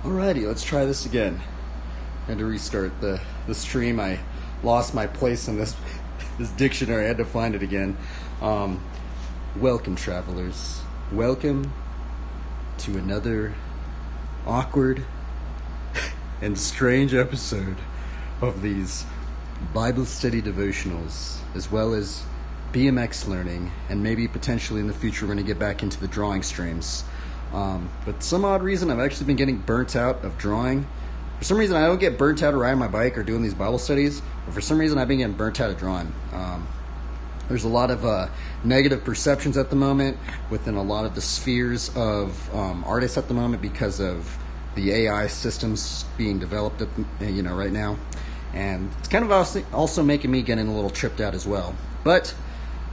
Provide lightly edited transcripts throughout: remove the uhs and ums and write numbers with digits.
Alrighty, let's try this again. I had to restart the stream. I lost my place in this dictionary. I had to find it again. Welcome, travelers. Welcome to another awkward and strange episode of these Bible study devotionals, as well as BMX learning, and maybe potentially in the future we're going to get back into the drawing streams. But some odd reason I've actually been getting burnt out of drawing. For some reason I don't get burnt out of riding my bike or doing these Bible studies, but for some reason I've been getting burnt out of drawing. There's a lot of negative perceptions at the moment within a lot of the spheres of artists at the moment because of the AI systems being developed right now. And it's kind of also making me getting a little tripped out as well. But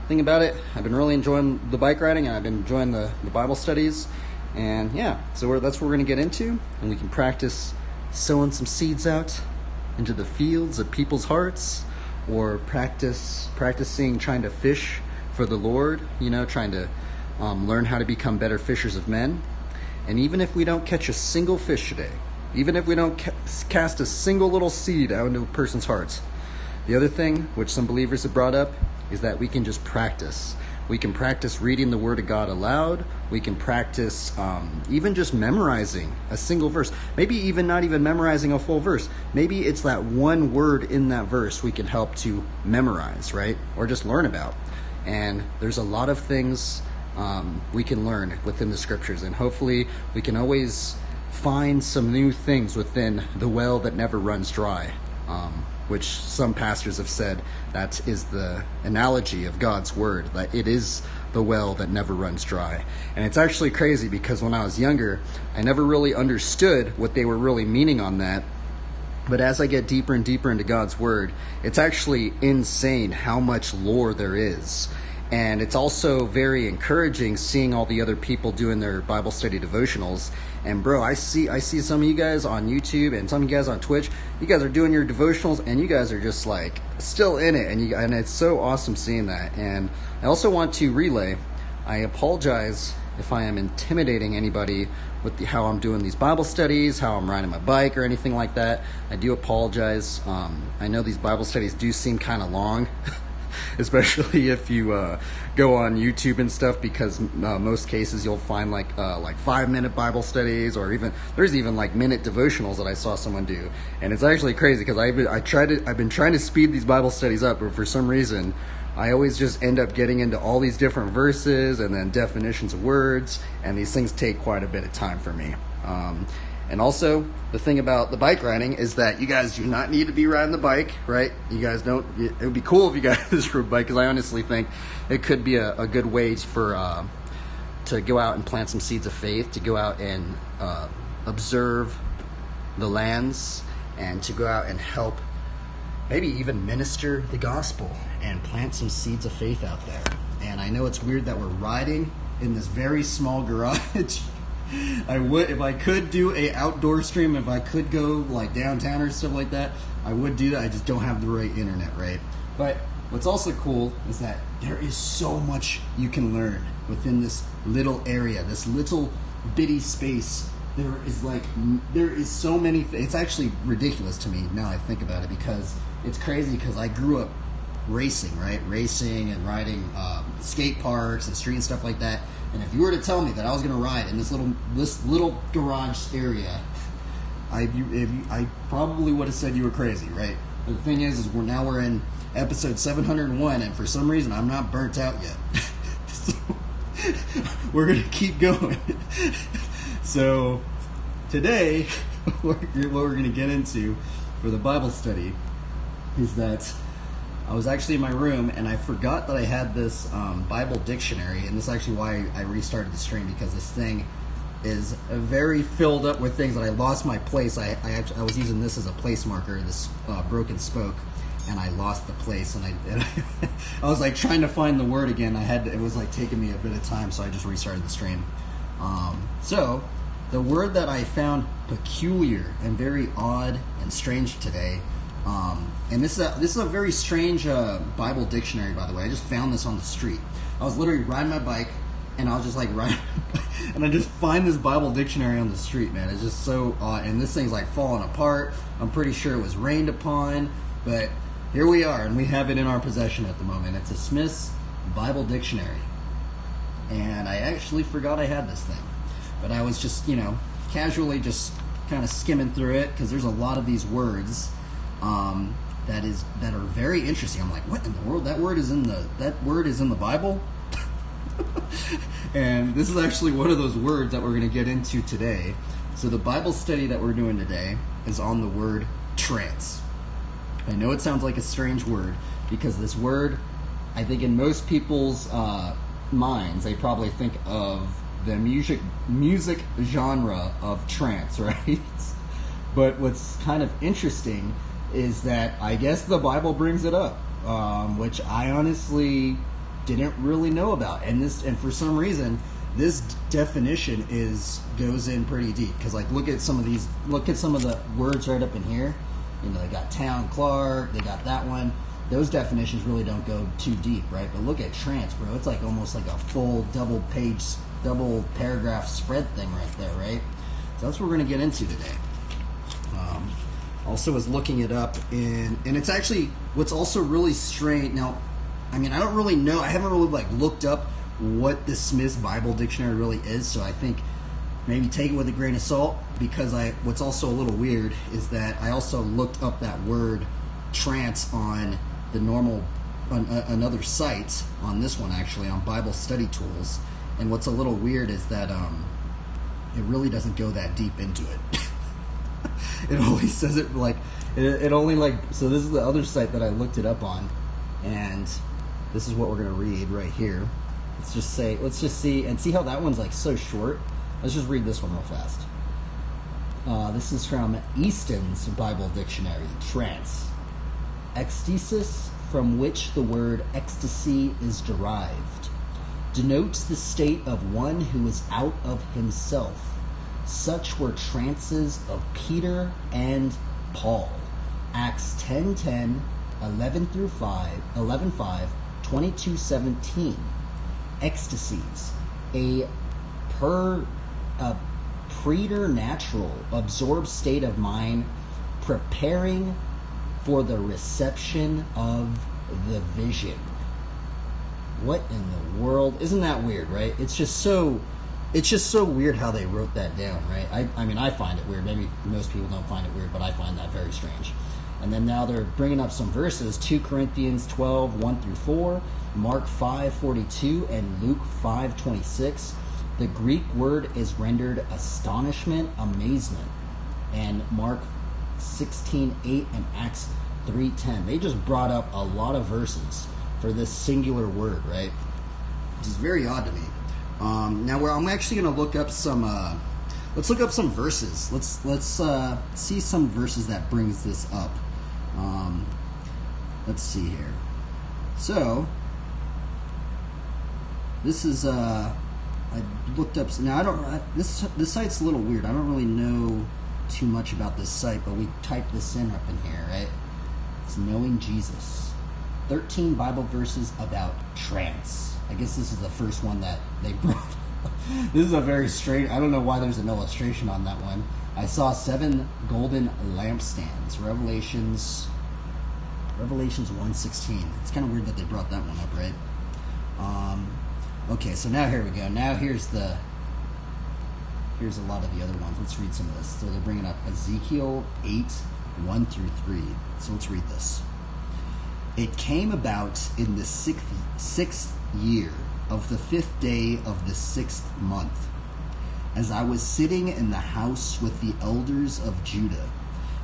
thing about it, I've been really enjoying the bike riding, and I've been enjoying the Bible studies. And yeah, so that's what we're going to get into, and we can practice sowing some seeds out into the fields of people's hearts, or practicing trying to fish for the Lord, trying to learn how to become better fishers of men. And even if we don't catch a single fish today, even if we don't cast a single little seed out into a person's hearts, the other thing, which some believers have brought up, is that we can just practice. We can practice reading the Word of God aloud. We can practice even just memorizing a single verse. Maybe even not even memorizing a full verse. Maybe it's that one word in that verse we can help to memorize, right? Or just learn about. And there's a lot of things we can learn within the Scriptures. And hopefully we can always find some new things within the well that never runs dry. Which some pastors have said that is the analogy of God's Word, that it is the well that never runs dry. And it's actually crazy because when I was younger, I never really understood what they were really meaning on that. But as I get deeper and deeper into God's Word, it's actually insane how much lore there is. And it's also very encouraging seeing all the other people doing their Bible study devotionals. And bro, I see some of you guys on YouTube and some of you guys on Twitch. You guys are doing your devotionals and you guys are just like still in it, and it's so awesome seeing that. And I also want to relay, I apologize if I am intimidating anybody with how I'm doing these Bible studies, how I'm riding my bike or anything like that. I do apologize. I know these Bible studies do seem kind of long. Especially if you go on YouTube and stuff, because most cases you'll find like 5-minute Bible studies, or there's even like minute devotionals that I saw someone do, and it's actually crazy because I've been trying to speed these Bible studies up, but for some reason I always just end up getting into all these different verses and then definitions of words, and these things take quite a bit of time for me. And also, the thing about the bike riding is that you guys do not need to be riding the bike, right? You guys don't. It would be cool if you guys rode bike, because I honestly think it could be a good way for to go out and plant some seeds of faith, to go out and observe the lands, and to go out and help maybe even minister the gospel and plant some seeds of faith out there. And I know it's weird that we're riding in this very small garage. I would, if I could do a outdoor stream, if I could go like downtown or stuff like that, I would do that. I just don't have the right internet, right? But what's also cool is that there is so much you can learn within this little area, this little bitty space. There is so many it's actually ridiculous to me now I think about it, because it's crazy, because I grew up racing, right? Racing and riding skate parks and street and stuff like that. And if you were to tell me that I was going to ride in this little garage area, I probably would have said you were crazy, right? But the thing is we're in episode 701, and for some reason I'm not burnt out yet. So we're going to keep going. So today, what we're going to get into for the Bible study is that I was actually in my room and I forgot that I had this Bible dictionary, and this is actually why I restarted the stream, because this thing is very filled up with things that I lost my place. I was using this as a place marker, this broken spoke, and I lost the place, and I was like trying to find the word again. It was like taking me a bit of time, so I just restarted the stream. So the word that I found peculiar and very odd and strange today, and this is a very strange Bible dictionary, by the way. I just found this on the street. I was literally riding my bike, and I was just like riding, and I just find this Bible dictionary on the street, man. It's just so odd, and this thing's like falling apart. I'm pretty sure it was rained upon, but here we are, and we have it in our possession at the moment. It's a Smith's Bible Dictionary, and I actually forgot I had this thing, but I was just, casually just kind of skimming through it, because there's a lot of these words that are very interesting. I'm like, what in the world? That word is in the Bible? And this is actually one of those words that we're going to get into today. So the Bible study that we're doing today is on the word trance. I know it sounds like a strange word, because this word, I think in most people's minds, they probably think of the music genre of trance, right? But what's kind of interesting is that I guess the Bible brings it up, which I honestly didn't really know about, and for some reason this definition goes in pretty deep, because like look at some of the words right up in here. They got town, Clark, they got that one. Those definitions really don't go too deep, right? But look at trance, bro. It's like almost like a full double paragraph spread thing right there, right? So that's what we're going to get into today. Also was looking it up, and it's actually what's also really strange. Now, I don't really know. I haven't really looked up what the Smith's Bible Dictionary really is, so I think maybe take it with a grain of salt, because what's also a little weird is that I also looked up that word trance on another site, on this one actually, on Bible Study Tools, and what's a little weird is that it really doesn't go that deep into it. It only says it so this is the other site that I looked it up on, and this is what we're going to read right here. Let's just see how that one's so short. Let's just read this one real fast. This is from Easton's Bible Dictionary. Trance. Ecstasis, from which the word ecstasy is derived, denotes the state of one who is out of himself. Such were trances of Peter and Paul. Acts 10:10, 11:5, 22:17. Ecstasies, a preternatural, absorbed state of mind, preparing for the reception of the vision. What in the world? Isn't that weird, right? It's just so weird how they wrote that down, right? I find it weird. Maybe most people don't find it weird, but I find that very strange. And then now they're bringing up some verses: 2 Corinthians 12, 1-4, Mark 5:42, and Luke 5:26. The Greek word is rendered astonishment, amazement, and Mark 16:8 and Acts 3:10. They just brought up a lot of verses for this singular word, right? Which is very odd to me. Now, I'm actually going to look up some. Let's look up some verses. Let's see some verses that brings this up. Let's see here. So this is I looked up. Now this site's a little weird. I don't really know too much about this site, but we typed this in up in here, right? It's Knowing Jesus. 13 Bible verses about trance. I guess this is the first one that they brought. This is a very strange. I don't know why there's an illustration on that one. I saw 7 golden lampstands. Revelations 1:16. It's kind of weird that they brought that one up, right? Okay, so now here we go. Now here's a lot of the other ones. Let's read some of this. So they're bringing up Ezekiel 8, 1-3. So let's read this. It came about in the sixth year of the 5th day of the 6th month, as I was sitting in the house with the elders of Judah,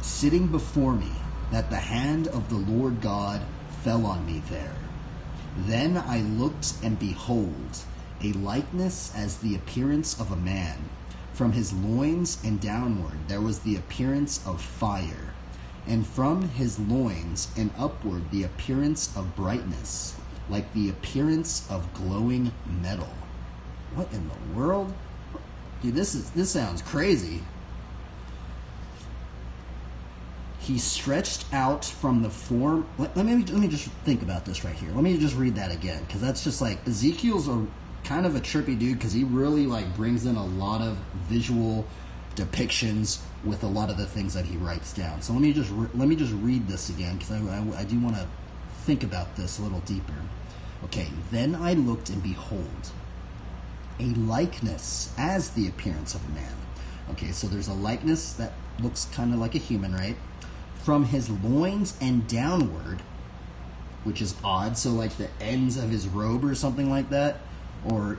sitting before me, that the hand of the Lord God fell on me there. Then I looked, and behold, a likeness as the appearance of a man. From his loins and downward there was the appearance of fire, And from his loins and upward the appearance of brightness, like the appearance of glowing metal. What in the world? Dude, this sounds crazy. He stretched out from the form. Let me just think about this right here. Let me just read that again, because that's just like, Ezekiel's a kind of a trippy dude, because he really like brings in a lot of visual depictions with a lot of the things that he writes down. So let me just read this again, because I do want to think about this a little deeper. Okay, then I looked, and behold, a likeness as the appearance of a man. Okay, so there's a likeness that looks kind of like a human, right? From his loins and downward, which is odd. So like the ends of his robe or something like that, or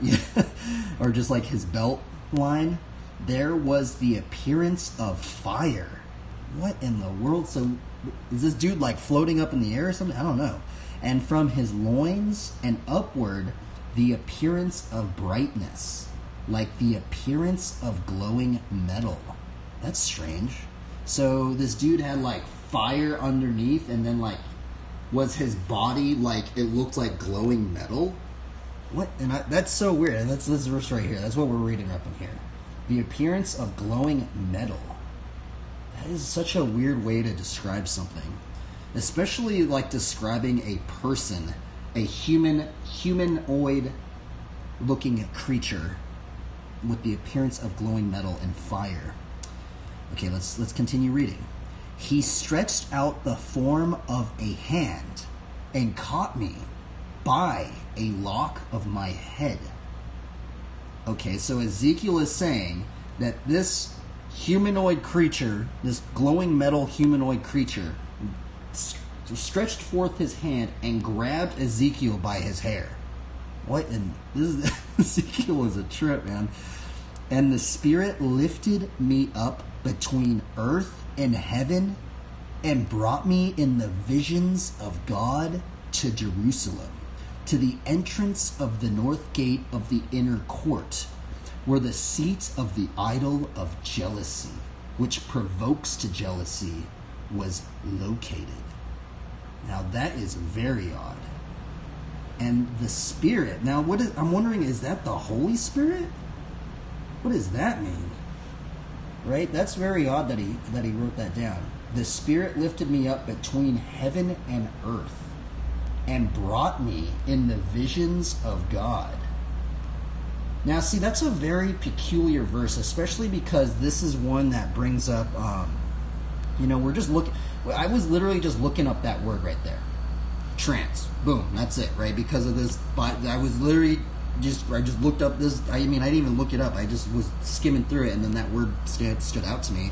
or just like his belt line, there was the appearance of fire. What in the world? So is this dude like floating up in the air or something? I don't know. And from his loins and upward, the appearance of brightness, like the appearance of glowing metal. That's strange. So this dude had like fire underneath, and then like, was his body like, it looked like glowing metal? What? And that's so weird. And that's this verse right here. That's what we're reading up in here. The appearance of glowing metal. That is such a weird way to describe something, especially like describing a person, a humanoid looking creature with the appearance of glowing metal and fire. Okay, let's continue reading. He stretched out the form of a hand and caught me by a lock of my head. Okay, so Ezekiel is saying that this humanoid creature, this glowing metal humanoid creature, stretched forth his hand and grabbed Ezekiel by his hair. What in this? Ezekiel is a trip, man. And the Spirit lifted me up between earth and heaven and brought me in the visions of God to Jerusalem, to the entrance of the north gate of the inner court, where the seat of the idol of jealousy, which provokes to jealousy, was located. Now that is very odd. And the Spirit, now I'm wondering, is that the Holy Spirit? What does that mean? Right? That's very odd that he wrote that down. The Spirit lifted me up between heaven and earth and brought me in the visions of God. Now, see, that's a very peculiar verse, especially because this is one that brings up, we're just looking, I was literally just looking up that word right there. Trance. Boom. That's it, right? Because of this, I was literally I just looked up this, I didn't even look it up. I just was skimming through it, and then that word stood out to me.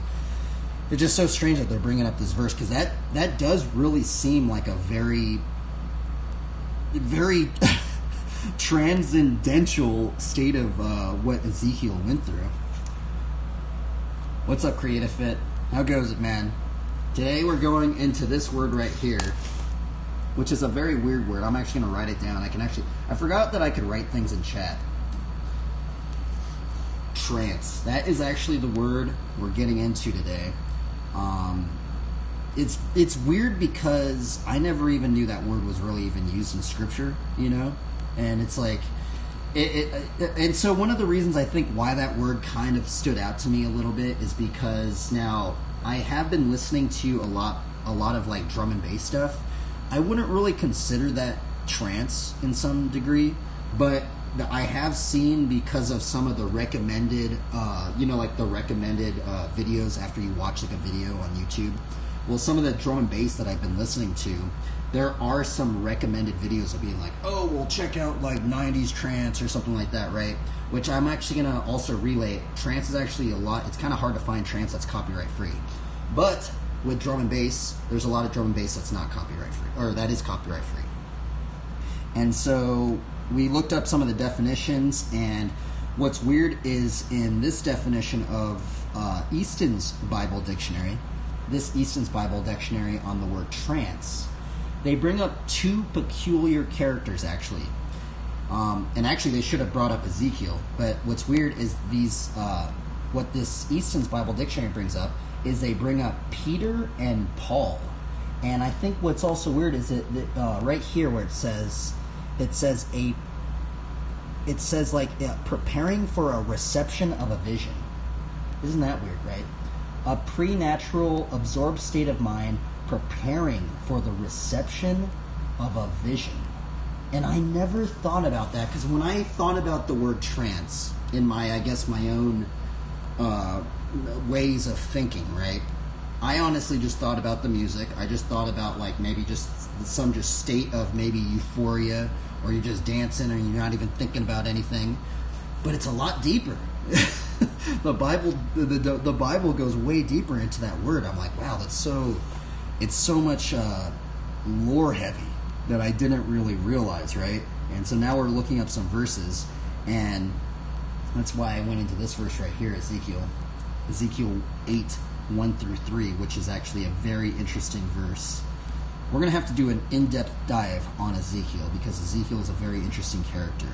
It's just so strange that they're bringing up this verse, because that does really seem like a very, very transcendental state of what Ezekiel went through. What's up, Creative Fit? How goes it, man? Today we're going into this word right here, which is a very weird word. I'm actually going to write it down. I forgot that I could write things in chat. Trance. That is actually the word we're getting into today. It's weird because I never even knew that word was really even used in scripture, and it's like, and so one of the reasons I think why that word kind of stood out to me a little bit is because now I have been listening to a lot of like drum and bass stuff. I wouldn't really consider that trance in some degree, but I have seen, because of some of the recommended, videos after you watch like a video on YouTube. Well, some of the drum and bass that I've been listening to, there are some recommended videos of being like, oh, well, check out like 90s trance or something like that, right? Which I'm actually going to also relay. Trance is actually it's kind of hard to find trance that's copyright free. But with drum and bass, there's a lot of drum and bass that's not copyright free, or that is copyright free. And so we looked up some of the definitions, and what's weird is in this definition of Easton's Bible Dictionary, on the word trance, they bring up two peculiar characters, actually. And actually they should have brought up Ezekiel, but what's weird is what this Easton's Bible Dictionary brings up is they bring up Peter and Paul. And I think what's also weird is that right here where it says preparing for a reception of a vision. Isn't that weird, right? A preternatural, absorbed state of mind preparing for the reception of a vision. And I never thought about that, because when I thought about the word trance in my own ways of thinking, right? I honestly just thought about the music. I just thought about like maybe just some just state of maybe euphoria, or you're just dancing and you're not even thinking about anything. But it's a lot deeper. The Bible goes way deeper into that word. I'm like, wow, it's so much lore heavy that I didn't really realize, right? And so now we're looking up some verses, and that's why I went into this verse right here, Ezekiel 8:1-3, which is actually a very interesting verse. We're going to have to do an in-depth dive on Ezekiel, because Ezekiel is a very interesting character.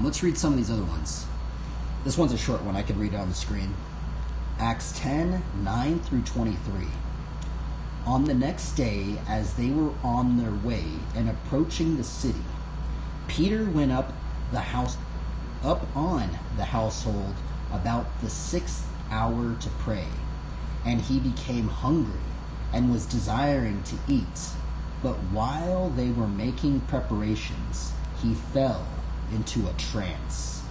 Let's read some of these other ones. This one's a short one. I could read it on the screen. Acts 10:9-23. On the next day, as they were on their way and approaching the city, Peter went up on the household about the 6th hour to pray, and he became hungry and was desiring to eat. But while they were making preparations, he fell into a trance,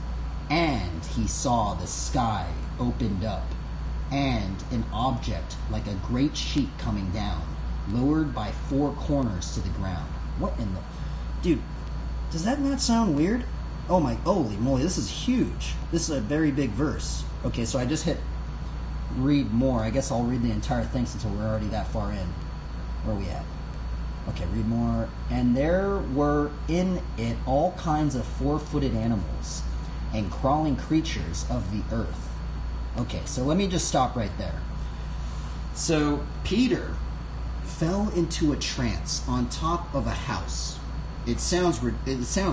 and he saw the sky opened up, and an object like a great sheet coming down, lowered by 4 corners to the ground. What in the... Dude, does that not sound weird? Oh my, holy moly, this is huge. This is a very big verse. Okay, so I just hit read more. I guess I'll read the entire thing since we're already that far in. Where are we at? Okay, read more. And there were in it all kinds of 4-footed animals and crawling creatures of the earth. Okay, so let me just stop right there. So Peter fell into a trance on top of a house. It sounds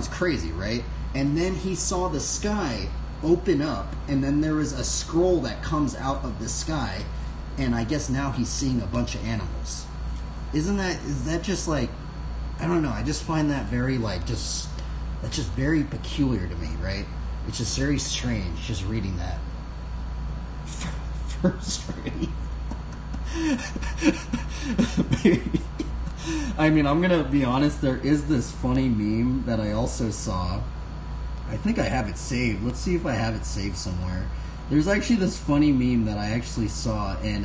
crazy, right? And then he saw the sky open up, and then there is a scroll that comes out of the sky, and I guess now he's seeing a bunch of animals. Is that just like, I don't know, I just find that very that's just very peculiar to me, right? It's just very strange just reading that. Frustrating. I mean, I'm gonna be honest, there is this funny meme that I also saw. I think I have it saved. Let's see if I have it saved somewhere. There's actually this funny meme that I actually saw, and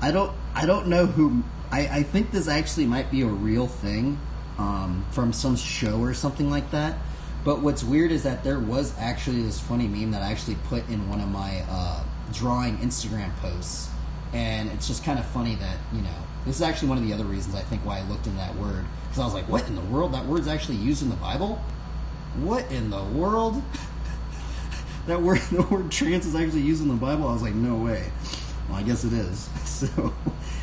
I don't know who. I think this actually might be a real thing from some show or something like that. But what's weird is that there was actually this funny meme that I actually put in one of my drawing Instagram posts, and it's just kind of funny that, you know, this is actually one of the other reasons I think why I looked into that word, because I was like, what in the world? That word's actually used in the Bible? What in the world? The word trance is actually used in the Bible? I was like, no way. Well, I guess it is. So,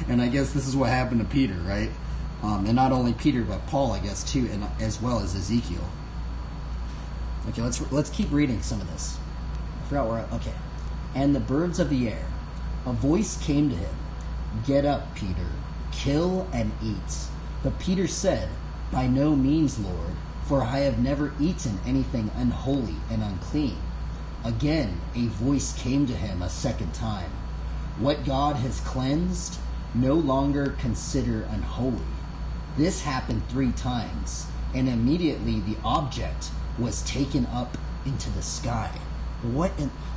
and I guess this is what happened to Peter, right? And not only Peter, but Paul, I guess, too, and as well as Ezekiel. Okay, let's keep reading some of this. I forgot where. Okay, and the birds of the air. A voice came to him, "Get up, Peter, kill and eat." But Peter said, "By no means, Lord, for I have never eaten anything unholy and unclean." Again, a voice came to him a second time. "What God has cleansed, no longer consider unholy." This happened 3 times, and immediately the object was taken up into the sky.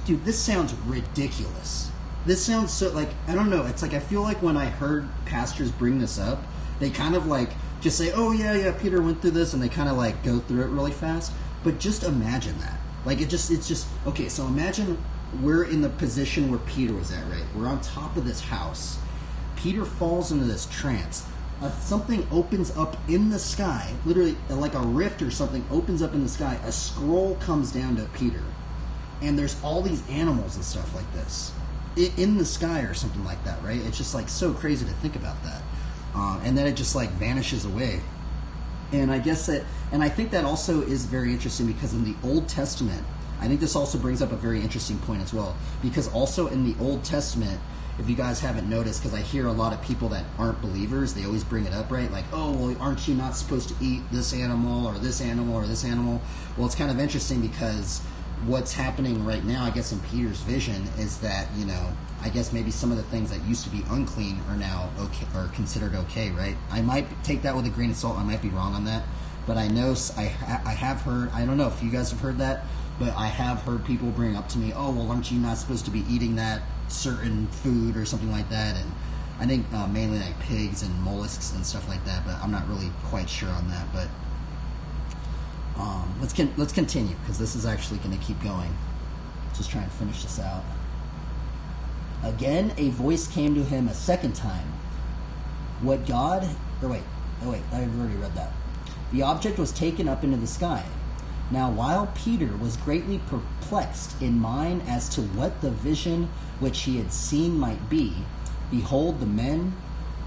Dude, this sounds ridiculous. This sounds so, like, I don't know, it's like, I feel like when I heard pastors bring this up, they kind of like just say, oh yeah, Peter went through this, and they kind of like go through it really fast. But just imagine that. Like, it's just, okay, so imagine we're in the position where Peter was at, right? We're on top of this house. Peter falls into this trance. Something opens up in the sky, literally like a rift or something opens up in the sky. A scroll comes down to Peter, and there's all these animals and stuff like this in the sky or something like that, right? It's just like so crazy to think about that. And then it just like vanishes away. And I guess that, and I think that also is very interesting because in the Old Testament, I think this also brings up a very interesting point as well, because also in the Old Testament, if you guys haven't noticed, because I hear a lot of people that aren't believers, they always bring it up, right? Like, oh, well, aren't you not supposed to eat this animal or this animal or this animal? Well, it's kind of interesting because what's happening right now, I guess in Peter's vision, is that, I guess maybe some of the things that used to be unclean are now okay, are considered okay, right? I might take that with a grain of salt. I might be wrong on that, but I know I have heard. I don't know if you guys have heard that, but I have heard people bring up to me, oh, well, aren't you not supposed to be eating that certain food or something like that? And I think mainly like pigs and mollusks and stuff like that, but I'm not really quite sure on that. But let's continue, because this is actually going to keep going. Just try and finish this out. Again, a voice came to him a second time. What God... wait, I've already read that. The object was taken up into the sky. Now, while Peter was greatly perplexed in mind as to what the vision which he had seen might be, behold, the men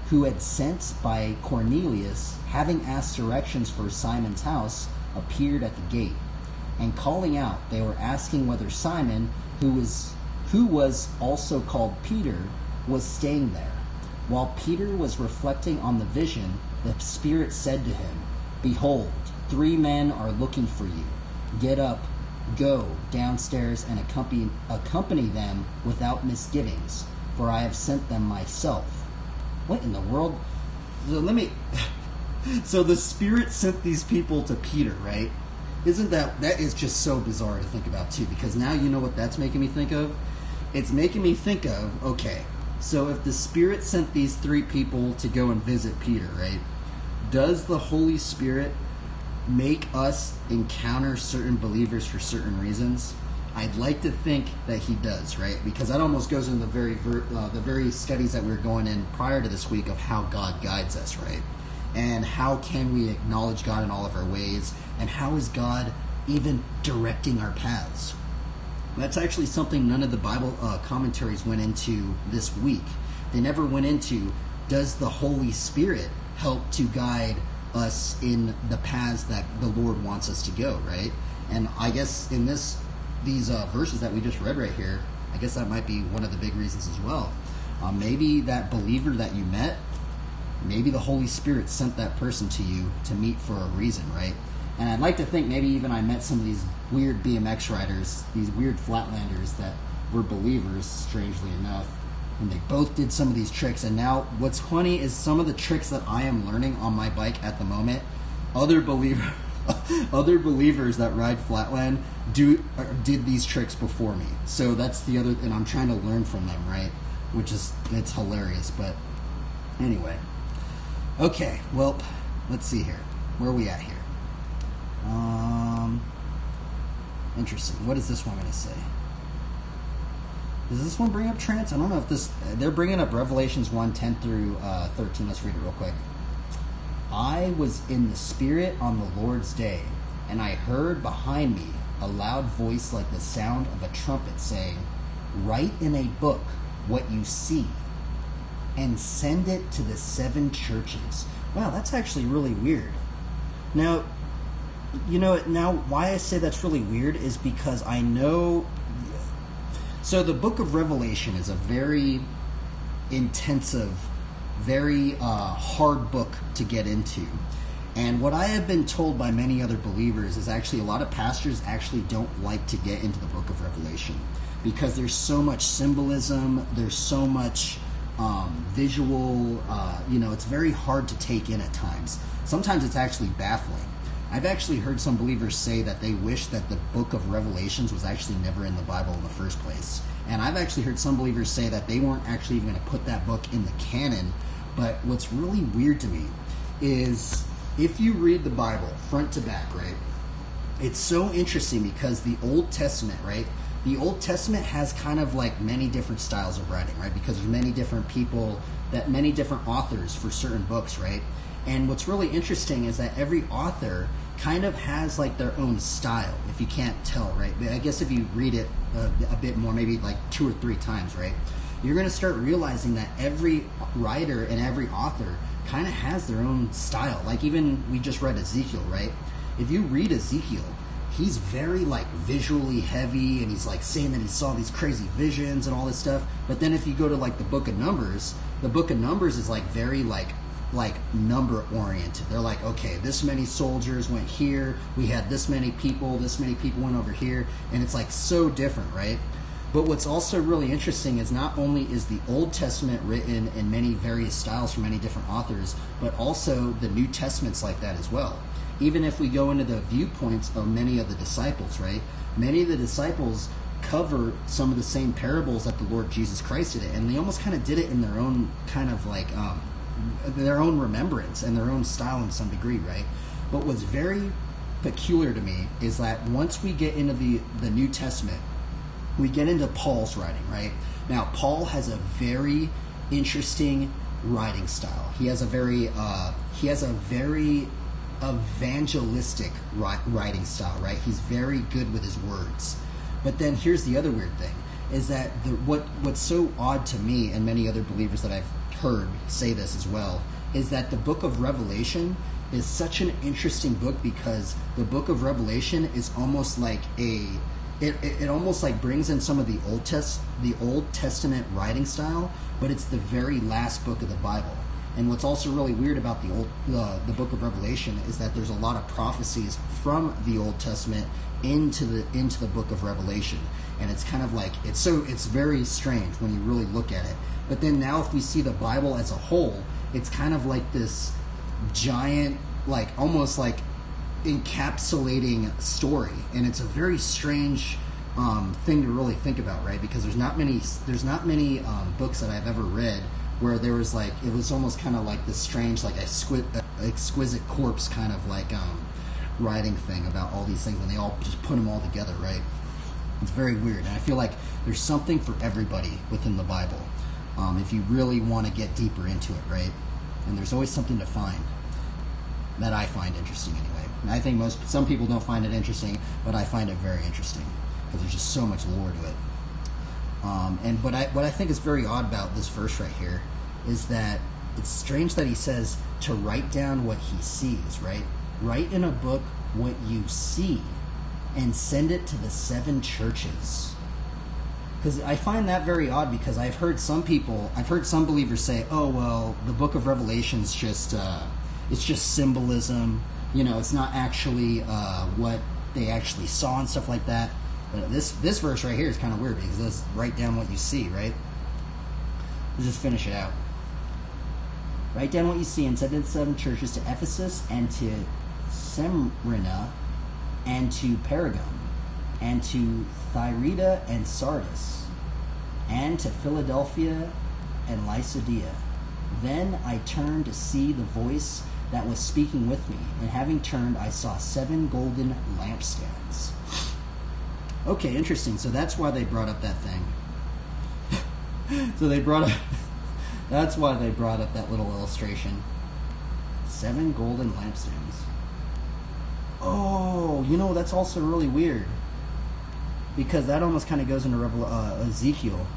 who had sent by Cornelius, having asked directions for Simon's house, appeared at the gate. And calling out, they were asking whether Simon, who was also called Peter, was staying there. While Peter was reflecting on the vision, the Spirit said to him, Behold, 3 men are looking for you. Get up, go downstairs, and accompany them without misgivings, for I have sent them myself. What in the world? So the Spirit sent these people to Peter, right? That is just so bizarre to think about too, because now you know what that's making me think of? It's making me think of, okay, so if the Spirit sent these 3 people to go and visit Peter, right? Does the Holy Spirit make us encounter certain believers for certain reasons? I'd like to think that he does, right? Because that almost goes into the very studies that we were going in prior to this week of how God guides us, right? And how can we acknowledge God in all of our ways? And how is God even directing our paths? That's actually something none of the Bible commentaries went into this week. They never went into, does the Holy Spirit help to guide us in the paths that the Lord wants us to go, right? And I guess in these verses that we just read right here, I guess that might be one of the big reasons as well. Maybe that believer that you met, maybe the Holy Spirit sent that person to you to meet for a reason, right? And I'd like to think maybe even I met some of these weird BMX riders, these weird flatlanders that were believers, strangely enough, and they both did some of these tricks. And now what's funny is some of the tricks that I am learning on my bike at the moment, other believers that ride flatland did these tricks before me. So that's the other, and I'm trying to learn from them, right? It's hilarious. But anyway, okay, well, let's see here. Where are we at here? Interesting. What is this one going to say? Does this one bring up trance? I don't know if they're bringing up Revelations 1:10 through 13. Let's read it real quick. I was in the Spirit on the Lord's day, and I heard behind me a loud voice like the sound of a trumpet saying, Write in a book what you see, and send it to the 7 churches. Wow, that's actually really weird. Now, why I say that's really weird is because I know... So the book of Revelation is a very intensive, very hard book to get into. And what I have been told by many other believers is actually a lot of pastors actually don't like to get into the book of Revelation because there's so much symbolism, there's so much visual, it's very hard to take in at times. Sometimes it's actually baffling. I've actually heard some believers say that they wish that the book of Revelations was actually never in the Bible in the first place. And I've actually heard some believers say that they weren't actually even going to put that book in the canon. But what's really weird to me is if you read the Bible front to back, right, it's so interesting because the Old Testament, right, the Old Testament has kind of like many different styles of writing, right, because there's many different people, many different authors for certain books, right? And what's really interesting is that every author kind of has like their own style, if you can't tell, right? But I guess if you read it a bit more, maybe like 2 or 3 times, right, you're going to start realizing that every writer and every author kind of has their own style. Like even we just read Ezekiel, right? If you read Ezekiel, he's very like visually heavy, and he's like saying that he saw these crazy visions and all this stuff. But then if you go to like the book of Numbers is like very like number oriented. They're like, okay, this many soldiers went here, we had this many people went over here, and it's like so different, right? But what's also really interesting is not only is the Old Testament written in many various styles from many different authors, but also the New Testament's like that as well. Even if we go into the viewpoints of many of the disciples, right? Many of the disciples cover some of the same parables that the Lord Jesus Christ did it, and they almost kind of did it in their own kind of like their own remembrance and their own style in some degree, right? But what's very peculiar to me is that once we get into the New Testament, we get into Paul's writing, right? Now, Paul has a very interesting writing style. He has a very evangelistic writing style, right? He's very good with his words. But then here's the other weird thing, is that what's so odd to me and many other believers that I've heard say this as well, is that the book of Revelation is such an interesting book, because the book of Revelation is almost like it almost like brings in some of the Old Testament writing style, but it's the very last book of the Bible. And what's also really weird about the book of Revelation is that there's a lot of prophecies from the Old Testament into the book of Revelation, and it's kind of like it's very strange when you really look at it. But then now, if we see the Bible as a whole, it's kind of like this giant, like almost like encapsulating story, and it's a very strange thing to really think about, right? Because there's not many books that I've ever read where there was like, it was almost kind of like this strange, like exquisite corpse kind of like writing thing about all these things, and they all just put them all together, right? It's very weird, and I feel like there's something for everybody within the Bible, if you really want to get deeper into it, right? And there's always something to find that I find interesting anyway. And I think some people don't find it interesting, but I find it very interesting because there's just so much lore to it. What I think is very odd about this verse right here is that it's strange that he says to write down what he sees, right? Write in a book what you see and send it to the 7 churches. Because I find that very odd, because I've heard some believers say, oh, well, the book of Revelation's just, it's just symbolism, it's not actually what they actually saw and stuff like that. But this verse right here is kind of weird, because it says, write down what you see, right? Let's just finish it out. Write down what you see and send it to the 7 churches, to Ephesus and to Smyrna and to Pergamum and to Thyatira and Sardis and to Philadelphia and Laodicea. Then I turned to see the voice that was speaking with me, and having turned, I saw 7 golden lampstands. Okay, interesting. So that's why they brought up that thing. That's why they brought up that little illustration. 7 golden lampstands. Oh, that's also really weird, because that almost kind of goes into Ezekiel.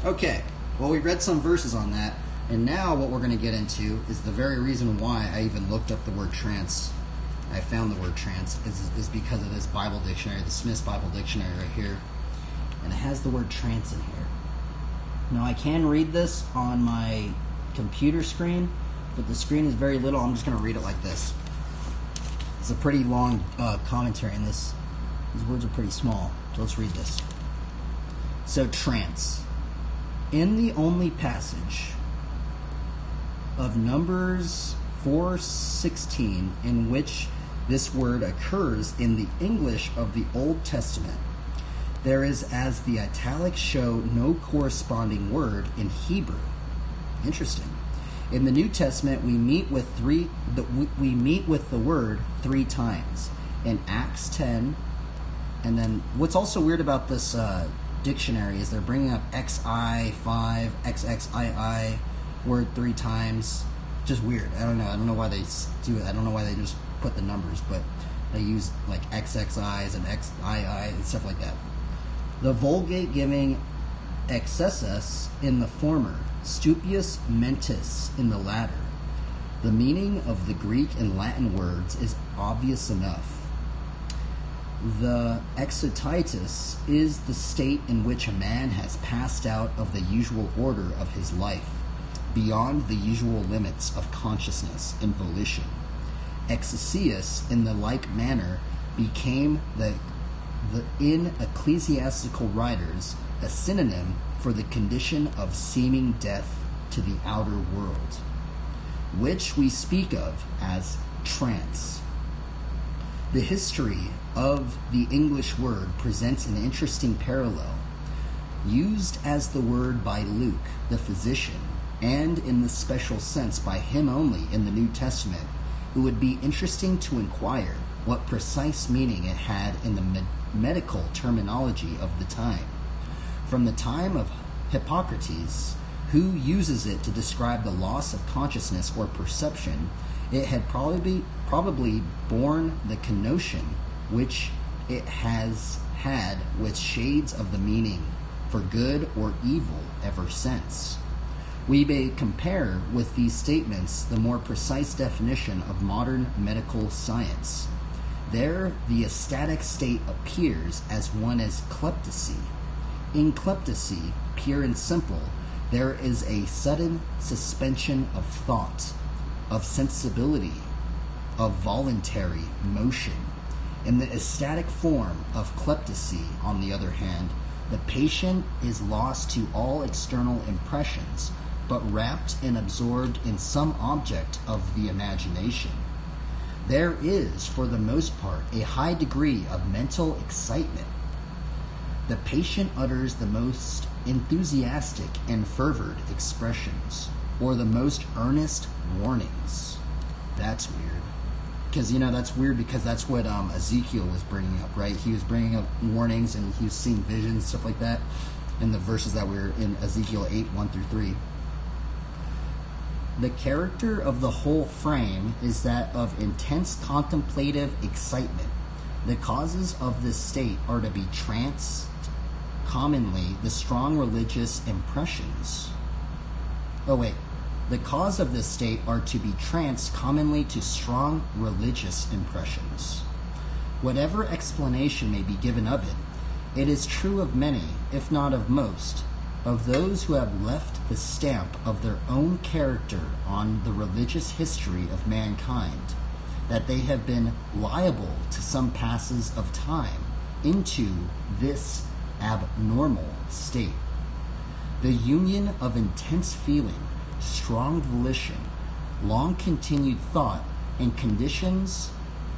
Okay, well, we read some verses on that, and now what we're going to get into is the very reason why I even looked up the word trance. I found the word trance is because of this Bible dictionary, the Smith's Bible Dictionary right here, and it has the word trance in here. Now, I can read this on my computer screen, but the screen is very little. I'm just going to read it like this. It's a pretty long commentary, and these words are pretty small. So let's read this. So, trance. In the only passage of Numbers 4:16 in which this word occurs in the English of the Old Testament, there is, as the italics show, no corresponding word in Hebrew. Interesting. In the New Testament, we meet with the word 3 times in Acts 10, and then what's also weird about this dictionary is they're bringing up XI5, XXII word 3 times. Just weird. I don't know why they do it. I don't know why they just put the numbers, but they use like XXIs and XII and stuff like that. The Vulgate giving excessus in the former, stupius mentis in the latter. The meaning of the Greek and Latin words is obvious enough. The exotitis is the state in which a man has passed out of the usual order of his life, beyond the usual limits of consciousness and volition. Exousias, in the like manner, became in ecclesiastical writers a synonym for the condition of seeming death to the outer world, which we speak of as trance. The history of the English word presents an interesting parallel. Used as the word by Luke, the physician, and in the special sense by him only in the New Testament, it would be interesting to inquire what precise meaning it had in the medical terminology of the time. From the time of Hippocrates, who uses it to describe the loss of consciousness or perception, it had probably borne the connotation which it has had with shades of the meaning for good or evil ever since. We may compare with these statements the more precise definition of modern medical science. There, the ecstatic state appears as one as klepsy. In klepsy, pure and simple, there is a sudden suspension of thought, of sensibility, of voluntary motion. In the ecstatic form of klepsy, on the other hand, the patient is lost to all external impressions, but wrapped and absorbed in some object of the imagination. There is, for the most part, a high degree of mental excitement. The patient utters the most enthusiastic and fervid expressions, or the most earnest warnings. That's weird. Because, that's weird because that's what Ezekiel was bringing up, right? He was bringing up warnings and he was seeing visions, stuff like that, in the verses that were in Ezekiel 8, 1 through 3. The character of the whole frame is that of intense contemplative excitement. The causes of this state are to be trance, commonly the strong religious impressions. The cause of this state are to be trance, commonly to strong religious impressions. Whatever explanation may be given of it, it is true of many, if not of most, of those who have left the stamp of their own character on the religious history of mankind, that they have been liable to some passes of time into this abnormal state. The union of intense feeling, strong volition, long continued thought, and conditions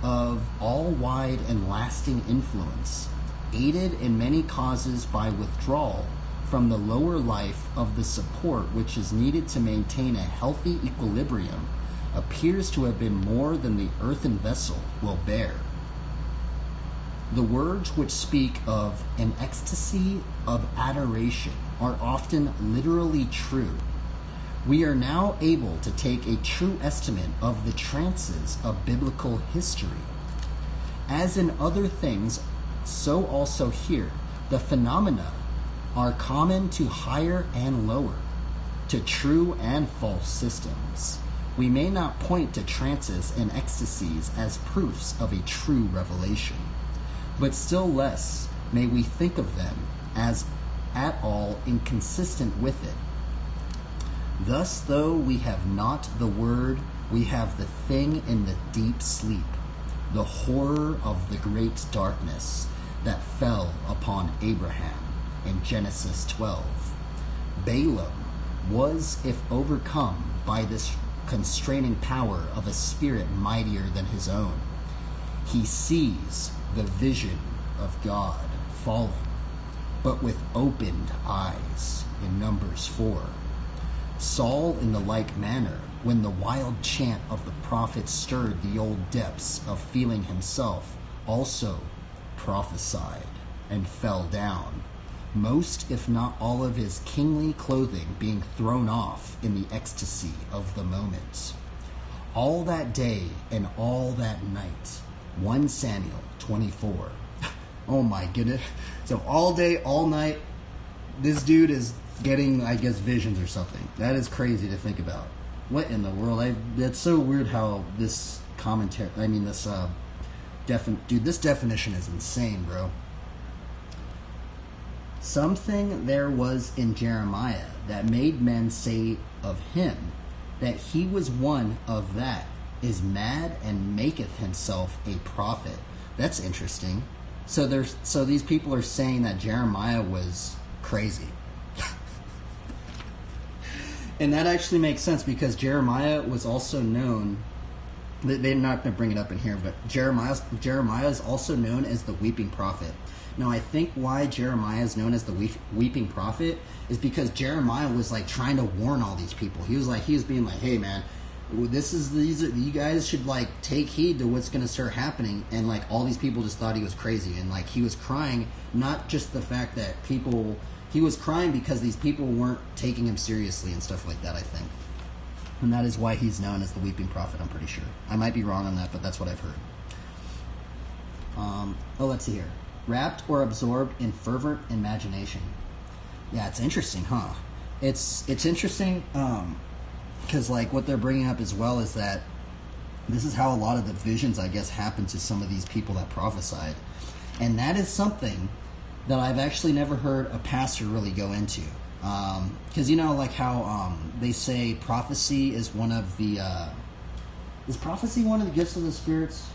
of all-wide and lasting influence, aided in many causes by withdrawal from the lower life of the support which is needed to maintain a healthy equilibrium, appears to have been more than the earthen vessel will bear. The words which speak of an ecstasy of adoration are often literally true. We are now able to take a true estimate of the trances of biblical history. As in other things, so also here, the phenomena are common to higher and lower, to true and false systems. We may not point to trances and ecstasies as proofs of a true revelation, but still less may we think of them as at all inconsistent with it. Thus, though we have not the word, we have the thing in the deep sleep, the horror of the great darkness that fell upon Abraham in Genesis 12. Balaam was, if overcome by this constraining power of a spirit mightier than his own, he sees the vision of God falling, but with opened eyes in Numbers 4. Saul, in the like manner, when the wild chant of the prophet stirred the old depths of feeling himself, also prophesied and fell down, most if not all of his kingly clothing being thrown off in the ecstasy of the moment. All that day and all that night. 1 Samuel 24. Oh my goodness. So all day, all night, this dude is getting, I guess, visions or something. That is crazy to think about. What in the world? That's so weird how this commentary. I mean, this dude. This definition is insane, bro. Something there was in Jeremiah that made men say of him that he was one of that is mad and maketh himself a prophet. That's interesting. So these people are saying that Jeremiah was crazy. And that actually makes sense because Jeremiah was also known. They're not going to bring it up in here, but Jeremiah is also known as the weeping prophet. Now, I think why Jeremiah is known as the weeping prophet is because Jeremiah was like trying to warn all these people. He was being like, "Hey, man, you guys should like take heed to what's going to start happening." And like all these people just thought he was crazy, and like he was crying, not just the fact that he was crying because these people weren't taking him seriously and stuff like that, I think. And that is why he's known as the weeping prophet, I'm pretty sure. I might be wrong on that, but that's what I've heard. Let's see here. Wrapped or absorbed in fervent imagination. Yeah, it's interesting, huh? It's interesting because like what they're bringing up as well is that this is how a lot of the visions, I guess, happen to some of these people that prophesied. And that is something that I've actually never heard a pastor really go into. Because you know, like how they say prophecy is one of the... is prophecy one of the gifts of the spirits?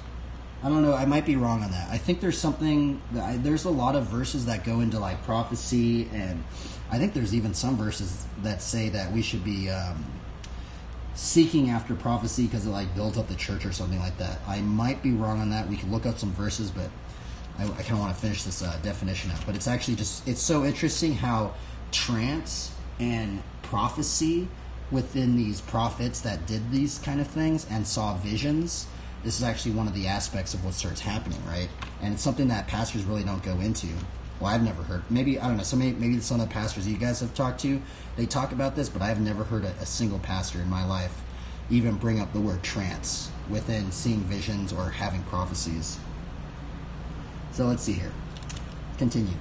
I don't know. I might be wrong on that. I think there's something... there's a lot of verses that go into like prophecy, and I think there's even some verses that say that we should be seeking after prophecy because it like builds up the church or something like that. I might be wrong on that. We can look up some verses, but I kind of want to finish this definition out. But it's actually just... it's so interesting how trance and prophecy within these prophets that did these kind of things and saw visions, this is actually one of the aspects of what starts happening, right? And it's something that pastors really don't go into. Well, I've never heard. Maybe, I don't know, maybe some of the pastors you guys have talked to, they talk about this, but I've never heard a single pastor in my life even bring up the word trance within seeing visions or having prophecies. So let's see here. Continue.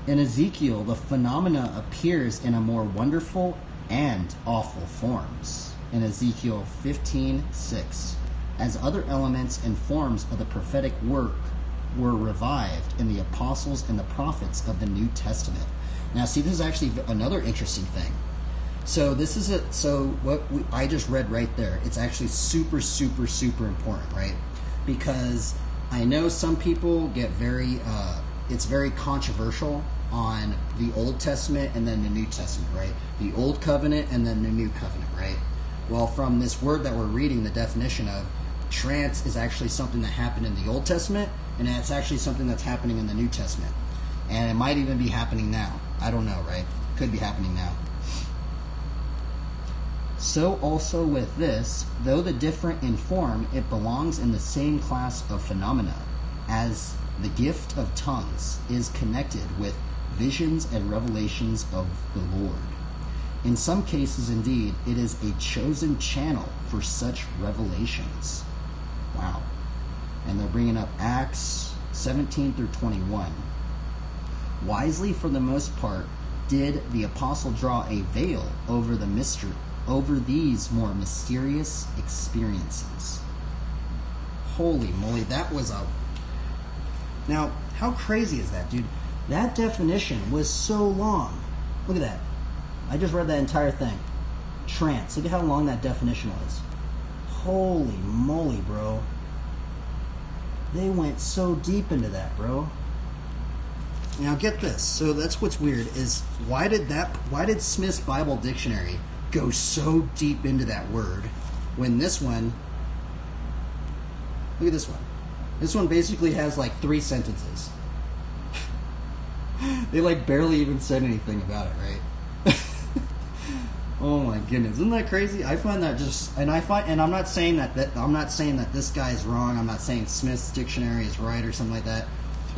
In Ezekiel, the phenomena appears in a more wonderful and awful forms. In Ezekiel 15:6, as other elements and forms of the prophetic work were revived in the apostles and the prophets of the New Testament. Now, see, this is actually another interesting thing. So this is it. So what I just read right there, it's actually super, super, super important, right? Because I know some people get very, it's very controversial on the Old Testament and then the New Testament, right? The Old Covenant and then the New Covenant, right? Well, from this word that we're reading, the definition of trance is actually something that happened in the Old Testament, and it's actually something that's happening in the New Testament. And it might even be happening now. I don't know, right? Could be happening now. So also with this, though the different in form, it belongs in the same class of phenomena, as the gift of tongues is connected with visions and revelations of the Lord. In some cases, indeed, it is a chosen channel for such revelations. Wow. And they're bringing up Acts 17 through 21. Wisely, for the most part, did the apostle draw a veil over the mystery, over these more mysterious experiences. Holy moly, that was a... Now, how crazy is that, dude? That definition was so long. Look at that. I just read that entire thing. Trance. Look at how long that definition was. Holy moly, bro. They went so deep into that, bro. Now get this. So that's what's weird is why did Smith's Bible Dictionary go so deep into that word when this one, look at this one. This one basically has like 3 sentences. They like barely even said anything about it, right? Oh my goodness, isn't that crazy? I find that just, and I'm not saying that I'm not saying that this guy's wrong. I'm not saying Smith's dictionary is right or something like that.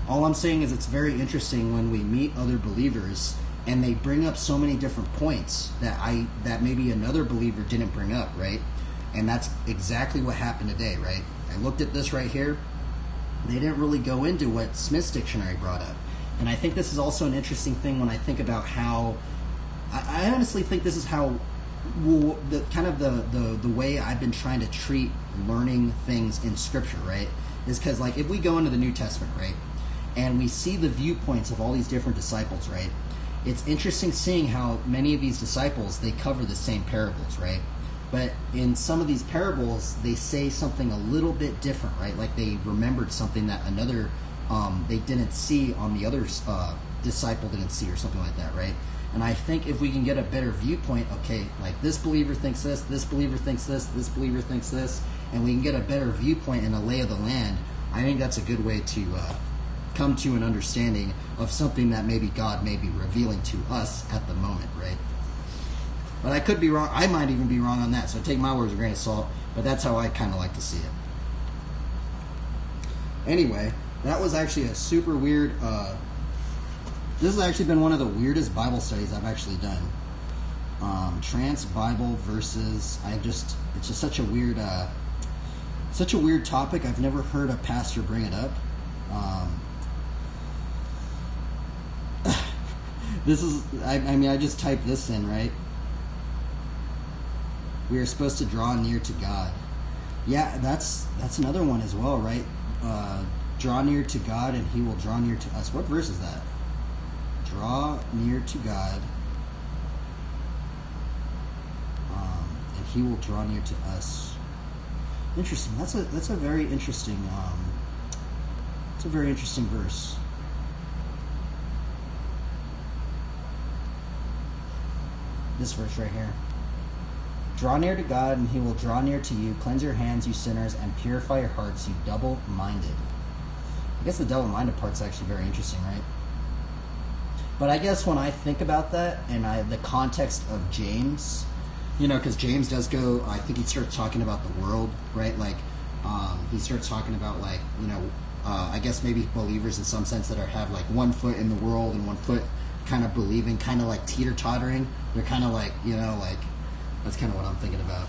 All I'm saying is it's very interesting when we meet other believers and they bring up so many different points that maybe another believer didn't bring up, right? And that's exactly what happened today, right? I looked at this right here. They didn't really go into what Smith's dictionary brought up. And I think this is also an interesting thing when I think about how I honestly think this is how well, the kind of the way I've been trying to treat learning things in Scripture, right, is because like if we go into the New Testament, right, and we see the viewpoints of all these different disciples, right, it's interesting seeing how many of these disciples, they cover the same parables, right, but in some of these parables they say something a little bit different, right, like they remembered something that another they didn't see on the other disciple didn't see, or something like that, right? And I think if we can get a better viewpoint, okay, like this believer thinks this believer thinks this believer thinks this, and we can get a better viewpoint and a lay of the land, I think that's a good way to come to an understanding of something that maybe God may be revealing to us at the moment, right? But I could be wrong. I might even be wrong on that, so take my words with a grain of salt, but that's how I kind of like to see it. Anyway, that was actually a super weird... this has actually been one of the weirdest Bible studies I've actually done. Trance Bible versus... It's just such a weird topic. I've never heard a pastor bring it up. This is... I mean, I just typed this in, right? We are supposed to draw near to God. Yeah, that's another one as well, right? Draw near to God and He will draw near to us. What verse is that? Draw near to God, and He will draw near to us. Interesting. That's a very interesting. It's a very interesting verse. This verse right here. Draw near to God, and He will draw near to you. Cleanse your hands, you sinners, and purify your hearts, you double-minded. I guess the double-minded part's actually very interesting, right? But I guess when I think about that, and the context of James, because James does go, I think he starts talking about the world, right? Like, he starts talking about, like, I guess maybe believers in some sense that have, like, 1 foot in the world and 1 foot kind of believing, kind of like teeter-tottering. They're kind of like, like, that's kind of what I'm thinking about.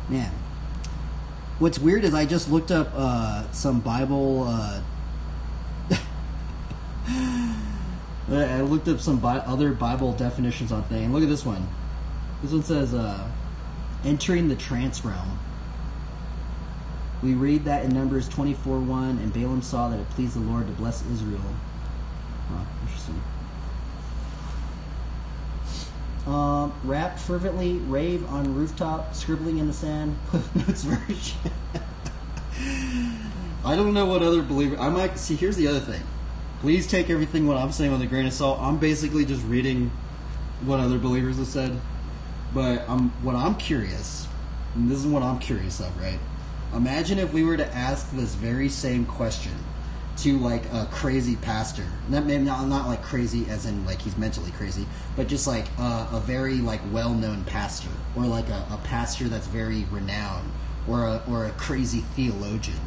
Man. What's weird is I just looked up some Bible... I looked up some other Bible definitions on things. Look at this one. This one says, entering the trance realm. We read that in Numbers 24:1, and Balaam saw that it pleased the Lord to bless Israel. Huh, interesting. Rap fervently, rave on rooftop, scribbling in the sand. Cliff Notes version. I don't know what other believer... I might... See, here's the other thing. Please take everything what I'm saying with a grain of salt. I'm basically just reading what other believers have said. But what I'm curious, and this is what I'm curious of, right? Imagine if we were to ask this very same question to like a crazy pastor. Maybe not like crazy as in like he's mentally crazy, but just like a very like well-known pastor, or like a pastor that's very renowned, or a crazy theologian.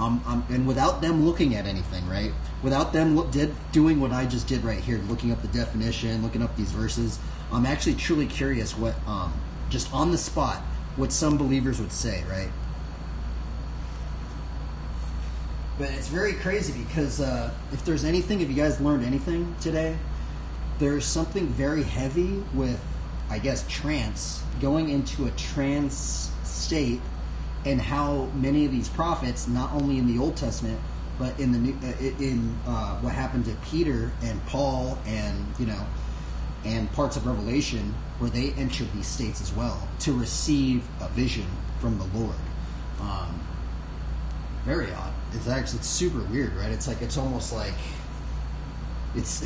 And without them looking at anything, right? Without them doing what I just did right here, looking up the definition, looking up these verses, I'm actually truly curious what, just on the spot, what some believers would say, right? But it's very crazy because if there's anything, if you guys learned anything today, there's something very heavy with, I guess, trance, going into a trance state, and how many of these prophets, not only in the Old Testament, but in the New, what happened to Peter and Paul, and and parts of Revelation, where they entered these states as well to receive a vision from the Lord. Very odd. It's super weird, right? It's almost like it's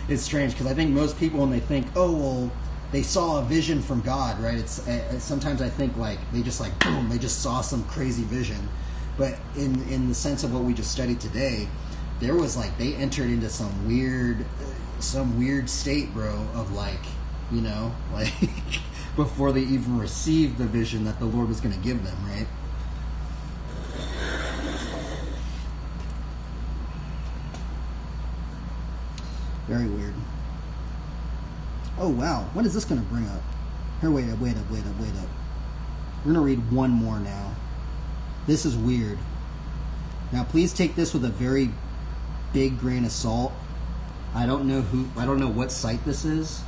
it's strange, because I think most people, when they think, oh well, they saw a vision from God, right? It's sometimes I think like they just like boom, they just saw some crazy vision. But in the sense of what we just studied today, there was like they entered into some weird state, bro, of like like before they even received the vision that the Lord was going to give them, right? Very weird. Oh, wow. What is this going to bring up? Here, wait up. We're going to read one more now. This is weird. Now, please take this with a very big grain of salt. I don't know what site this is.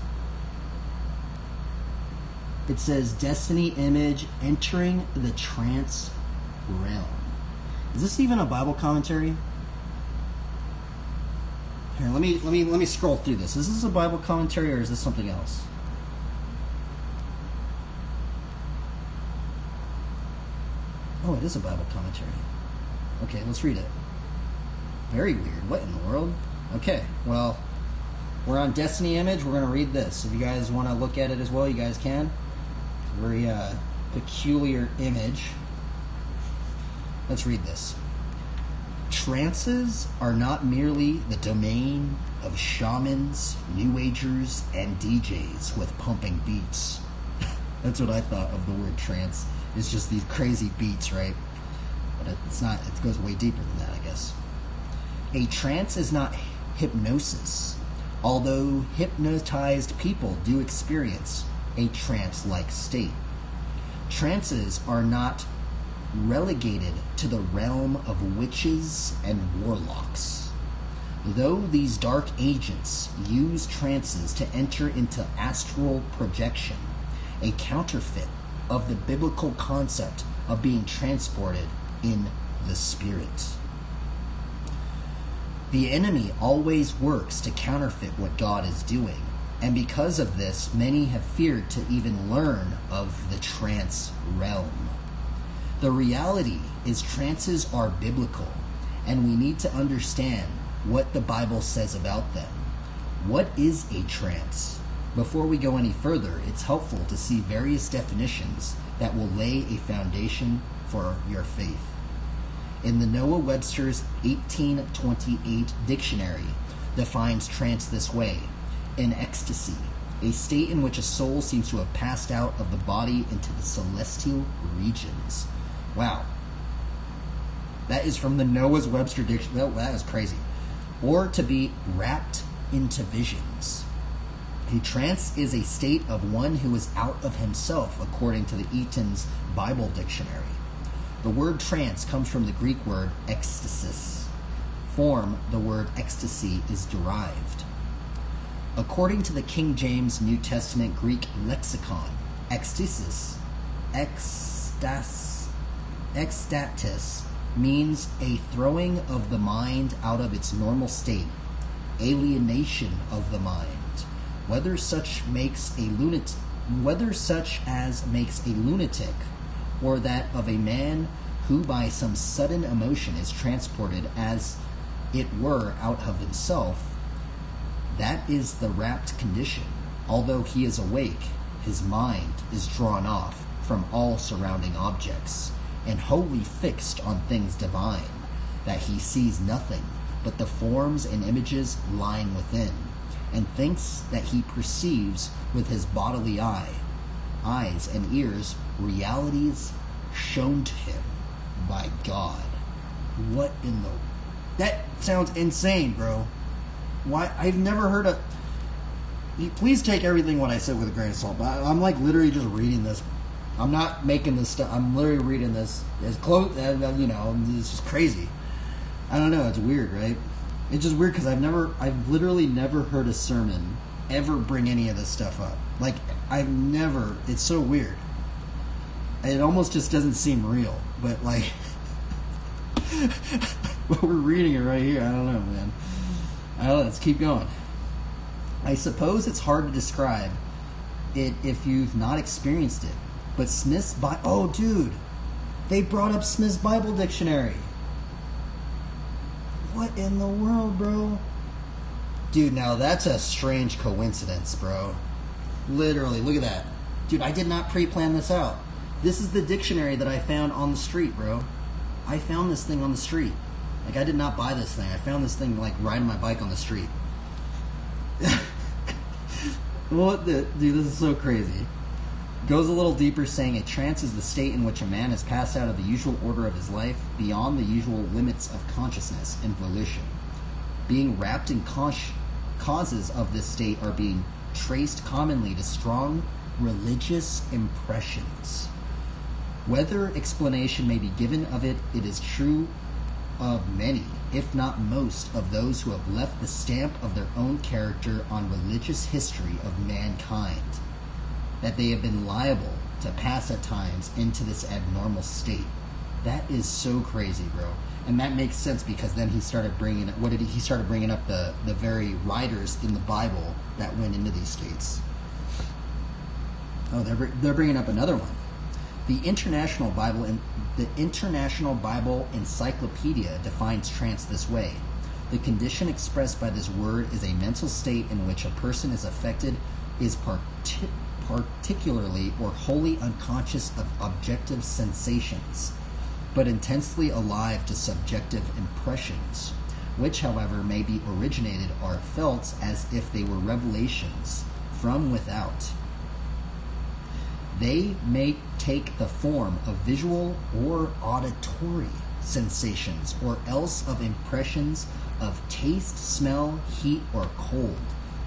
It says Destiny Image entering the trance realm. Is this even a Bible commentary? Here, let me scroll through this. Is this a Bible commentary or is this something else? Oh, it is a Bible commentary. Okay, let's read it. Very weird. What in the world? Okay, well, we're on Destiny Image. We're going to read this. If you guys want to look at it as well, you guys can. Very peculiar image. Let's read this. Trances are not merely the domain of shamans, new agers, and DJs with pumping beats. That's what I thought of the word trance. It's just these crazy beats, right? But it's not. It goes way deeper than that, I guess. A trance is not hypnosis, although hypnotized people do experience a trance-like state. Trances are not relegated to the realm of witches and warlocks. Though these dark agents use trances to enter into astral projection, a counterfeit of the biblical concept of being transported in the spirit. The enemy always works to counterfeit what God is doing, and because of this, many have feared to even learn of the trance realm. The reality is trances are biblical, and we need to understand what the Bible says about them. What is a trance? Before we go any further, it's helpful to see various definitions that will lay a foundation for your faith. In the Noah Webster's 1828 dictionary defines trance this way: an ecstasy, a state in which a soul seems to have passed out of the body into the celestial regions. Wow. That is from the Noah's Webster dictionary. That is crazy. Or to be wrapped into visions. A trance is a state of one who is out of himself, according to the Eaton's Bible Dictionary. The word trance comes from the Greek word ekstasis. From the word ecstasy is derived. According to the King James New Testament Greek lexicon, ecstasis, ecstatis, means a throwing of the mind out of its normal state, alienation of the mind, whether such as makes a lunatic, or that of a man who by some sudden emotion is transported as it were out of himself. That is the rapt condition. Although he is awake, his mind is drawn off from all surrounding objects, and wholly fixed on things divine, that he sees nothing but the forms and images lying within, and thinks that he perceives with his bodily eyes and ears, realities shown to him by God. What in the... That sounds insane, bro. Why? I've never heard of... Please take everything what I said with a grain of salt, but I'm like literally just reading this. I'm not making this stuff. I'm literally reading this as close, it's just crazy. I don't know. It's weird, right? It's just weird because I've literally never heard a sermon ever bring any of this stuff up. Like, it's so weird. It almost just doesn't seem real, but like, but we're reading it right here. I don't know, man. Let's keep going. I suppose it's hard to describe it if you've not experienced it, but Smith's oh, dude, they brought up Smith's Bible Dictionary. What in the world, bro? Dude, now that's a strange coincidence, bro. Literally, look at that. Dude, I did not pre-plan this out. This is the dictionary that I found on the street, bro. I found this thing on the street. Like, I did not buy this thing. I found this thing, like, riding my bike on the street. What the... Dude, this is so crazy. Goes a little deeper, saying a trance is the state in which a man has passed out of the usual order of his life, beyond the usual limits of consciousness and volition. Being wrapped in causes of this state are being traced commonly to strong religious impressions. Whether explanation may be given of it, it is true of many if not most, of those who have left the stamp of their own character on religious history of mankind, that they have been liable to pass at times into this abnormal state. That is so crazy, bro. And that makes sense because then he started bringing up, he started bringing up the very writers in the Bible that went into these states. Oh, they're bringing up another one. The International Bible Encyclopedia defines trance this way: the condition expressed by this word is a mental state in which a person is affected, is particularly or wholly unconscious of objective sensations, but intensely alive to subjective impressions, which, however, may be originated or felt as if they were revelations from without. They may take the form of visual or auditory sensations, or else of impressions of taste, smell, heat, or cold.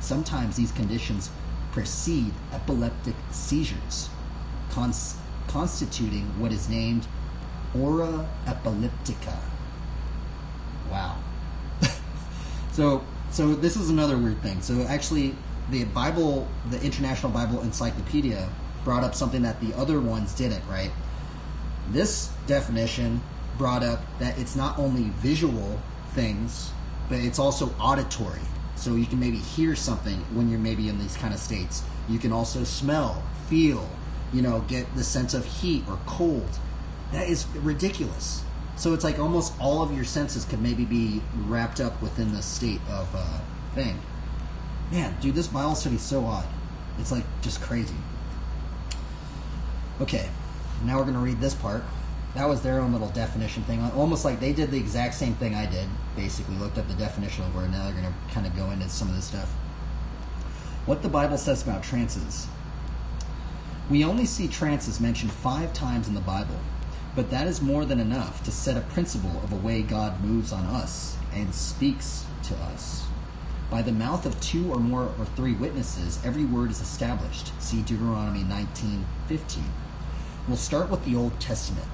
Sometimes these conditions precede epileptic seizures, constituting what is named aura epileptica. Wow. So this is another weird thing. So actually, the International Bible Encyclopedia brought up something that the other ones didn't, right? This definition brought up that it's not only visual things, but it's also auditory. So you can maybe hear something when you're maybe in these kind of states. You can also smell, feel, get the sense of heat or cold. That is ridiculous. So it's like almost all of your senses could maybe be wrapped up within this state of thing. Man, dude, this Bible study is so odd. It's like just crazy. Okay, now we're going to read this part. That was their own little definition thing. Almost like they did the exact same thing I did. Basically looked up the definition of word. Now they're going to kind of go into some of this stuff. What the Bible says about trances. We only see trances mentioned 5 times in the Bible, but that is more than enough to set a principle of a way God moves on us and speaks to us. By the mouth of 2 or more or 3 witnesses, every word is established. See Deuteronomy 19:15. We'll start with the Old Testament,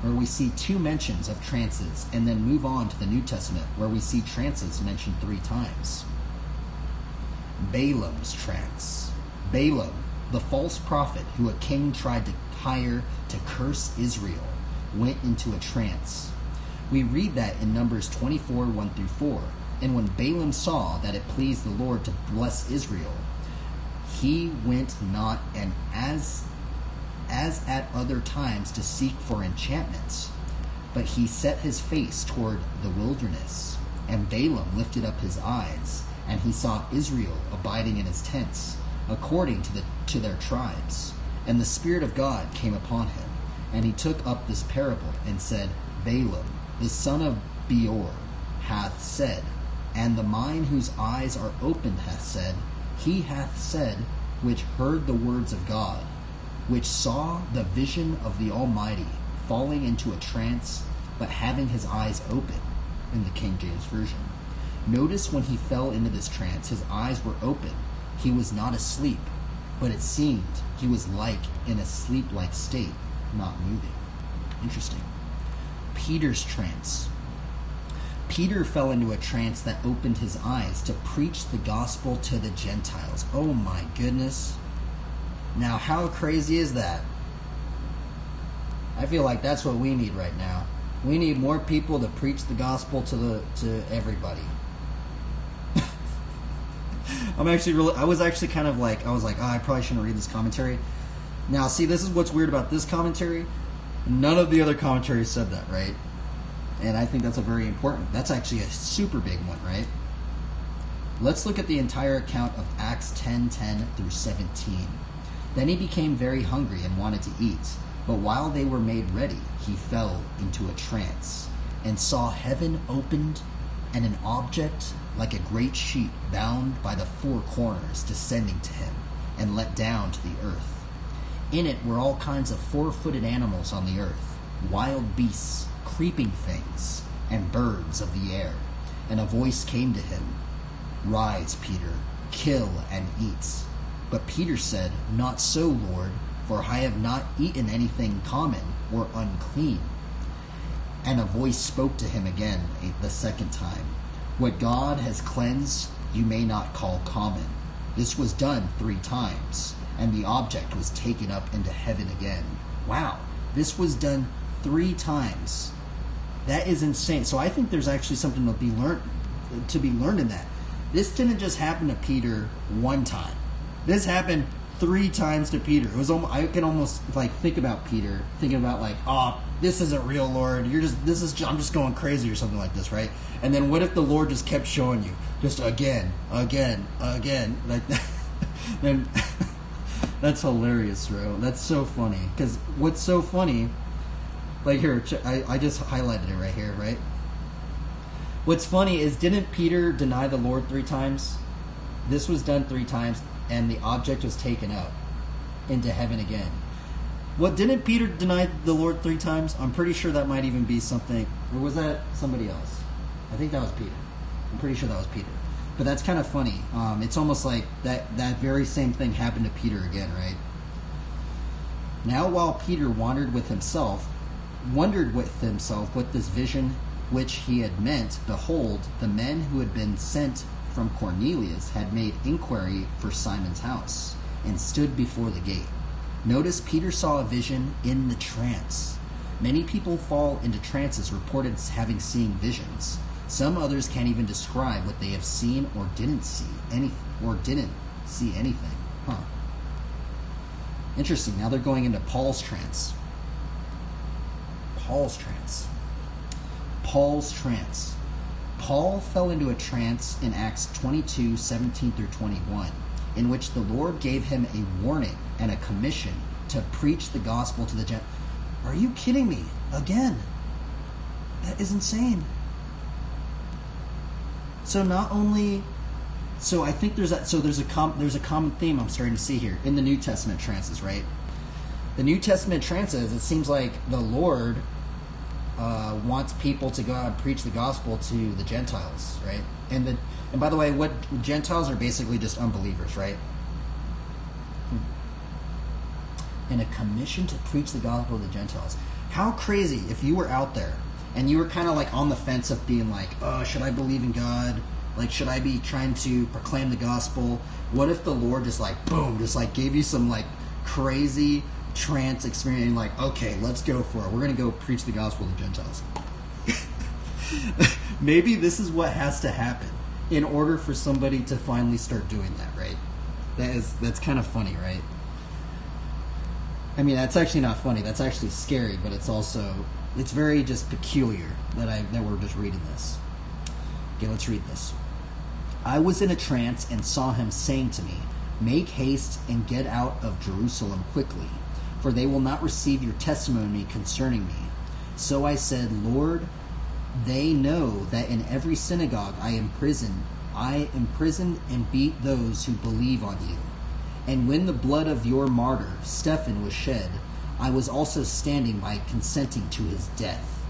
where we see 2 mentions of trances, and then move on to the New Testament, where we see trances mentioned 3 times. Balaam's trance. Balaam, the false prophet who a king tried to hire to curse Israel, went into a trance. We read that in Numbers 24, 1-4. And when Balaam saw that it pleased the Lord to bless Israel, he went not and as at other times to seek for enchantments, but he set his face toward the wilderness. And Balaam lifted up his eyes, and he saw Israel abiding in his tents, according to their tribes. And the Spirit of God came upon him, and he took up this parable, and said, Balaam, the son of Beor, hath said, and the mine whose eyes are opened hath said, he hath said, which heard the words of God, which saw the vision of the Almighty, falling into a trance, but having his eyes open, in the King James Version. Notice when he fell into this trance, his eyes were open. He was not asleep, but it seemed he was like in a sleep-like state, not moving. Interesting. Peter's trance. Peter fell into a trance that opened his eyes to preach the gospel to the Gentiles. Oh my goodness. Now, how crazy is that? I feel like that's what we need right now. We need more people to preach the gospel to everybody. I was actually kind of like, oh, I probably shouldn't read this commentary. Now, see, this is what's weird about this commentary. None of the other commentaries said that, right? And I think that's that's actually a super big one, right? Let's look at the entire account of Acts 10:10-17. Then he became very hungry and wanted to eat. But while they were made ready, he fell into a trance, and saw heaven opened, and an object like a great sheet bound by the 4 corners descending to him, and let down to the earth. In it were all kinds of 4-footed animals on the earth, wild beasts, creeping things, and birds of the air. And a voice came to him, Rise, Peter, kill and eat. But Peter said, Not so, Lord, for I have not eaten anything common or unclean. And a voice spoke to him again the second time. What God has cleansed, you may not call common. This was done 3 times, and the object was taken up into heaven again. Wow, this was done 3 times. That is insane. So I think there's actually something to be learned in that. This didn't just happen to Peter 1 time. This happened 3 times to Peter. It was I can almost like think about Peter, thinking about like, oh, this isn't real, Lord. I'm just going crazy or something like this, right? And then what if the Lord just kept showing you, just again, like that? Then that's hilarious, bro. That's so funny. Because what's so funny, like here, I just highlighted it right here, right? What's funny is, didn't Peter deny the Lord 3 times? This was done 3 times, and the object was taken up into heaven again. What, didn't Peter deny the Lord 3 times? I'm pretty sure that might even be something, or was that somebody else? I think that was Peter. I'm pretty sure that was Peter. But that's kind of funny. It's almost like that very same thing happened to Peter again, right? Now while Peter wondered with himself what this vision which he had meant, behold, the men who had been sent from Cornelius had made inquiry for Simon's house, and stood before the gate. Notice Peter saw a vision in the trance. Many people fall into trances reported having seen visions. Some others can't even describe what they have seen or didn't see anything. Huh. Interesting. Now they're going into Paul's trance. Paul's trance. Paul fell into a trance in Acts 22:17-21, in which the Lord gave him a warning and a commission to preach the gospel to the Gentiles. Are you kidding me? Again. That is insane. So I think there's a common theme I'm starting to see here in the New Testament trances, right? The New Testament trances, it seems like the Lord wants people to go out and preach the gospel to the Gentiles, right? And by the way, what Gentiles are basically just unbelievers, right? And a commission to preach the gospel to the Gentiles. How crazy if you were out there and you were kind of like on the fence of being like, oh, should I believe in God? Like, should I be trying to proclaim the gospel? What if the Lord just like, boom, just like gave you some like crazy trance experience and like, okay, let's go for it. We're going to go preach the gospel to Gentiles. Maybe this is what has to happen in order for somebody to finally start doing that, right? That's kind of funny, right? I mean, that's actually not funny. That's actually scary, but it's very just peculiar that we're just reading this. Okay, let's read this. I was in a trance and saw him saying to me, make haste and get out of Jerusalem quickly, for they will not receive your testimony concerning me. So I said, Lord, they know that in every synagogue I imprisoned and beat those who believe on you. And when the blood of your martyr, Stephen, was shed, I was also standing by consenting to his death,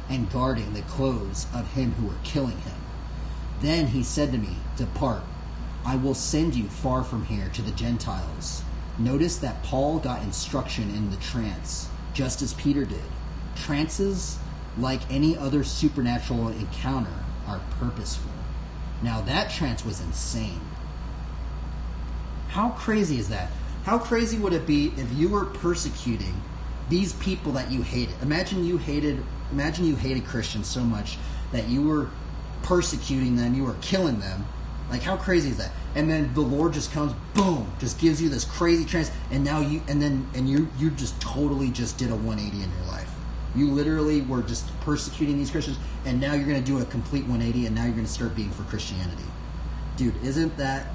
and guarding the clothes of him who were killing him. Then he said to me, depart, I will send you far from here to the Gentiles. Notice that Paul got instruction in the trance, just as Peter did. Trances, like any other supernatural encounter, are purposeful. Now that trance was insane. How crazy is that? How crazy would it be if you were persecuting these people that you hated? Imagine you hated Christians so much that you were persecuting them, you were killing them. Like, how crazy is that? And then the Lord just comes, boom, just gives you this crazy trance, and now you just totally just did a 180 in your life. You literally were just persecuting these Christians, and now you're going to do a complete 180, and now you're going to start being for Christianity. Dude, isn't that...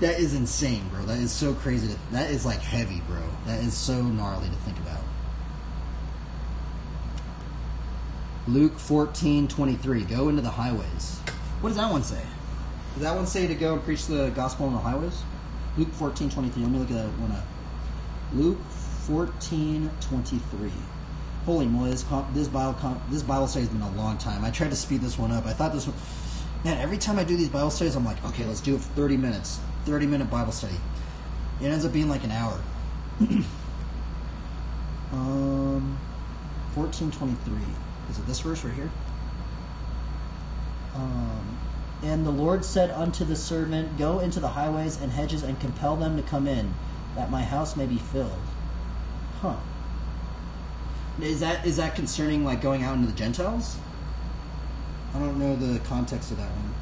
That is insane, bro. That is so crazy. That is like heavy, bro. That is so gnarly to think about. Luke 14:23. Go into the highways. What does that one say? Does that one say to go and preach the gospel on the highways? Luke 14:23. Let me look at that one up. Luke 14:23. Holy moly, this Bible study has been a long time. I tried to speed this one up. I thought this one... Man, every time I do these Bible studies, I'm like, okay, let's do it for 30 minutes. 30-minute Bible study. It ends up being like an hour. 14:23. Is it this verse right here? And the Lord said unto the servant, Go into the highways and hedges and compel them to come in, that my house may be filled. Huh. Is that concerning like going out into the Gentiles? I don't know the context of that one.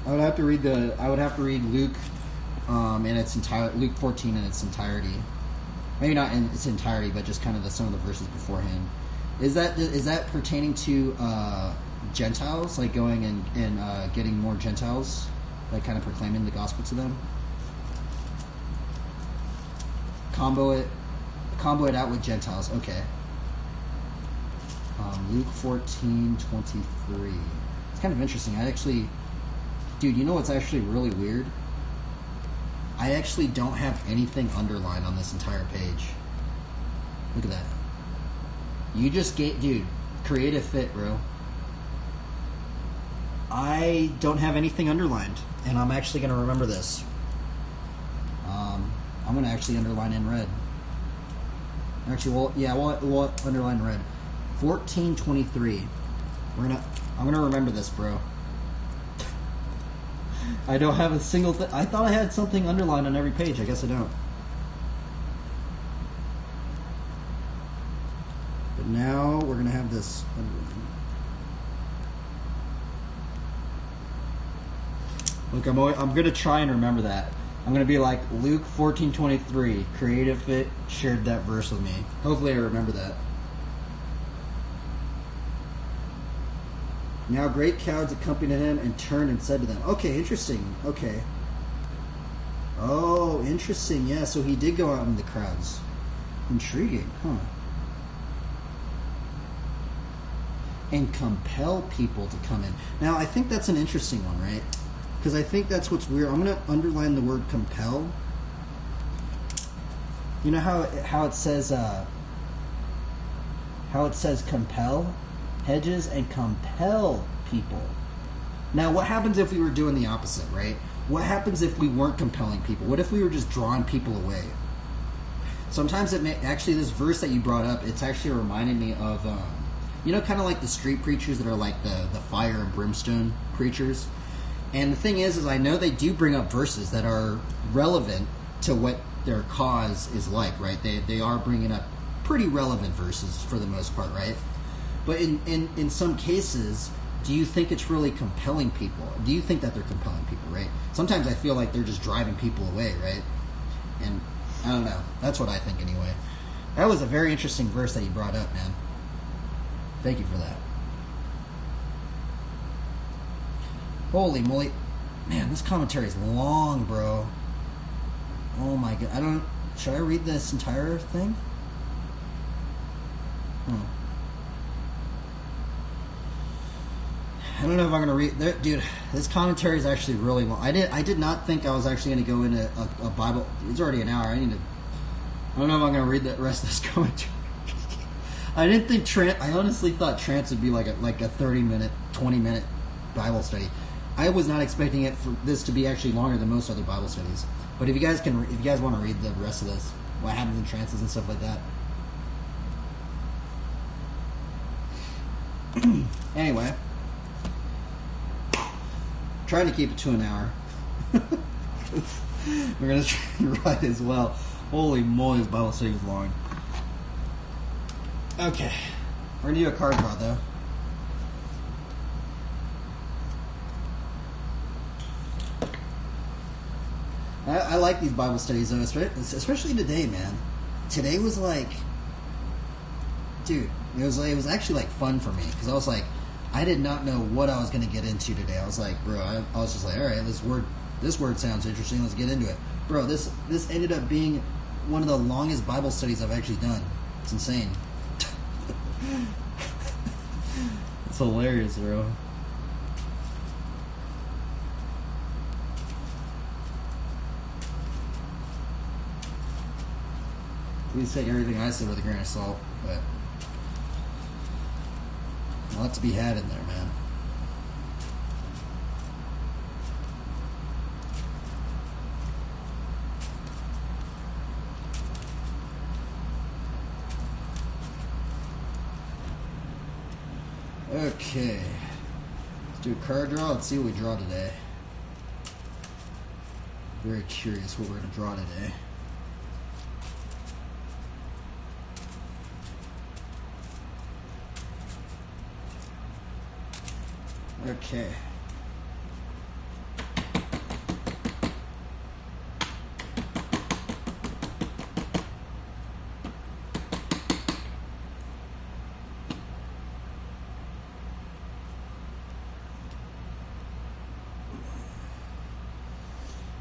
I would have to read Luke in its entire Luke 14 in its entirety. Maybe not in its entirety, but just kind of some of the verses beforehand. Is that pertaining to Gentiles, like going and getting more Gentiles, like kind of proclaiming the gospel to them? Combo it out with Gentiles. Okay. Luke 14:23. It's kind of interesting. Dude, you know what's actually really weird? I actually don't have anything underlined on this entire page. Look at that. You just dude, creative fit, bro. I don't have anything underlined, and I'm actually going to remember this. I'm going to actually underline in red. Actually, we'll underline red. 14:23. I'm going to remember this, bro. I don't have a single thing. I thought I had something underlined on every page. I guess I don't. But now we're going to have this underlined. Look, I'm going to try and remember that. I'm going to be like, Luke 14:23, Creative Fit shared that verse with me. Hopefully I remember that. Now great crowds accompanied him and turned and said to them, okay, interesting, okay. Oh, interesting, yeah, so he did go out in the crowds. Intriguing, huh. And compel people to come in. Now, I think that's an interesting one, right? Because I think that's what's weird. I'm going to underline the word compel. You know how it says compel? Hedges and compel people. Now, what happens if we were doing the opposite, right? What happens if we weren't compelling people? What if we were just drawing people away? Sometimes actually, this verse that you brought up, it's actually reminding me of, kind of like the street preachers that are like the fire and brimstone preachers. And the thing is I know they do bring up verses that are relevant to what their cause is like, right? They are bringing up pretty relevant verses for the most part, right? But in some cases, do you think it's really compelling people? Do you think that they're compelling people, right? Sometimes I feel like they're just driving people away, right? And I don't know. That's what I think anyway. That was a very interesting verse that you brought up, man. Thank you for that. Holy moly. Man, this commentary is long, bro. Oh my god. Should I read this entire thing? I don't know if I'm going to read... Dude, this commentary is actually really long. I did not think I was actually going to go into a Bible... It's already an hour. I don't know if I'm going to read the rest of this commentary. I didn't think Trance... I honestly thought Trance would be like a 30-minute, 20-minute Bible study. I was not expecting this to be actually longer than most other Bible studies. But if you guys want to read the rest of this, what happens in trances and stuff like that. Anyway, trying to keep it to an hour. We're gonna try to write as well. Holy moly, this Bible study is long. Okay, we're gonna do a card draw though. I like these Bible studies though, especially today, man. Today was like, dude, it was actually like fun for me because I was like, I did not know what I was going to get into today. I was like, bro, I was just like, all right, this word sounds interesting. Let's get into it, bro. This ended up being one of the longest Bible studies I've actually done. It's insane. It's hilarious, bro. Please take everything I said with a grain of salt, but a lot to be had in there, man. Okay. Let's do a card draw. Let's see what we draw today. Very curious what we're going to draw today. Okay.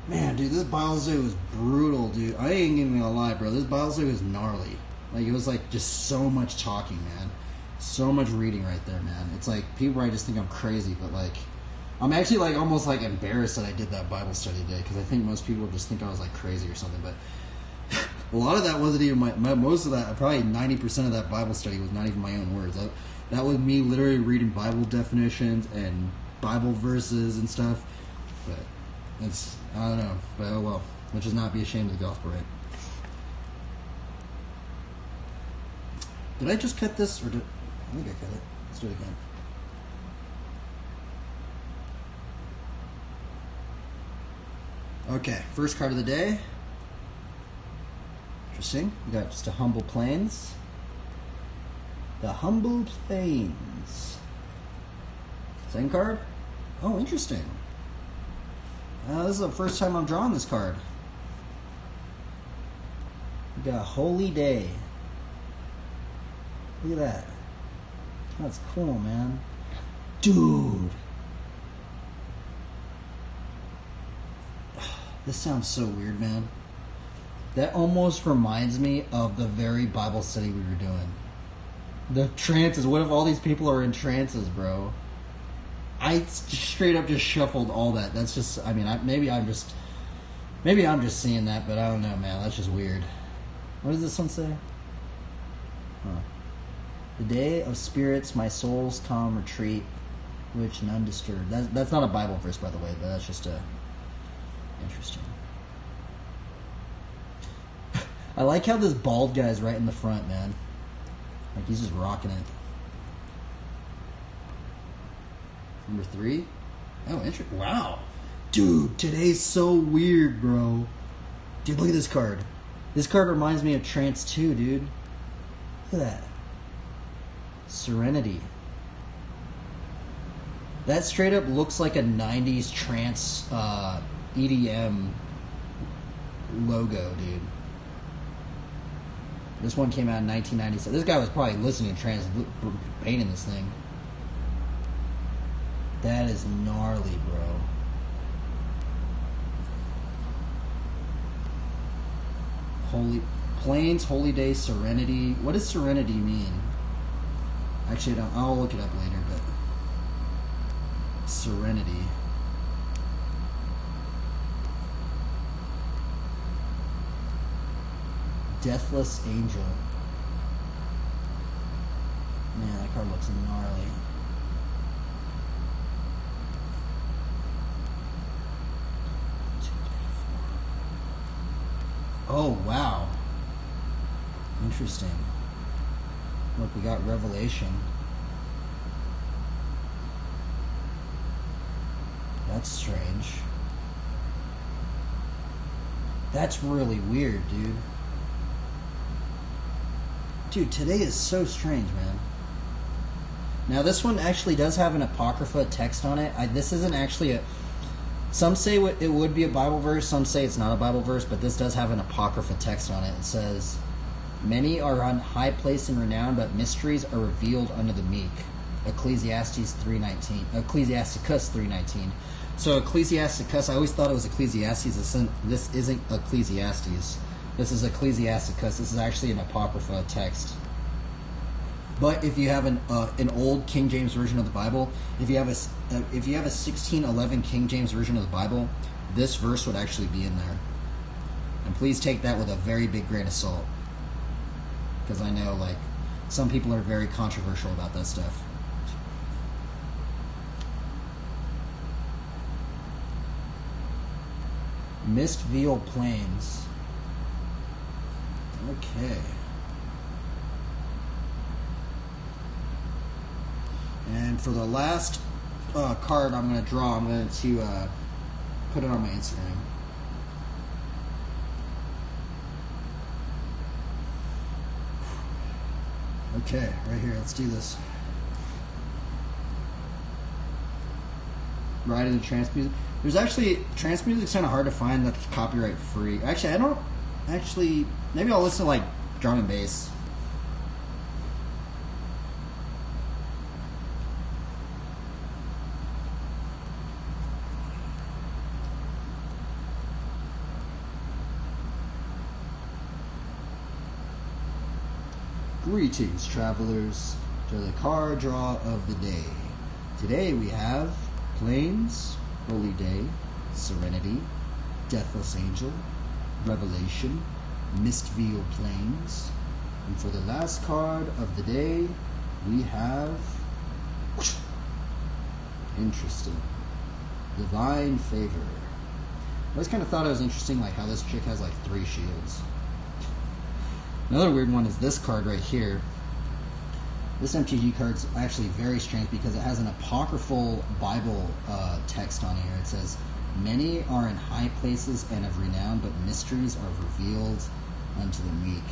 Man, dude, this Bible study was brutal, dude. I ain't even gonna lie, bro. This Bible study was gnarly. Like, it was like just so much talking, man. So much reading right there, man. It's like people probably just think I'm crazy, but like, I'm actually like almost like embarrassed that I did that Bible study today, because I think most people just think I was like crazy or something. But a lot of that wasn't even most of that, probably 90% of that Bible study was not even my own words. That was me literally reading Bible definitions and Bible verses and stuff. But it's, I don't know, but oh well. Let's just not be ashamed of the gospel, right? Did I just cut this, or I think I cut it. Let's do it again. Okay, first card of the day. Interesting. We got just a Humble Plains. The Humble Plains. Same card? Oh, interesting. This is the first time I'm drawing this card. We got Holy Day. Look at that. That's cool, man. Dude. This sounds so weird, man. That almost reminds me of the very Bible study we were doing. The trances. What if all these people are in trances, bro? I straight up just shuffled all that. That's just, I mean, maybe I'm just seeing that, but I don't know, man. That's just weird. What does this one say? Huh. The day of spirits, my soul's calm retreat, which none disturb. That's not a Bible verse, by the way, but that's just interesting. I like how this bald guy's right in the front, man. Like, he's just rocking it. Number 3. Oh, interesting. Wow. Dude, today's so weird, bro. Dude, look at this card. This card reminds me of Trance 2, dude. Look at that. Serenity. That straight up looks like a 90s trance EDM logo, dude. This one came out in 1997. This guy was probably listening to trance, painting this thing. That is gnarly, bro. Holy Plains, Holy Day, Serenity. What does serenity mean? Actually, I don't. I'll look it up later, but serenity. Deathless Angel. Man, that card looks gnarly. Oh, wow. Interesting. Look, we got Revelation. That's strange. That's really weird, dude. Dude, today is so strange, man. Now, this one actually does have an Apocrypha text on it. This isn't actually a... Some say it would be a Bible verse. Some say it's not a Bible verse, but this does have an Apocrypha text on it. It says, "Many are on high place and renown, but mysteries are revealed unto the meek." Ecclesiastes 3:19. Ecclesiasticus 3:19. So Ecclesiasticus, I always thought it was Ecclesiastes. This isn't Ecclesiastes. This is Ecclesiasticus. This is actually an Apocrypha text. But if you have an old King James version of the Bible, if you have a 1611 King James version of the Bible, this verse would actually be in there. And please take that with a very big grain of salt, because I know like some people are very controversial about that stuff. Mistville Plains. Okay. And for the last card I'm going to draw, I'm going to put it on my Instagram. Okay, right here. Let's do this. Right into trance music. There's actually trance music's kind of hard to find that's copyright free. Actually, I don't. Actually, maybe I'll listen to like drum and bass. Greetings, travelers, to the card draw of the day. Today we have Plains, Holy Day, Serenity, Deathless Angel, Revelation, Mistveil Plains. And for the last card of the day, we have... Interesting. Divine Favor. I always kind of thought it was interesting like how this chick has like 3 shields. Another weird one is this card right here. This MTG card's actually very strange because it has an apocryphal Bible text on here. It says, "Many are in high places and of renown, but mysteries are revealed unto the meek."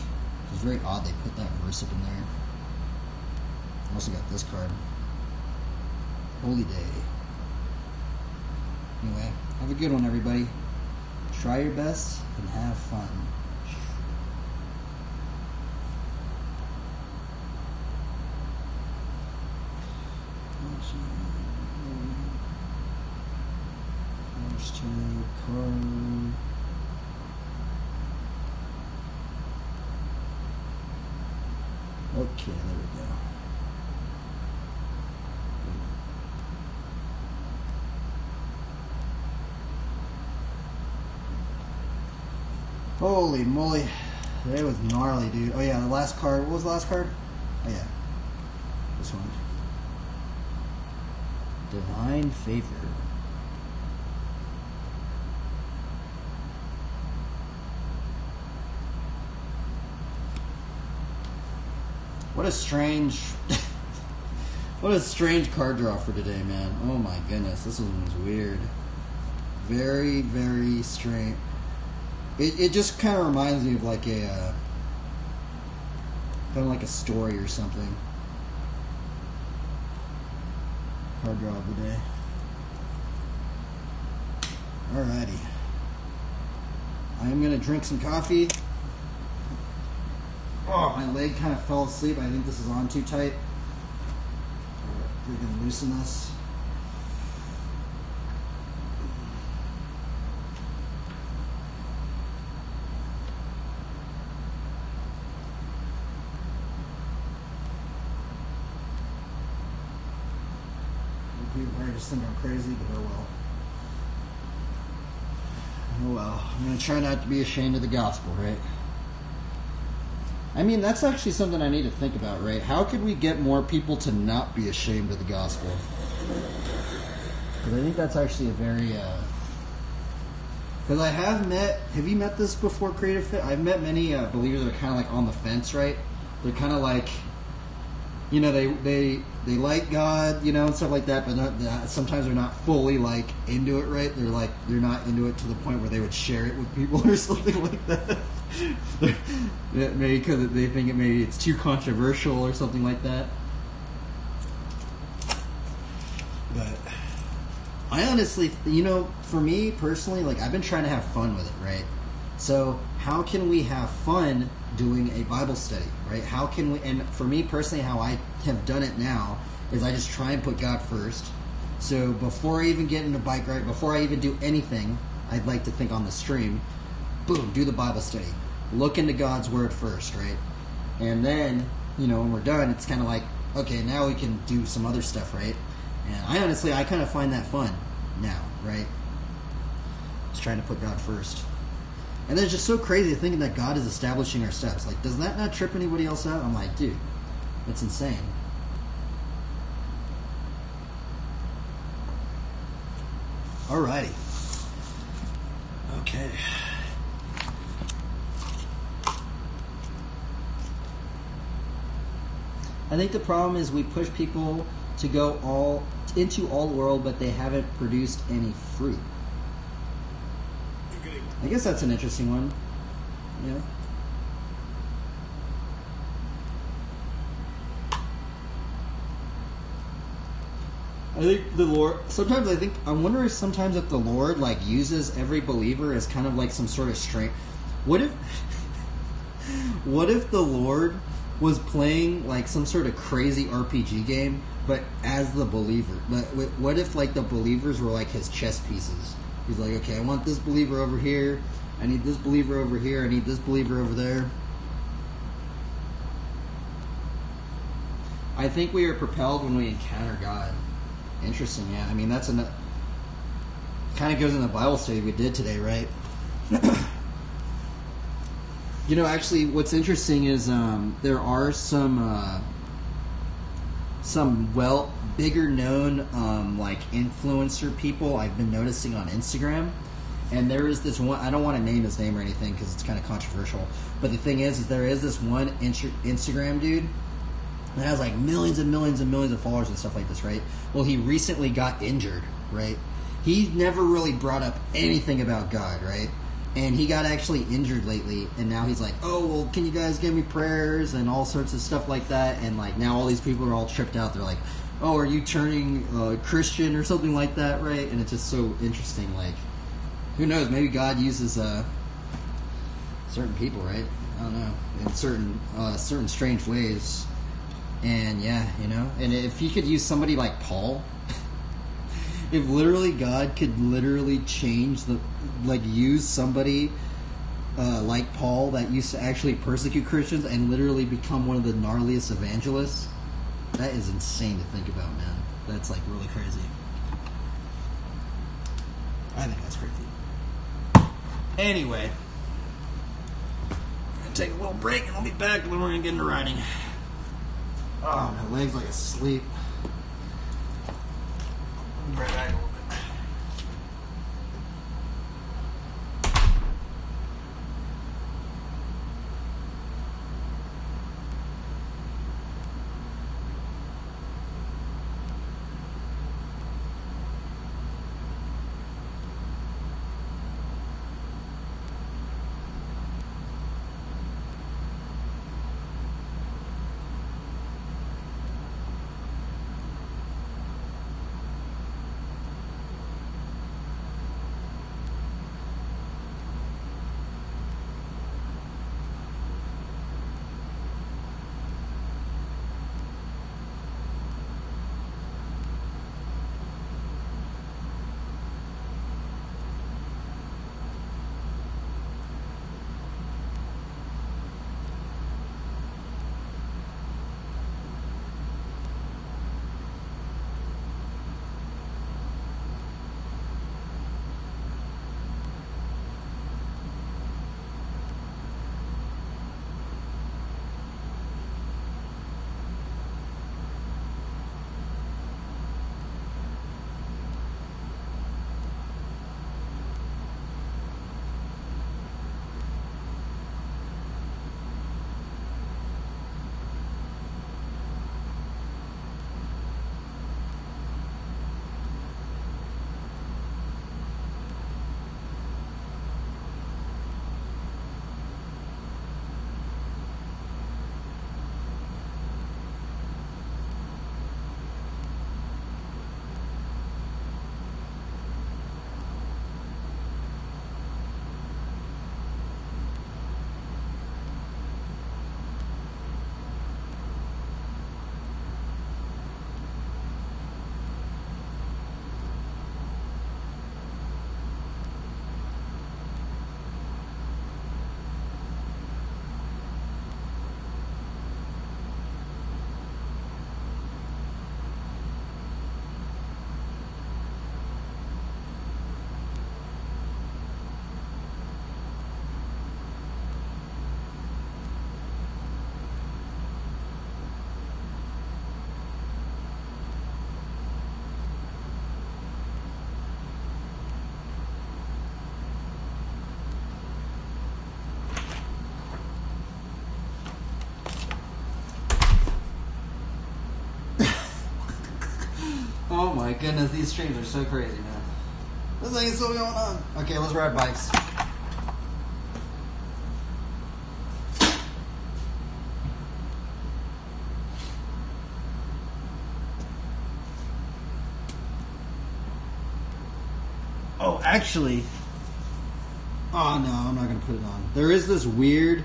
It's very odd they put that verse up in there. I also got this card. Holy Day. Anyway, have a good one, everybody. Try your best and have fun. Card. Okay, there we go. Holy moly. Today was gnarly, dude. Oh yeah, the last card. What was the last card? Oh yeah. This one. Divine Favor. What a strange what a strange card draw for today, man. Oh my goodness, this one was weird. Very, very strange. It just kind of reminds me of like a kind of like a story or something. Card draw of the day. Alrighty. I am gonna drink some coffee. Oh, my leg kind of fell asleep. I think this is on too tight. We're gonna loosen this. People are just think I'm crazy, but oh well. Oh well. I'm gonna try not to be ashamed of the gospel, right? I mean, that's actually something I need to think about, right? How could we get more people to not be ashamed of the gospel? Because I think that's actually a very... Because I have you met this before, Creative Fit? I've met many believers that are kind of like on the fence, right? They're kind of like, you know, they like God, you know, and stuff like that, but sometimes they're not fully like into it, right? They're not into it to the point where they would share it with people or something like that. Maybe because they think maybe it's too controversial or something like that. But I honestly, you know, for me personally, like I've been trying to have fun with it, right? So how can we have fun doing a Bible study, right? How can we, and for me personally, how I have done it now is I just try and put God first. So before I even get into bike ride, before I even do anything, I'd like to think on the stream, boom, do the Bible study. Look into God's Word first, right? And then, you know, when we're done, it's kind of like, okay, now we can do some other stuff, right? And I kind of find that fun now, right? Just trying to put God first. And then it's just so crazy thinking that God is establishing our steps. Like, does that not trip anybody else out? I'm like, dude, that's insane. Alrighty. Okay. I think the problem is we push people to go all into all the world, but they haven't produced any fruit. I guess that's an interesting one. Yeah. I think the Lord. Sometimes I wonder if sometimes if the Lord like uses every believer as kind of like some sort of strength. What if? What if the Lord was playing like some sort of crazy RPG game, but as the believer? But what if like the believers were like his chess pieces? He's like, okay, I want this believer over here. I need this believer over here. I need this believer over there. I think we are propelled when we encounter God. Interesting, yeah. I mean, that's kind of goes in the Bible study we did today, right? You know, actually, what's interesting is there are some bigger known like influencer people I've been noticing on Instagram, and there is this one. I don't want to name his name or anything because it's kind of controversial. But the thing is there is this one Instagram dude that has like millions and millions and millions of followers and stuff like this, right? Well, he recently got injured, right? He never really brought up anything about God, right? And he got actually injured lately, and now he's like, oh, well, can you guys give me prayers and all sorts of stuff like that? And like now all these people are all tripped out. They're like, oh, are you turning Christian or something like that, right? And it's just so interesting. Like, who knows? Maybe God uses certain people, right? I don't know, in certain strange ways. And yeah, you know, and if he could use somebody like Paul, if literally God could literally change use somebody like Paul that used to actually persecute Christians and literally become one of the gnarliest evangelists, that is insane to think about, man. That's like really crazy. I think that's crazy. Anyway, I'm gonna take a little break and I'll be back when we're gonna get into riding. Oh, my leg's like asleep. I'll be right back a little bit. goodness, these streams are so crazy, man. This thing is still going on. Okay, let's ride bikes. Oh, actually, oh no, I'm not gonna put it on. There is this weird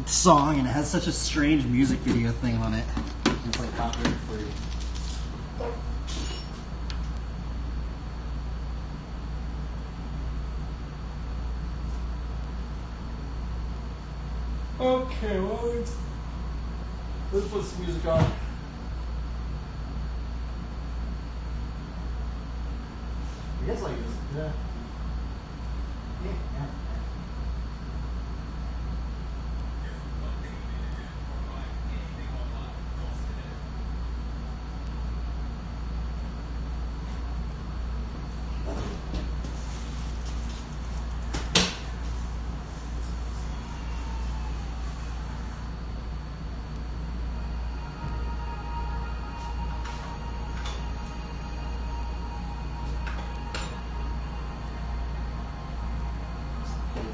song, and it has such a strange music video thing on it. It's like copyright free. Okay, well, let's put some music on. I guess like this, yeah.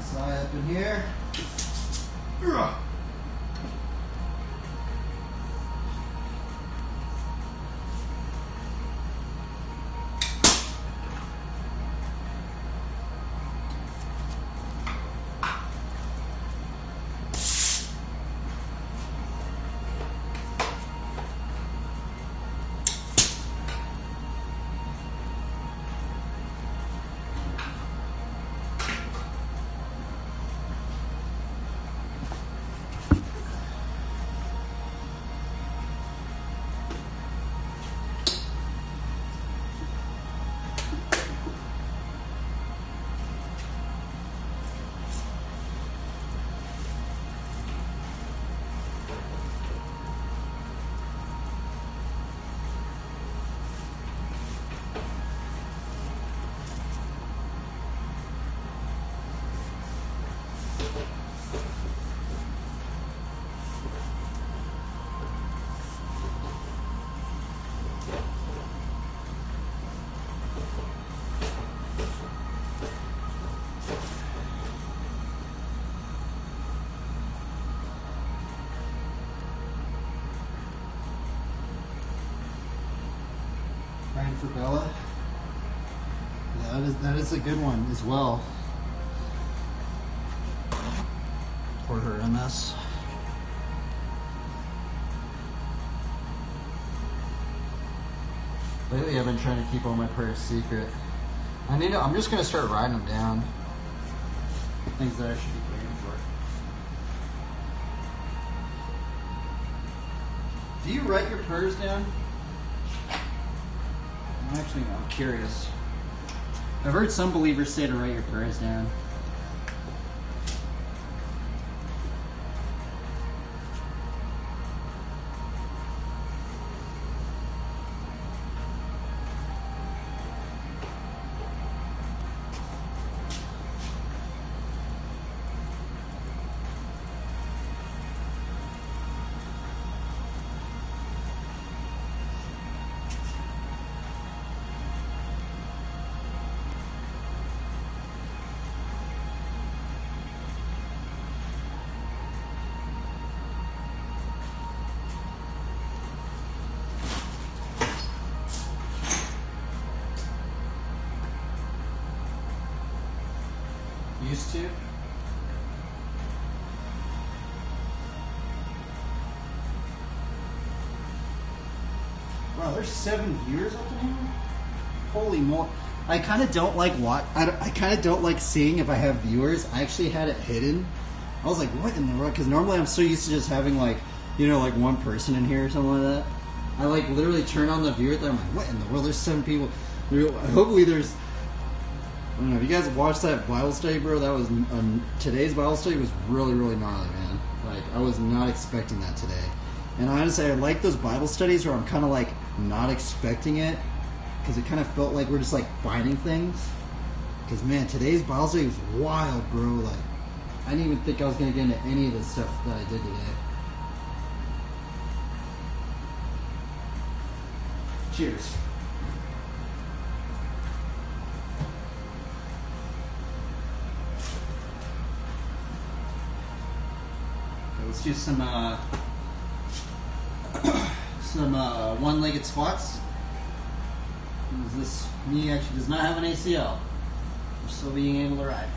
Sigh up in here. Ugh. Praying for Bella. Yeah, that is a good one as well. For her MS. Lately I've been trying to keep all my prayers secret. I'm just gonna start writing them down. Things that I should be praying for. Do you write your prayers down? I'm curious. I've heard some believers say to write your prayers down. Used to. Wow, there's 7 viewers up in here? Holy moly. I kind of don't like I kind of don't like seeing if I have viewers. I actually had it hidden. I was like, what in the world? Because normally I'm so used to just having like, like one person in here or something like that. I like literally turn on the viewer thing. I'm like, what in the world? There's 7 people. Hopefully there's, I don't know, if you guys watched that Bible study, bro, that was, today's Bible study was really, really gnarly, man. Like, I was not expecting that today. And honestly, I like those Bible studies where I'm kind of like not expecting it, because it kind of felt like we're just like finding things. Because, man, today's Bible study was wild, bro. Like, I didn't even think I was going to get into any of the stuff that I did today. Cheers. let's do some one-legged squats. This knee actually does not have an ACL. We're still being able to ride.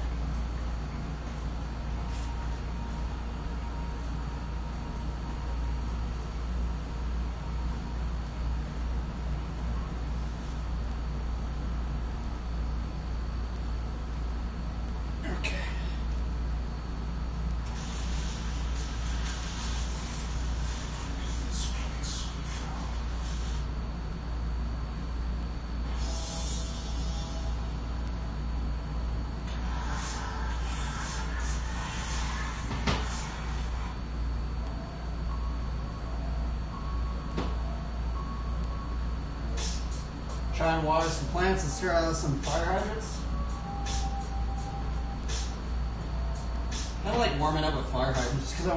Try and water some plants and stir out some fire hydrants. Kind of like warming up with fire hydrants just because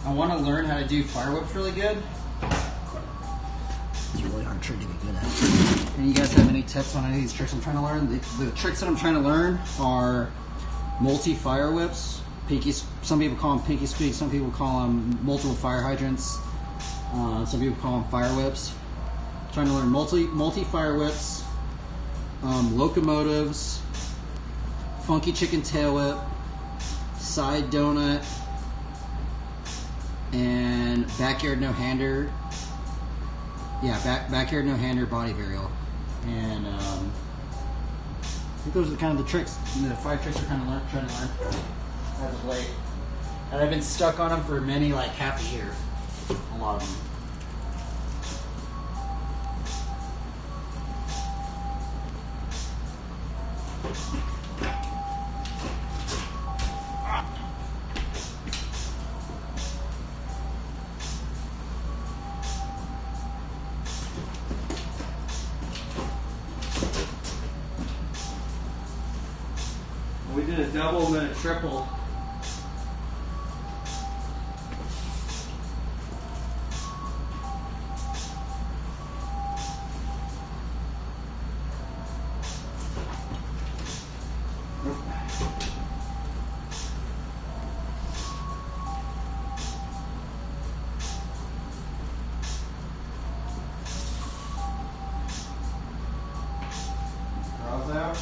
I want to learn how to do fire whips really good. It's a really hard trick to get good at. And you guys have any tips on any of these tricks I'm trying to learn? The tricks that I'm trying to learn are multi-fire whips. Some people call them pinky squeaks, some people call them multiple fire hydrants, some people call them fire whips. Trying to learn multi fire whips, locomotives, funky chicken tail whip, side donut, and backyard no hander. Yeah, backyard no hander body varial. And I think those are kind of the tricks. The fire tricks are kind of trying to learn as of late. And I've been stuck on them for many, like half a year. A lot of them. We did a double and then a triple. Draws out.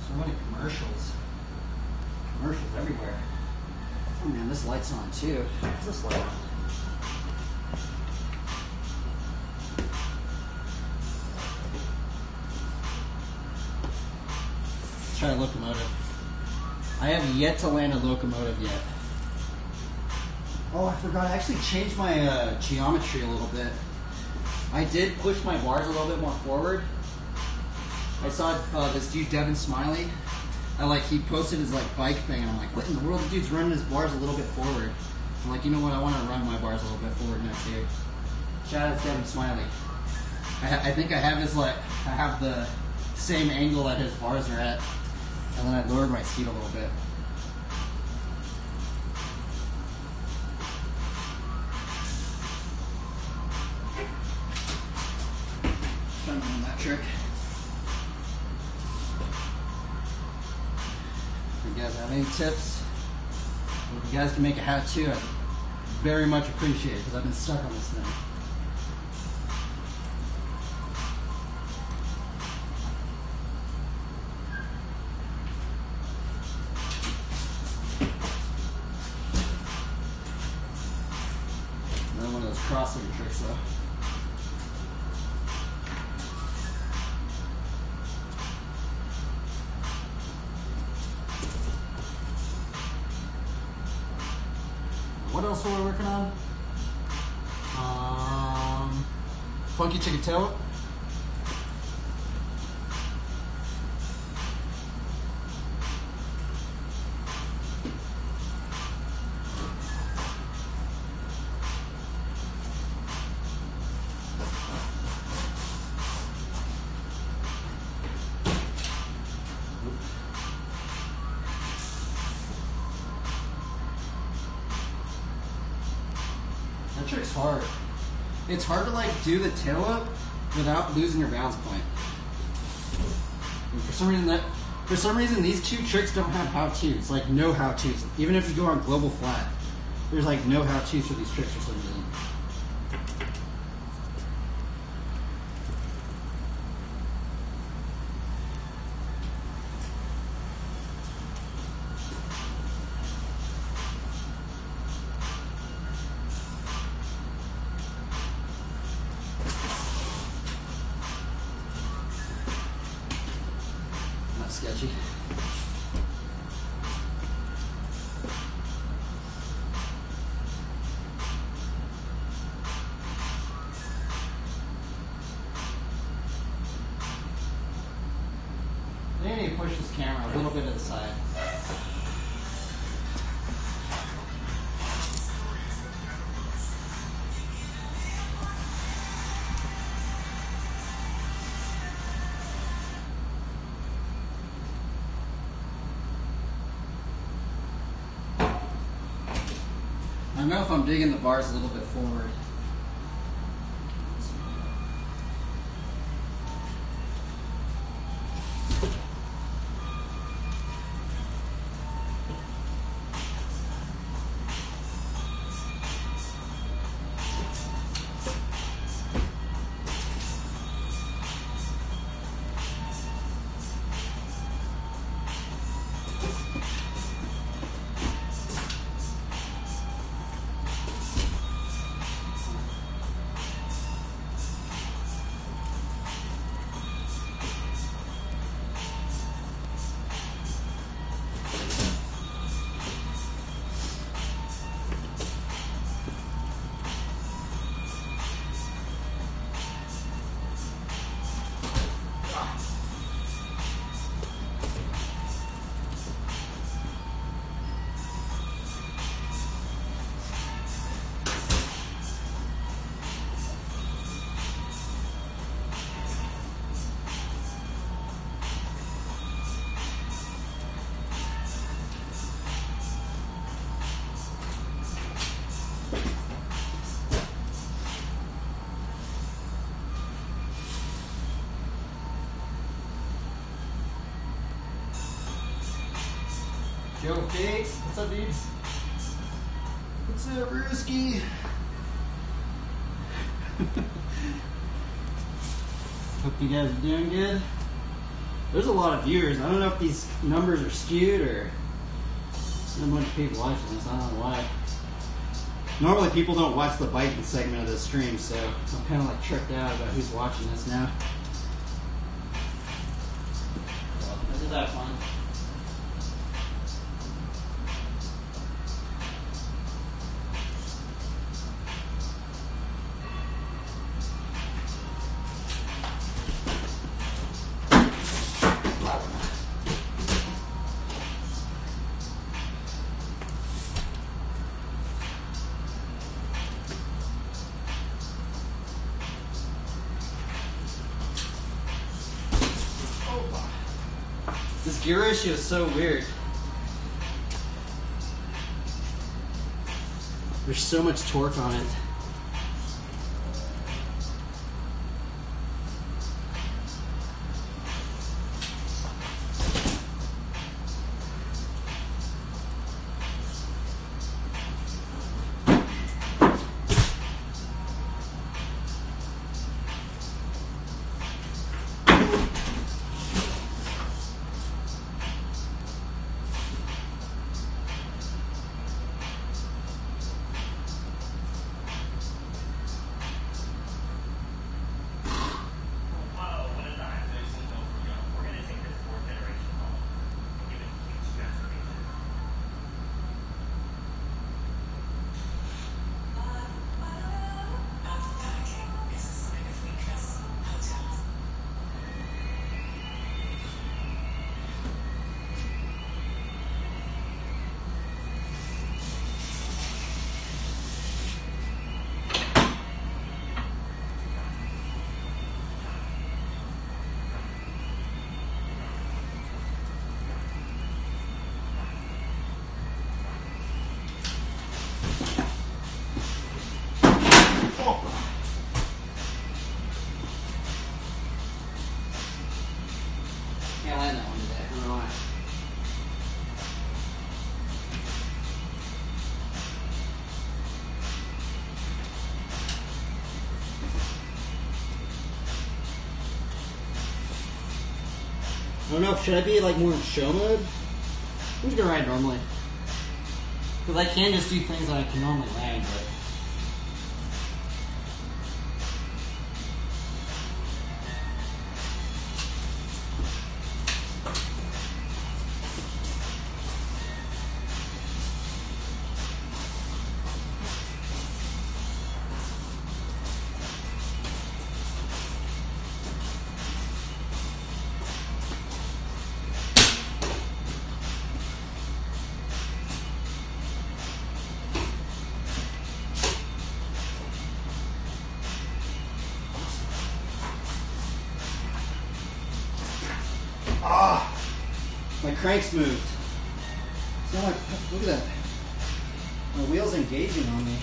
So many commercials. Commercials everywhere. Oh man, this light's on too. What's this light on? Let's try a locomotive. I have yet to land a locomotive yet. Oh, I forgot. I actually changed my geometry a little bit. I did push my bars a little bit more forward. I saw this dude, Devin Smiley. He posted his bike thing, and I'm like, what in the world? The dude's running his bars a little bit forward. I'm like, you know what? I want to run my bars a little bit forward next year. Shout out to Devin Smiley. I think I have the same angle that his bars are at, and then I lowered my speed a little bit. Trying to learn that trick. If you guys have any tips, if you guys can make a hat too, I'd very much appreciate it because I've been stuck on this thing. Another one of those crossover tricks though. What else were we working on? Funky chicken tail whip. is hard. It's hard to like do the tail up without losing your balance point. And for some reason these two tricks don't have how-tos, like no how-tos. Even if you go on global flat, there's like no how-tos for these tricks for some reason. Not sketchy. I need to push this camera a little bit to the side. I don't know if I'm digging the bars a little bit forward. Joe Figs, what's up, dudes? What's up, Ruski? Hope you guys are doing good. There's a lot of viewers. I don't know if these numbers are skewed or there's a bunch of people watching this. I don't know why. Normally people don't watch the biting segment of the stream, so I'm kind of like tripped out about who's watching this now. Well, this is that fun. This gear ratio is so weird. There's so much torque on it. I don't know, should I be like more in show mode? I'm just gonna ride normally. Because I can just do things that I can normally land, but... My crank's moved. So look at that. My wheel's engaging on me.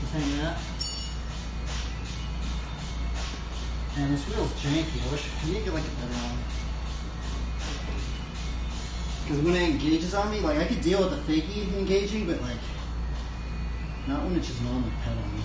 Just hang that. Man, this wheel's janky. I wish I need to get like a better one. Because when it engages on me, like I could deal with the fakie engaging, but like not when it's just normally pedaling.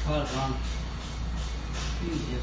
Caught it wrong. Easy.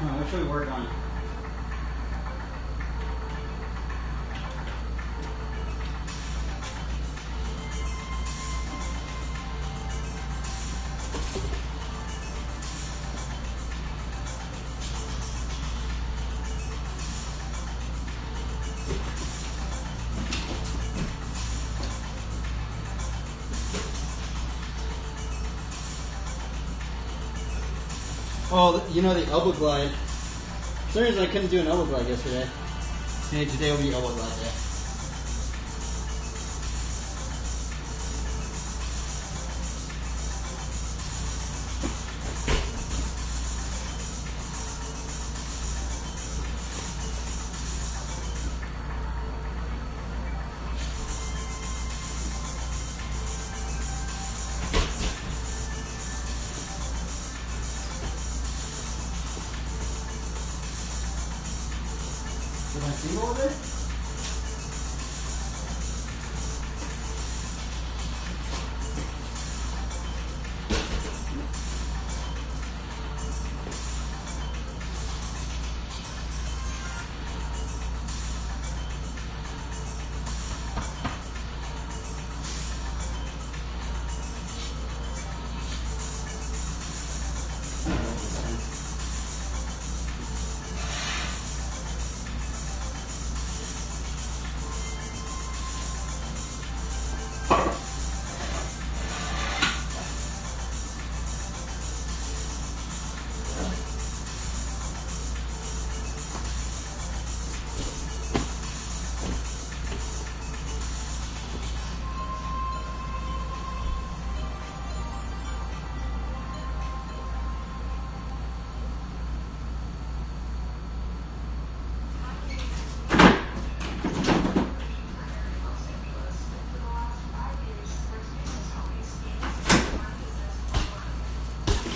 What should we work on? Oh, you know the elbow glide. For some reason I couldn't do an elbow glide yesterday. Hey, today will be elbow glide day. Did I see all of it?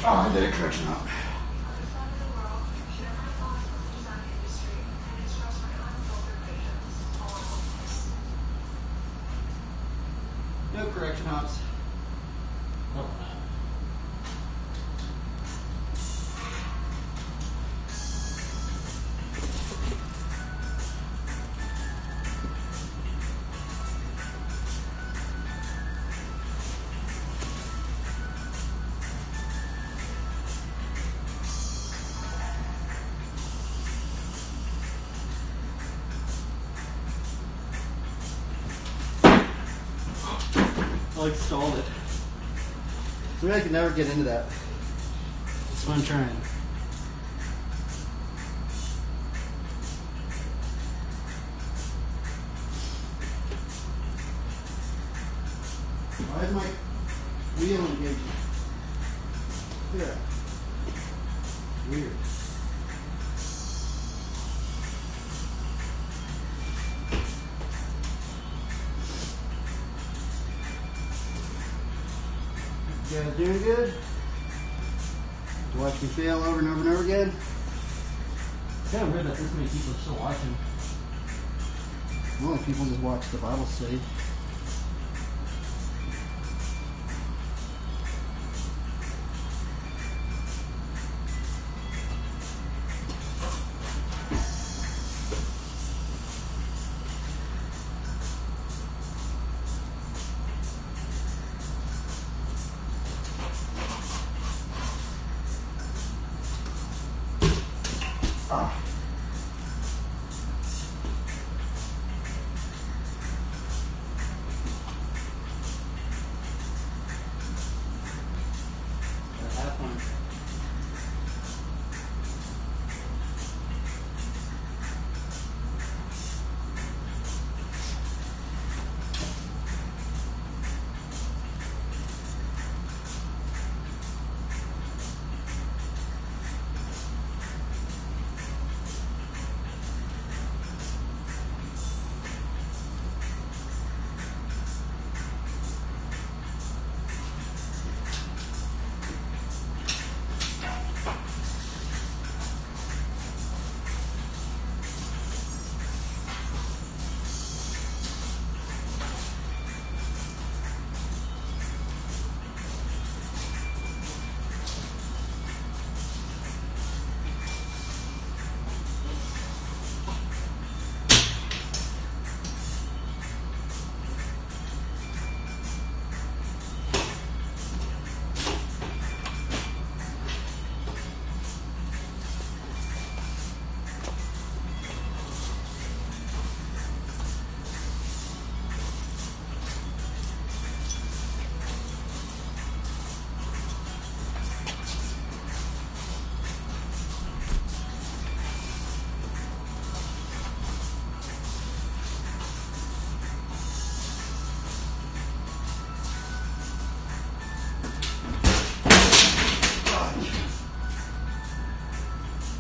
I did a correction up. No correction hops. I stalled it. So I could never get into that. That's what I'm trying. Why is my wheel engaging? Look at that. Weird. You guys doing good? Watch me fail over and over and over again. It's kind of weird that this many people are still watching. Well, people just watch the Bible study.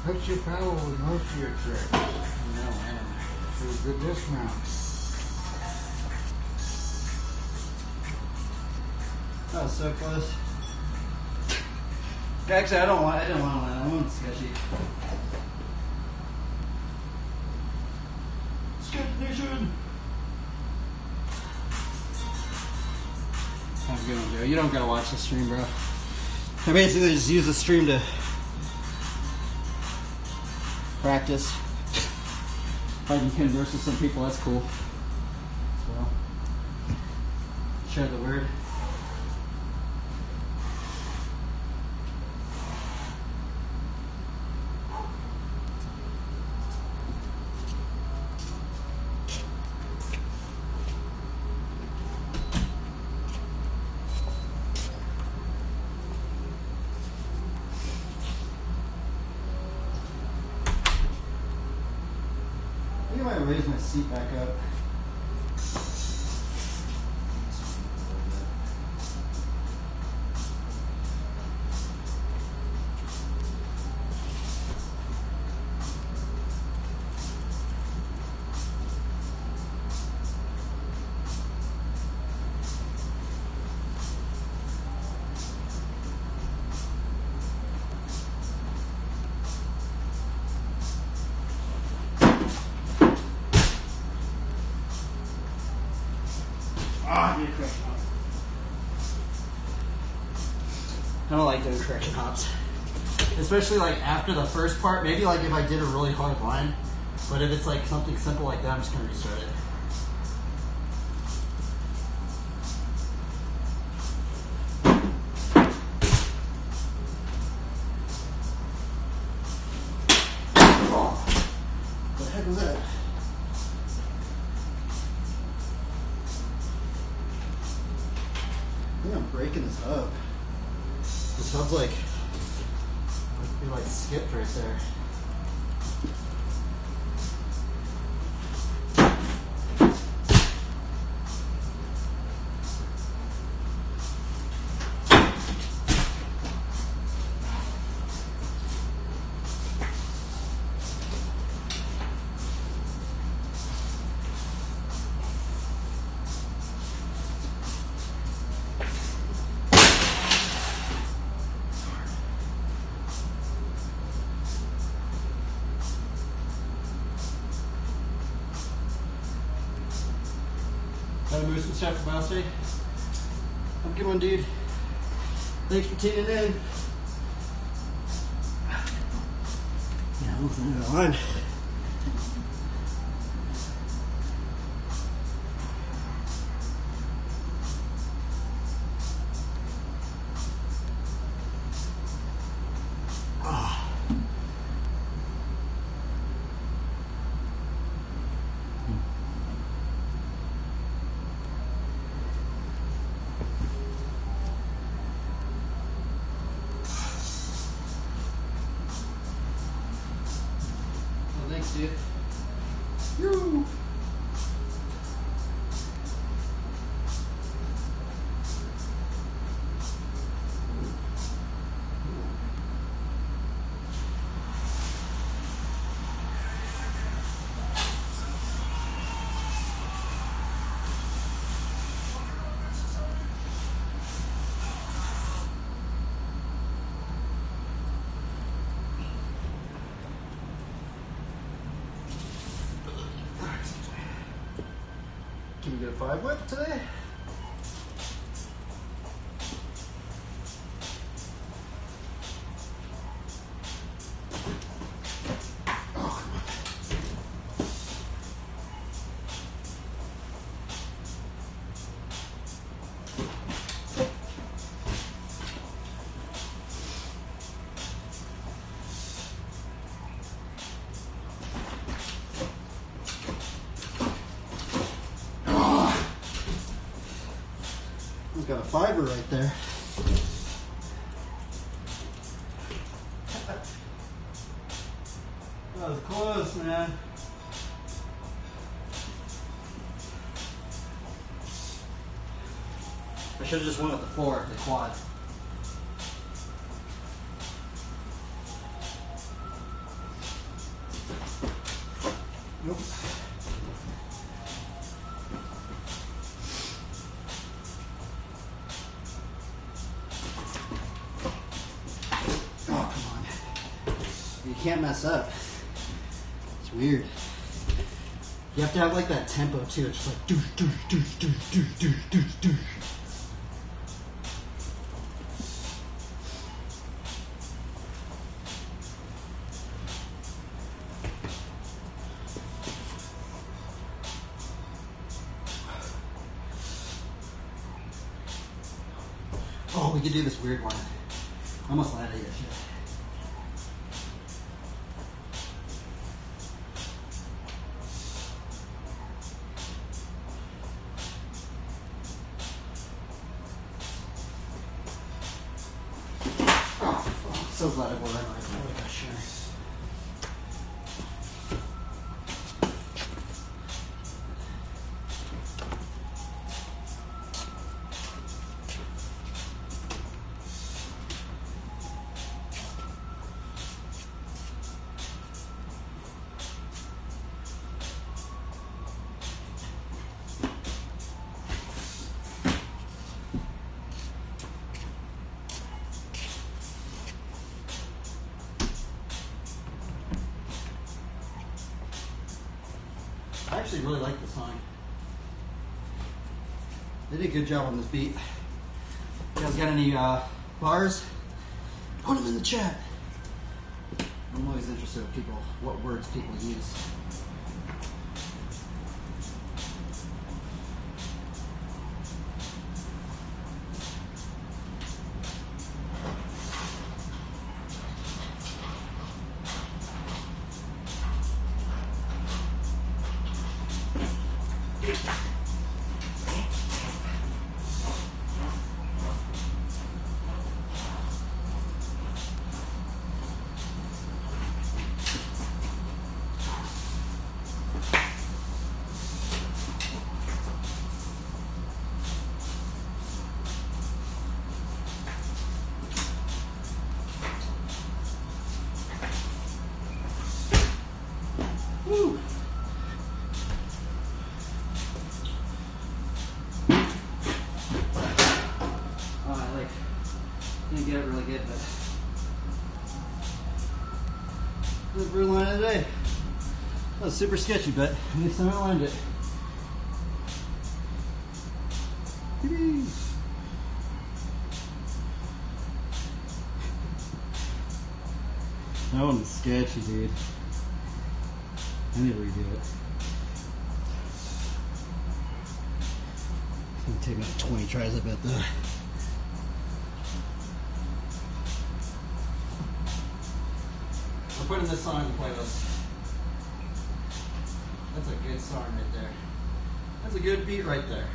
What's your power with most of your tricks? No, man. For a good dismount. That was so close. Actually, I didn't want to land. I wanted sketchy. Sketch Nation! Have a good one, Joe. You don't gotta watch the stream, bro. I basically just use the stream to practice. If I can converse with some people, that's cool. So, share the word. I think I might raise my seat back up. I don't like doing correction hops. Especially like after the first part, maybe like if I did a really hard line, but if it's like something simple like that, I'm just gonna restart it. What the heck was that? I think I'm breaking this hub. This hub's like, it like skipped right there. Gotta move some stuff from Mousy. Have a good one, dude. Thanks for tuning in. Yeah, almost the end of the line. Thanks, dude. Yoo. Can we get a 5 whip today? Oh, come on. He's got a fiber right there. That was close, man. I should have just went with the floor, the quad. Nope. You can't mess up. It's weird. You have to have like that tempo too. It's just like doosh, doosh, doosh, doosh, doosh, doosh, doosh, doosh. Oh, we could do this weird one. I almost landed it. Shit. So glad I wore that knife. I would have got sure. I actually really like this song. They did a good job on this beat. You guys got any bars? Put them in the chat. I'm always interested in people, what words people use. Woo. Didn't get it really good, but the brew line of the day. That was super sketchy, but at least I lined it. That one was sketchy, dude. I need to redo it. It's gonna take me like 20 tries, I bet, though. I'm putting this song in the playlist. That's a good song right there. That's a good beat right there.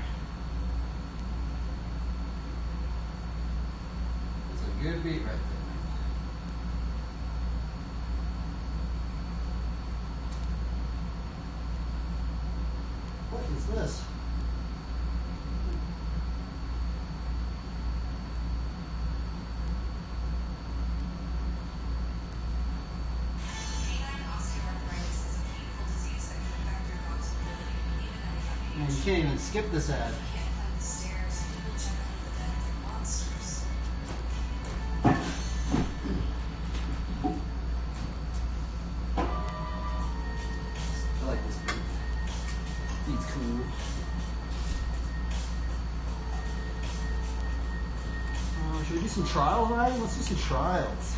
That's a good beat right there. What is this? Man, you can't even skip this ad. I like this beat. Beat's cool. Should we do some trial riding? Let's do some trials.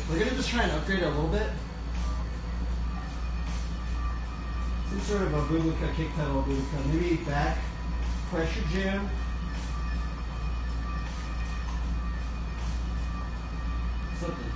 We're gonna just try and upgrade it a little bit. Some sort of a boomika kick pedal, boomika, maybe back pressure jam. Something.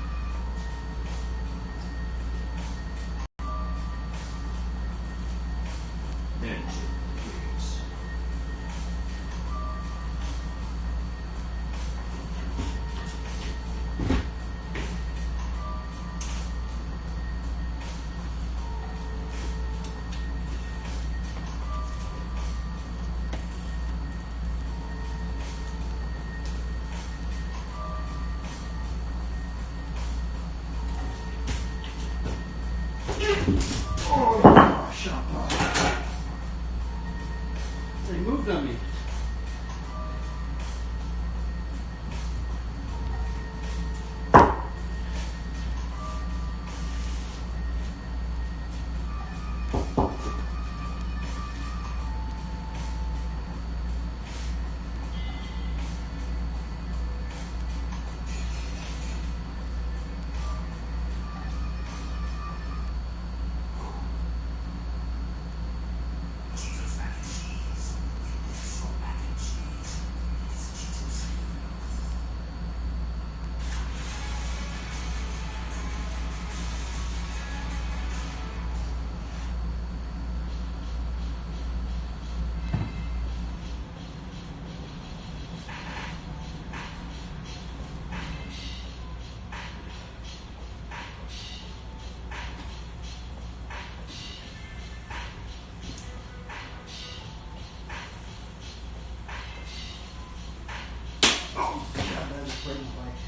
break my bike.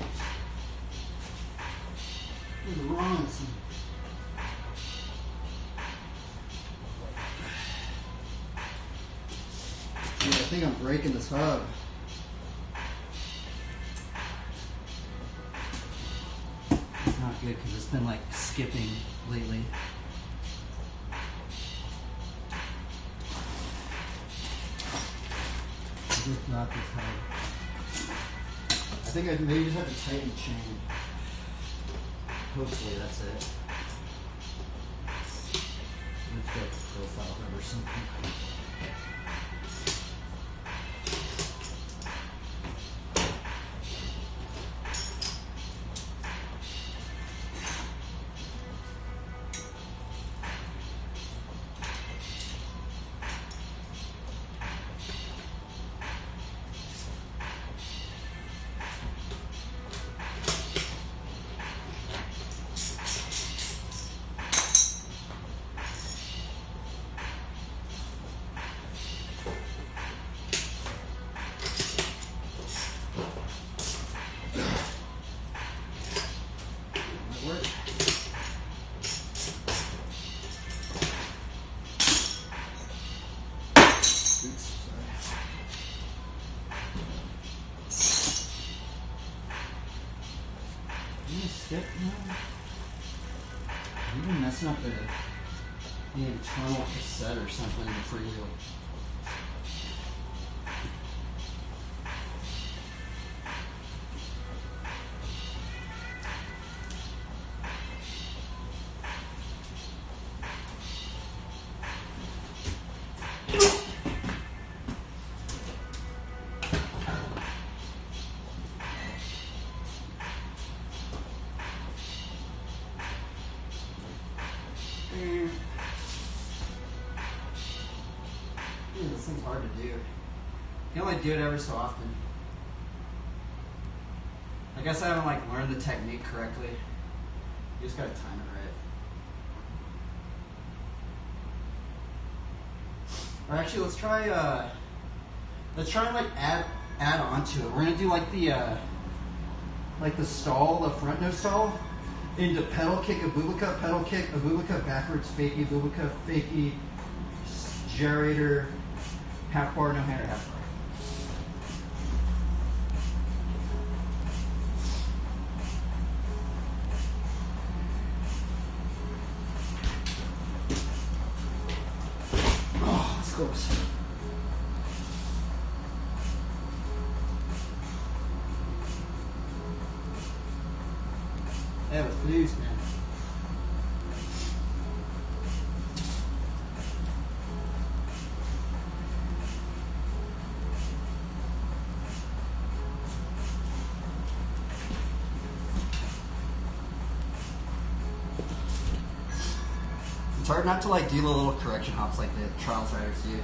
There's a wrong some. Dude, I think I'm breaking this hub. It's not good because it's been like skipping lately. I just dropped this hub. I think I maybe just have to tighten the chain. Hopefully that's it. Let's get the profile hub or something. You've been messing up the internal cassette or something in the freewheel. This thing's hard to do. You can only do it every so often. I guess I haven't learned the technique correctly. You just gotta time it right. Or actually, let's try and add on to it. We're gonna do the stall, the front no stall, into pedal kick, a booba cut backwards, fakie, booba cut, fakie, gyrator, half bar, no hander, half bar. Oh, that's close. That was loose, man. It's hard not to do the little correction hops like the trials riders do.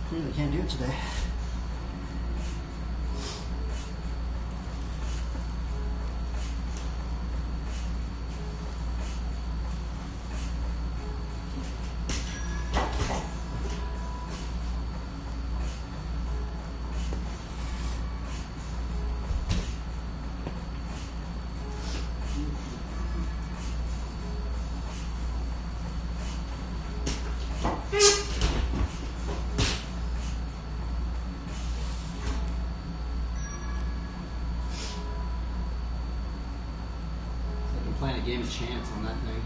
Really can't do it today. Playing a game of chance on that thing.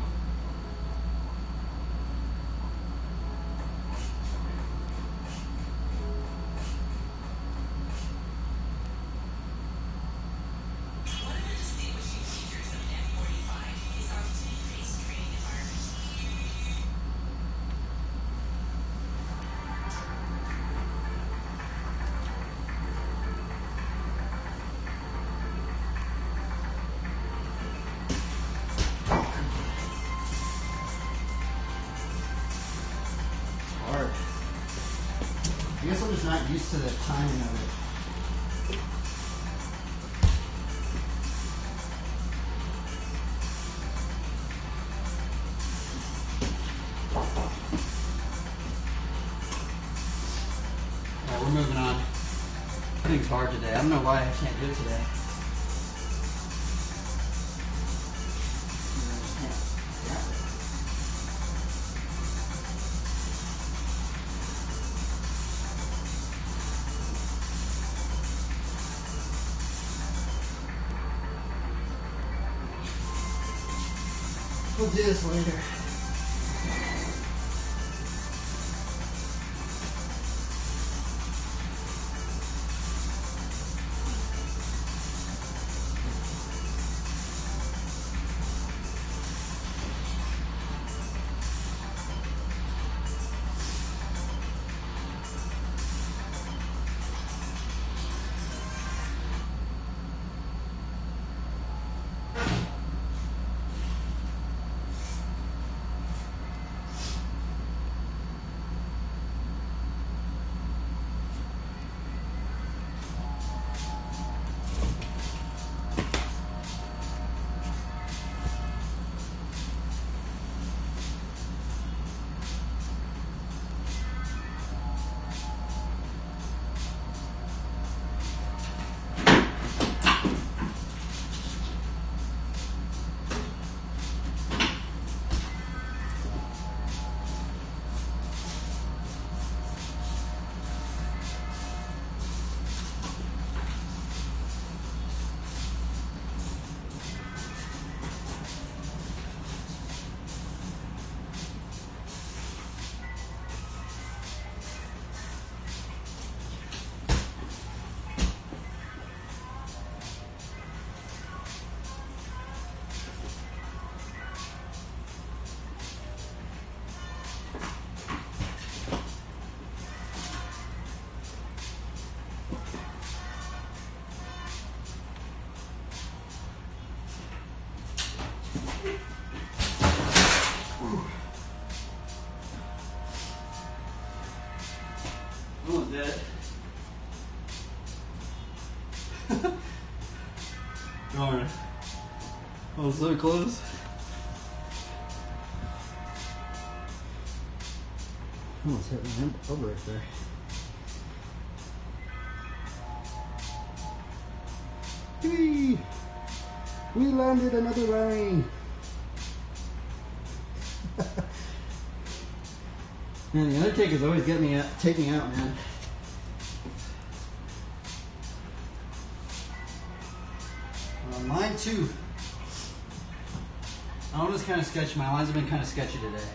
used to the timing of it. Alright, we're moving on. Things hard today. I don't know why I can't do it today. We'll do this later. Almost dead. Darn it. I was so close. Almost hit my elbow right there. Whee! We landed another line. Man, the Undertaker's always get me out, take me out, man. Line 2. That one was kind of sketchy. My lines have been kind of sketchy today.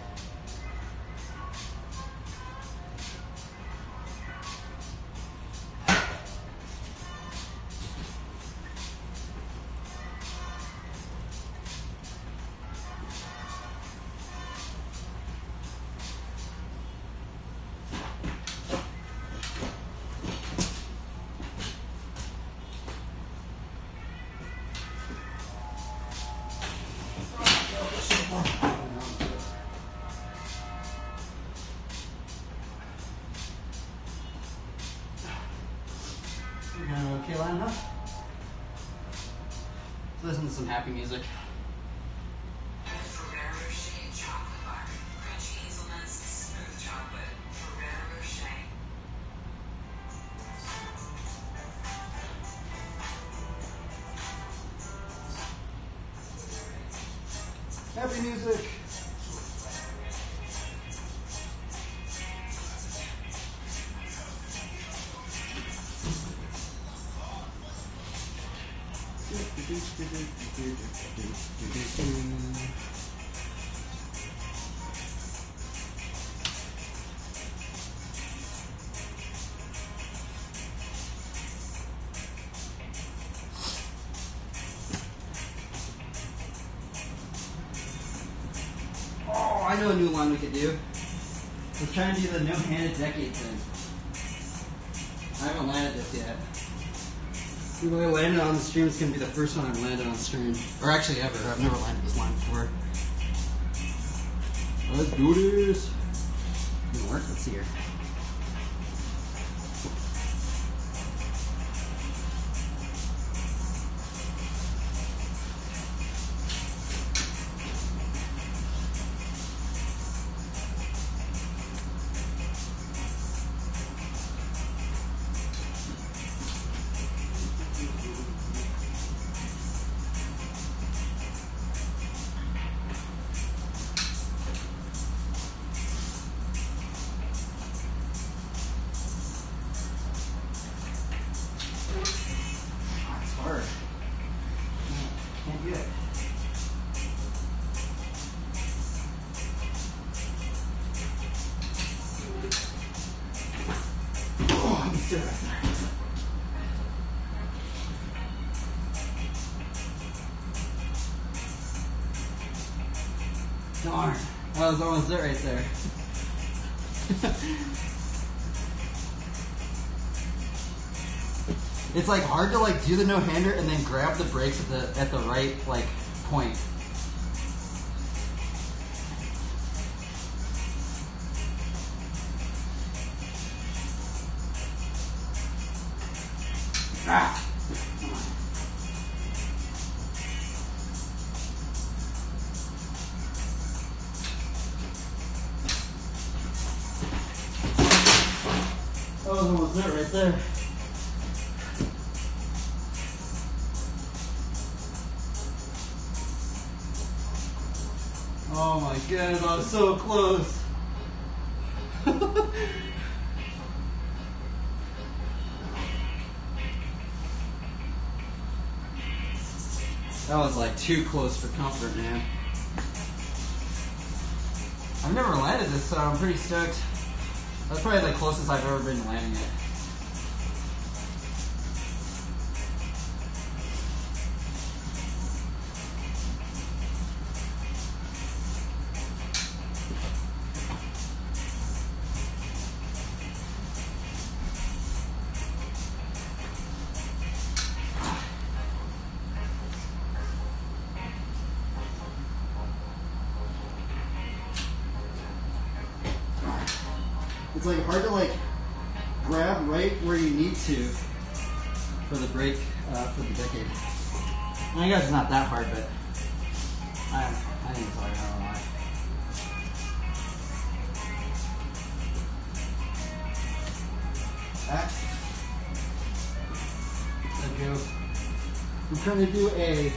Okay, line up. Let's listen to some happy music. Ferrero Rocher chocolate bar, crunchy hazelnuts, smooth chocolate. Ferrero Rocher. Happy music. Oh, I know a new line we could do. Let's try and do the no-handed decade thing. I haven't landed this yet. The way I landed on the stream is going to be the first one I've landed on stream. Or actually ever. I've never landed this line before. Let's do this. It's going to work. Let's see here. Darn. That was almost it right there. It's like hard to like do the no-hander and then grab the brakes at the right like point. Ah. That was almost it right there. Oh my goodness, I was so close. That was like too close for comfort, man. I've never landed this, so I'm pretty stoked. That's probably the closest I've ever been landing it. It's like hard to like grab right where you need to for the brake for the decade. I guess it's not that hard, but I think it's hard. I don't know why. Back. Let go. I'm trying to do I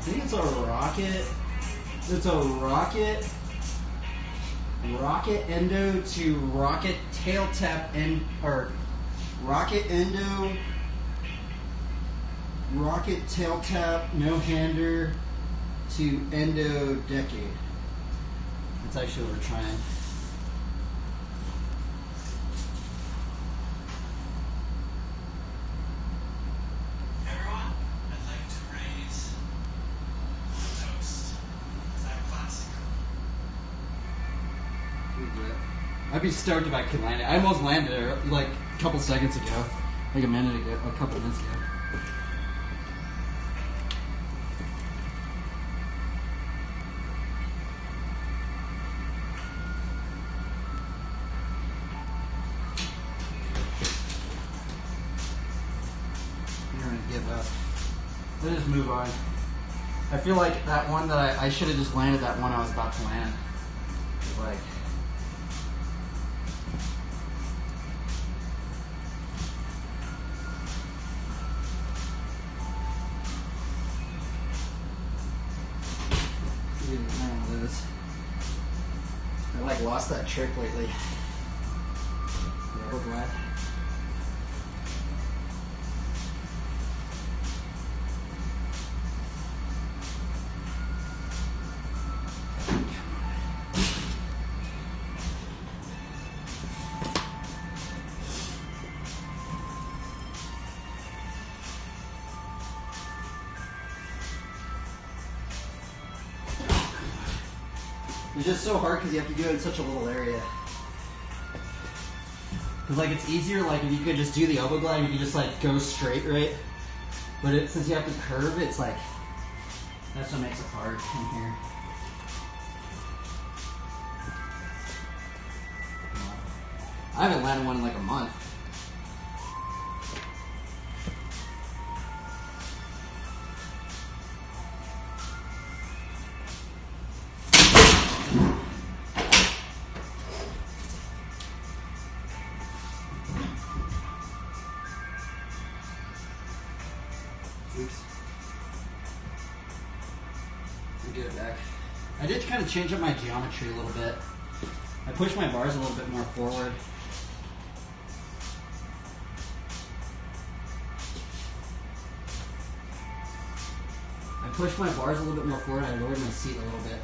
think it's a rocket. It's a rocket endo to rocket tail tap or rocket endo, rocket tail tap, no hander to endo decade. That's actually what we're trying. Everyone, I'd like to raise a toast to that classic. I'd be stoked if I could land it. I almost landed it like a couple seconds ago, like a minute ago, a couple minutes ago. You're gonna give up. Let's just move on. I feel like that one that I should have just landed that one I was about to land. Like. I like lost that trick lately. Yeah, we're glad. It's just so hard because you have to do it in such a little area. Because like it's easier like if you could just do the elbow glide, you can just like go straight, right? But since you have to curve, it's like that's what makes it hard in here. I haven't landed one in like a month. Oops. Let me get it back. I did kind of change up my geometry a little bit. I pushed my bars a little bit more forward. I pushed my bars a little bit more forward. I lowered my seat a little bit.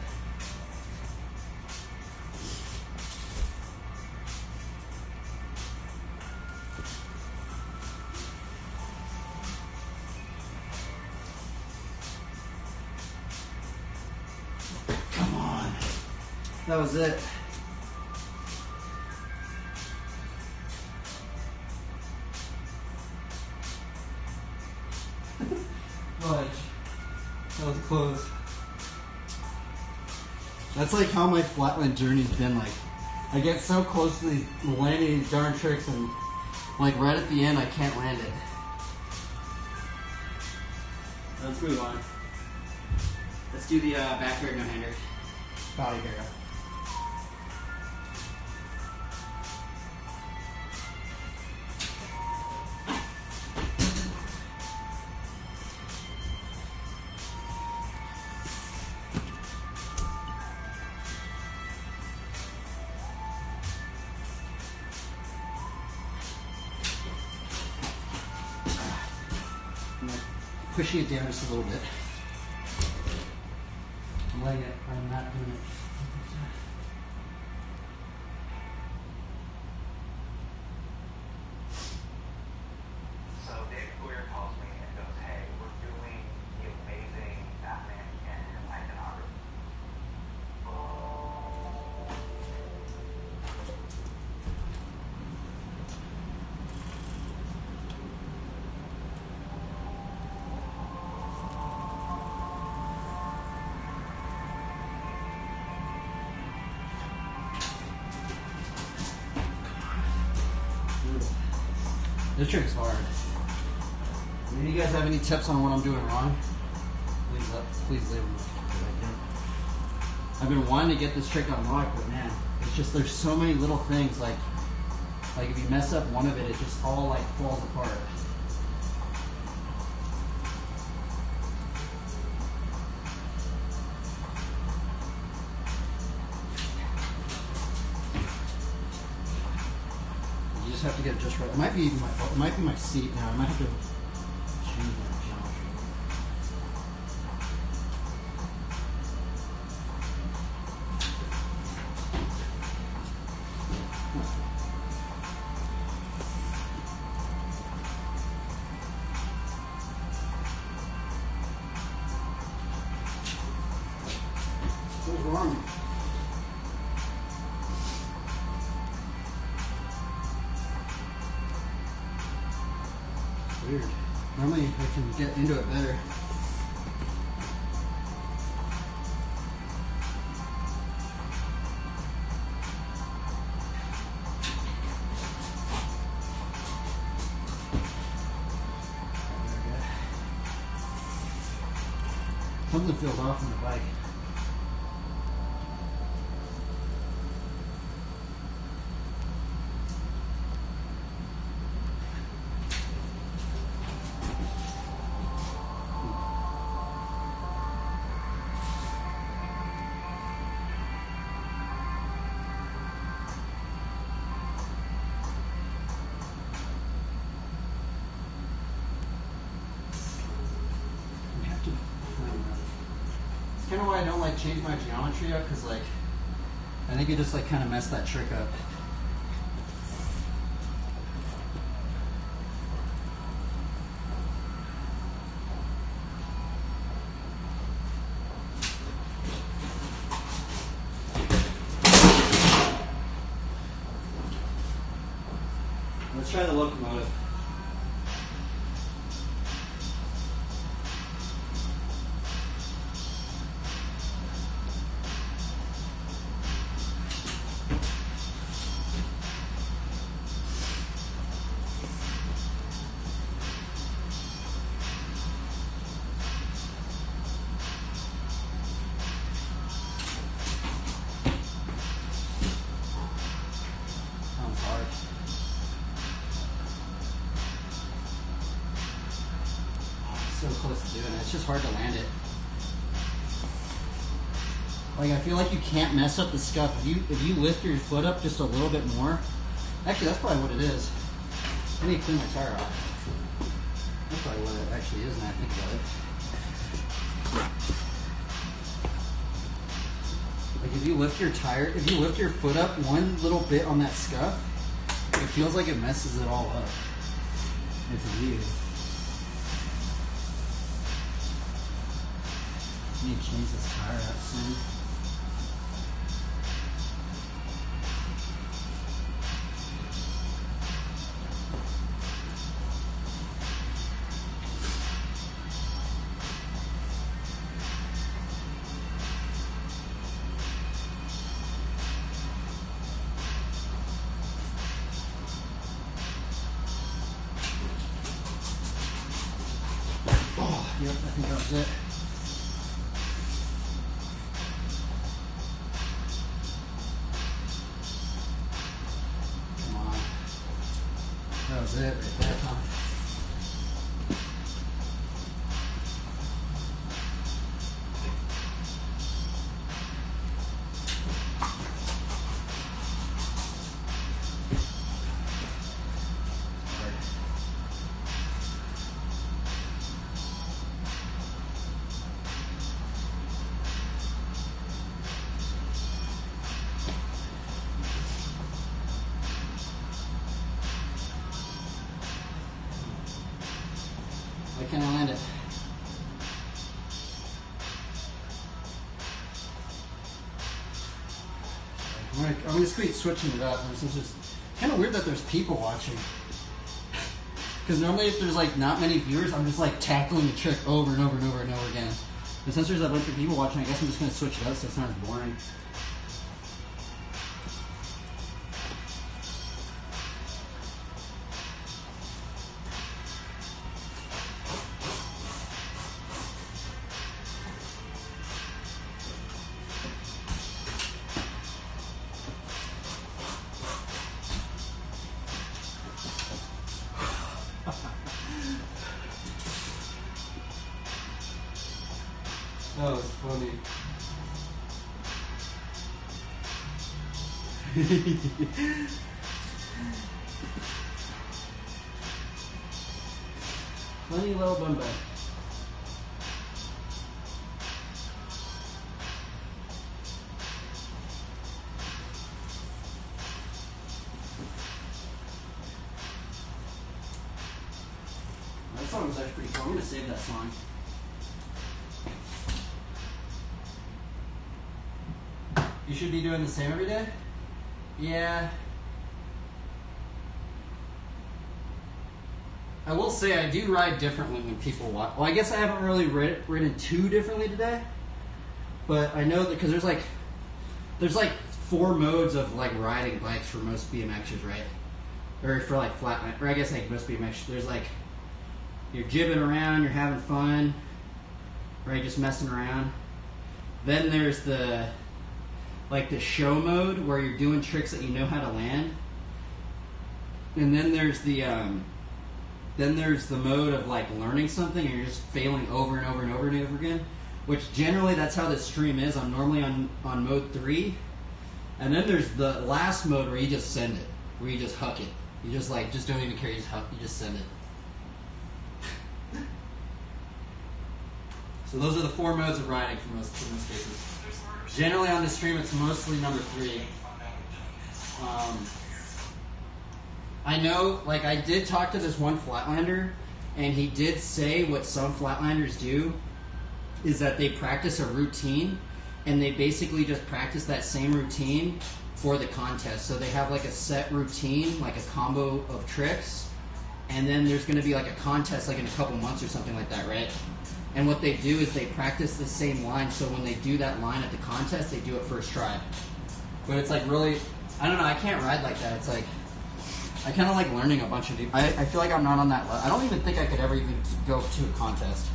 That was it. Fudge. That was close. That's like how my flatland journey's been. Like, I get so close to these landing these darn tricks, and like right at the end, I can't land it. Let's move on. Let's do the backyard no-hander. Body barrel. Pushing it down just a little bit. I'm letting it, I'm not doing it. So David Goyer calls me and goes, hey, we're doing the amazing Batman and iconography. This trick's hard. If you guys have any tips on what I'm doing wrong, please leave them. I've been wanting to get this trick unlocked, but man, it's just there's so many little things. Like if you mess up one of it, it just all like falls apart. You just have to get it just right. It might be my seat now. I might have to change my geometry. What's wrong? Weird. Normally I can get into it better. Something feels off on the bike. It's kind of why I don't like change my geometry up, because like I think it just like kind of messed that trick up. Let's try the locomotive. Sounds hard. So close to doing it. It's just hard to land it. Like I feel like you can't mess up the scuff. If you lift your foot up just a little bit more. Actually, that's probably what it is. I need to clean my tire off. That's probably what it actually is. Now I think about it. Like if you lift your foot up one little bit on that scuff, it feels like it messes it all up. It's weird. I need to change this tire out soon. Yep, I think that was it. Come on. That was it right there, huh? Why can't I land it? I'm just keep switching it up. It's just kind of weird that there's people watching. Because normally if there's like not many viewers, I'm just like tackling the trick over and over and over and over again. But since there's a bunch of people watching, I guess I'm just going to switch it up so it's not as boring. That was funny. Funny little bum bum. That song was actually pretty cool. I'm gonna save that song. You should be doing the same every day? Yeah. I will say I do ride differently when people watch. Well, I guess I haven't really ridden too differently today. But I know that because there's like 4 modes of like riding bikes for most BMXers, right? Or for like flatline, or I guess like most BMXers. There's like, you're jibbing around, you're having fun, right? Just messing around. Then there's the show mode where you're doing tricks that you know how to land, and then there's the mode of like learning something and you're just failing over and over and over and over again, which generally that's how this stream is. I'm normally on mode 3, and then there's the last mode where you just send it, where you just huck it. You just don't even care, you just send it. So those are the 4 modes of riding for most cases. Generally on the stream, it's mostly number 3. I know, like, I did talk to this one flatlander, and he did say what some flatlanders do is that they practice a routine, and they basically just practice that same routine for the contest. So they have like a set routine, like a combo of tricks, and then there's going to be like a contest like in a couple months or something like that, right? And what they do is they practice the same line, so when they do that line at the contest, they do it first try. But it's like really, I don't know, I can't ride like that. It's like, I kind of like learning a bunch of new, I feel like I'm not on that level. I don't even think I could ever even go to a contest.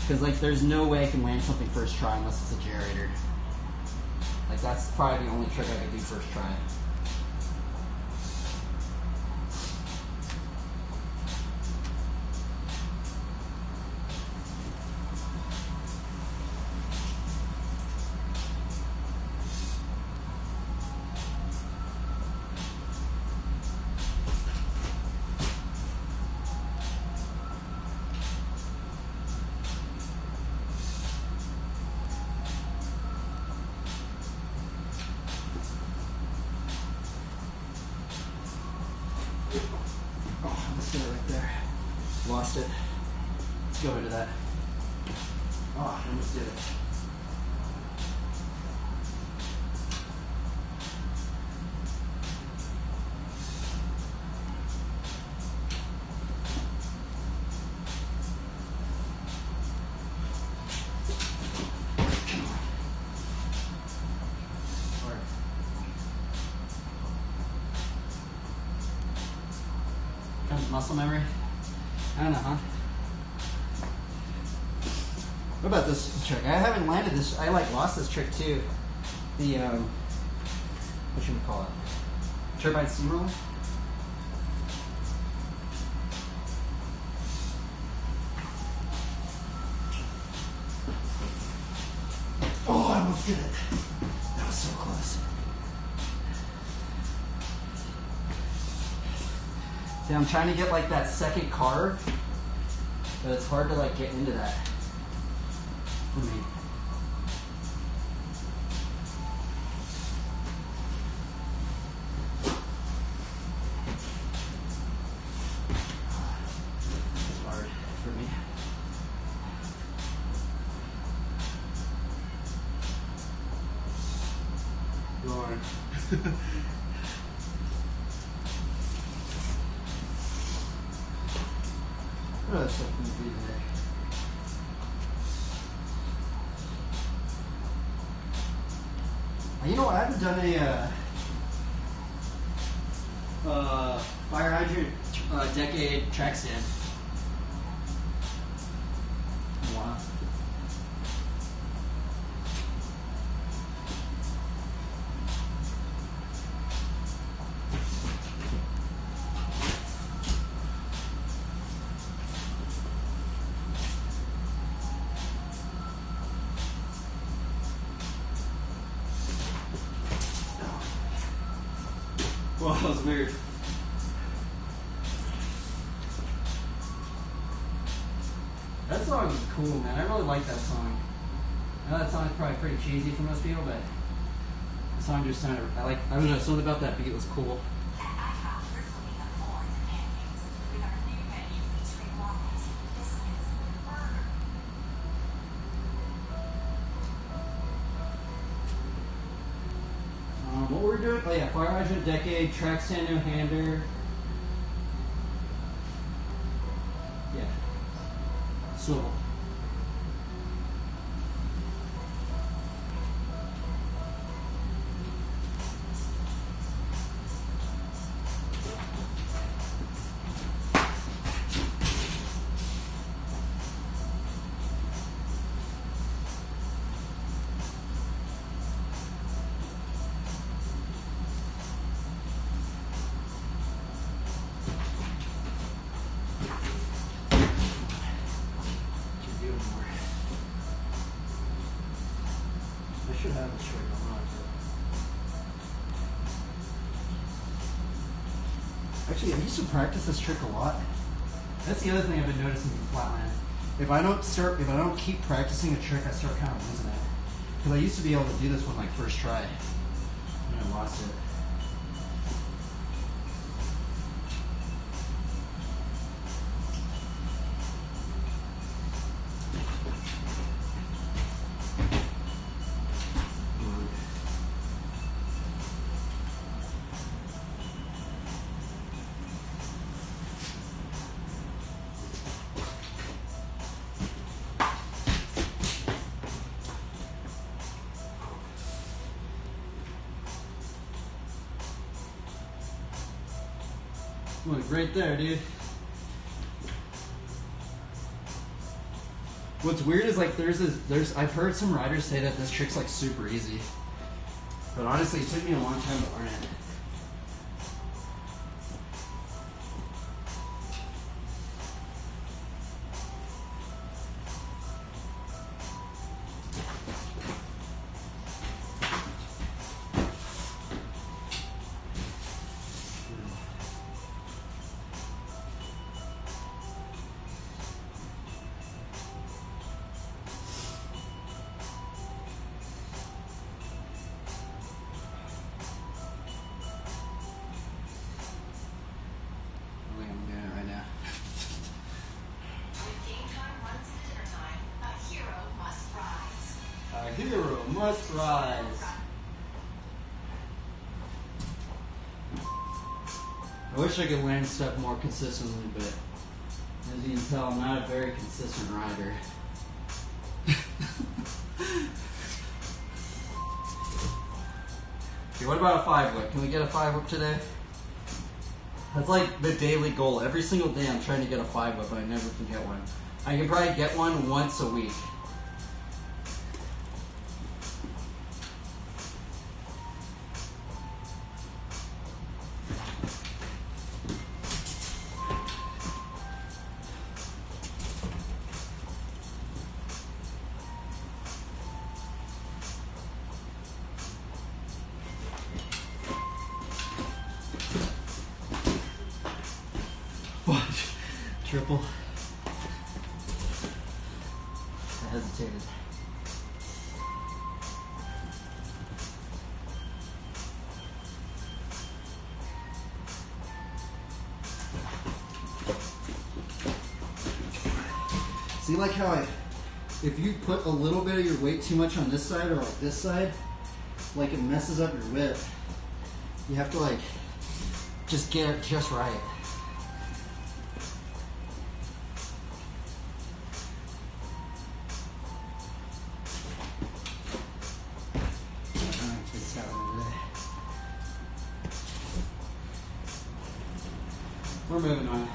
Because like there's no way I can land something first try unless it's a generator. Like that's probably the only trick I could do first try. Lost it. Let's go into that. Oh, I almost did it. Comes muscle memory. I don't know, huh? What about this trick? I haven't landed this. I like lost this trick too. The what should we call it? Turbine steamroller. Oh, I almost did it. That was so close. See, I'm trying to get like that second carve, but it's hard to like get into that for me. It's hard for me. Darn. What else can we do today? You know what? I haven't done a fire hydrant decade track stand. Wow. Well, that was weird. That song is cool, man. I really like that song. I know that song is probably pretty cheesy for most people, but the song just sounded. I don't know, something about that beat was cool. At IHOP, we're cooking up more than pancakes with our new menu featuring waffles, biscuits, burger. What were we doing? Oh yeah, fire hydrant decade, track stand, no hander. Yeah. Swivel. I should have it straight on. Actually, I used to practice this trick a lot. That's the other thing I've been noticing in flatland. If I don't keep practicing a trick, I start kind of losing it. Because I used to be able to do this one like first try, and I lost it. Look, right there, dude. What's weird is like I've heard some riders say that this trick's like super easy. But honestly, it took me a long time to learn it. Hero must rise. I wish I could land stuff more consistently, but as you can tell, I'm not a very consistent rider. Okay, what about a 5-whip? Can we get a 5-whip today? That's like the daily goal. Every single day I'm trying to get a 5-whip, but I never can get one. I can probably get one once a week. nipple. I hesitated. See, like how if you put a little bit of your weight too much on this side or like this side, like it messes up your whip. You have to like just get it just right. We're moving on.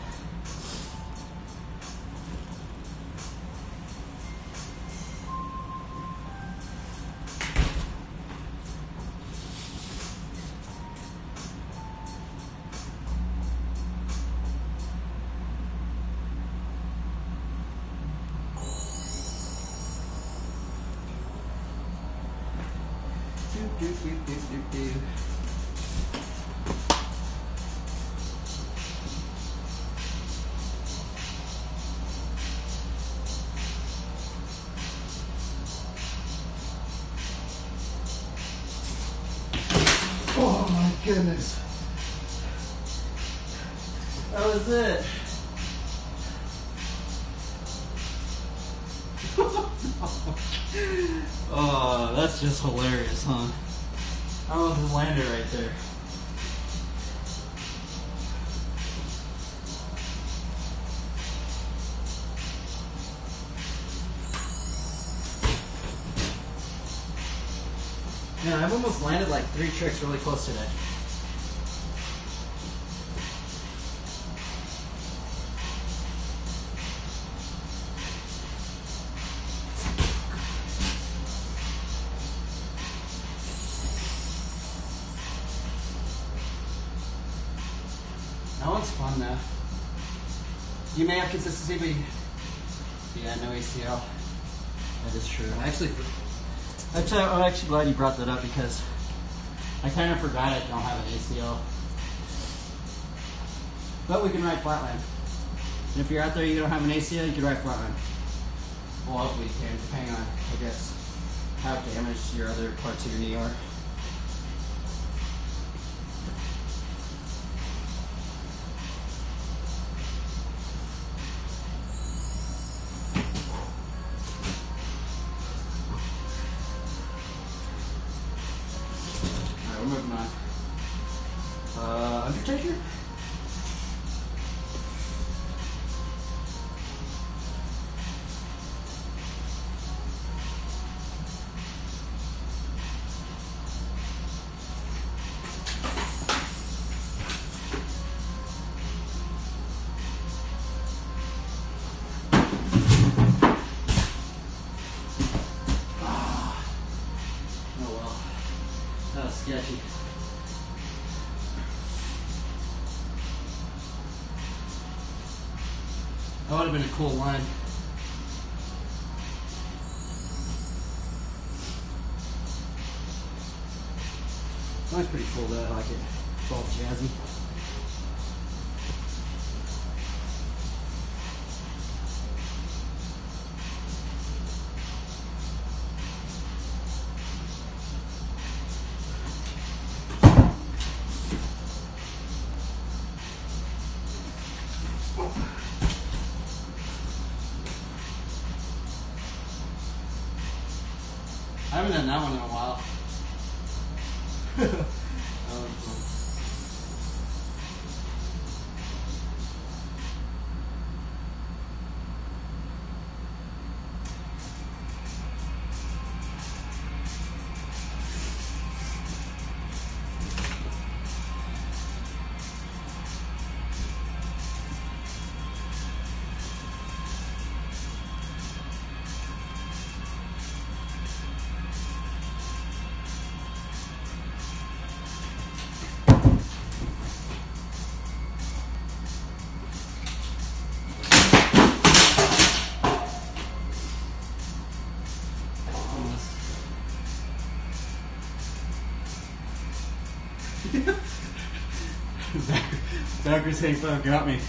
Oh my goodness. That was it. Oh, that's just hilarious, huh? I almost landed right there. Man, I've almost landed like 3 tricks really close today. That one's fun though. You may have consistency, but yeah, no ACL. That is true. I'm actually glad you brought that up because I kind of forgot I don't have an ACL. But we can ride flatland. And if you're out there you don't have an ACL, you can ride flatland. Well, hopefully you can, depending on, I guess, how damaged your other parts of your knee are. We're moving on. Undertaker? Oh well. That was sketchy. That would have been a cool line. That was pretty cool though, I like it. It's all jazzy. I haven't done that one in a while. Backwards hang five got me.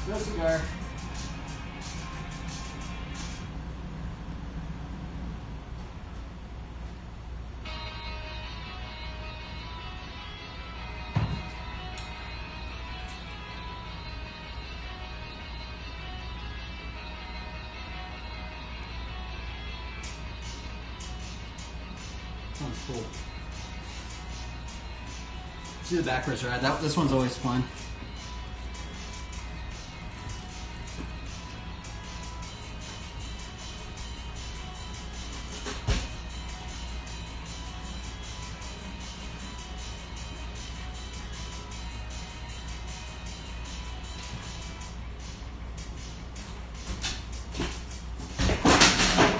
No cigar. Sounds cool. See the backwards ride. This one's always fun.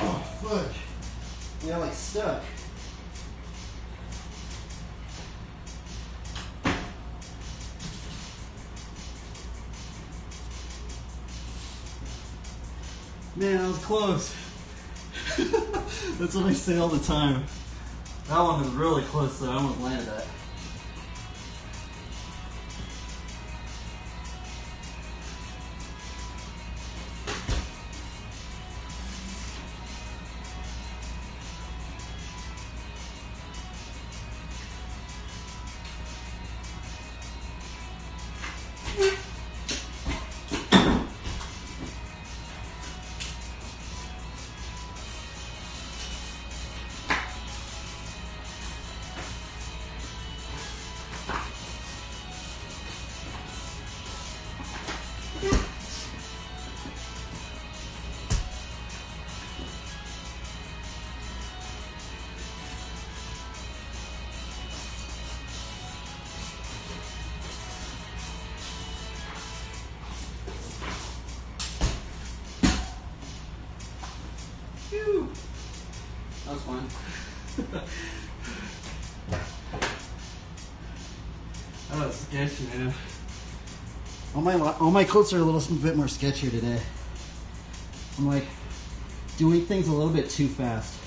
Oh, fuck. Yeah, like stuck. Man, that was close. That's what I say all the time. That one was really close, though. I almost landed that. Phew. That was fun. That was sketchy, man. All my clips are a little bit more sketchier today. I'm like doing things a little bit too fast.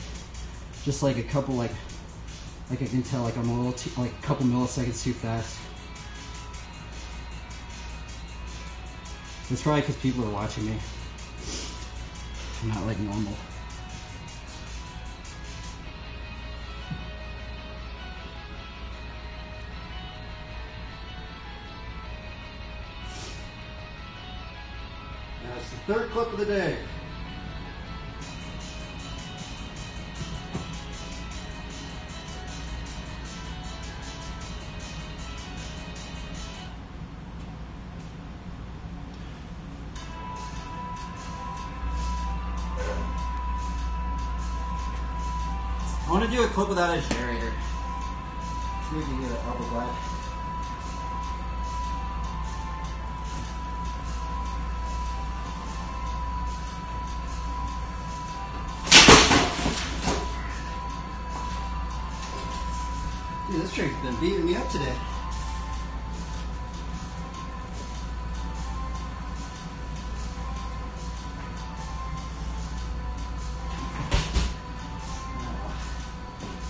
Just like a couple, like I can tell, like I'm a little like a couple milliseconds too fast. It's probably because people are watching me. I'm not like normal. That's the third clip of the day. I want to do a clip without a generator. See if we can get an elbow black. Dude, this trick's been beating me up today.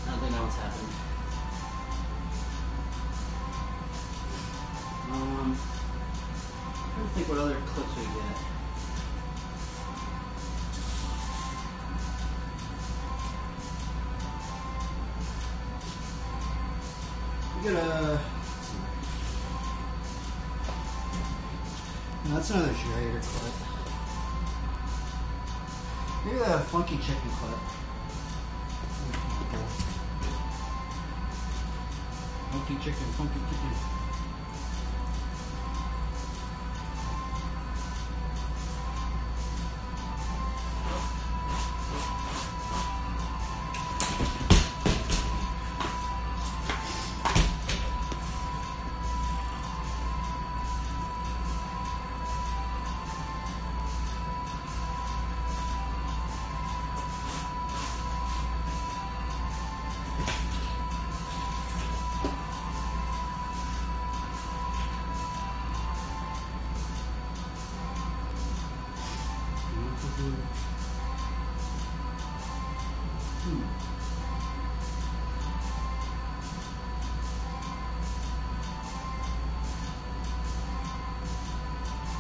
I don't think that one's happened. I'm trying to think what other clips we get. We get a... No, that's another generator clip. Maybe a funky chicken clip. Funky chicken, funky chicken.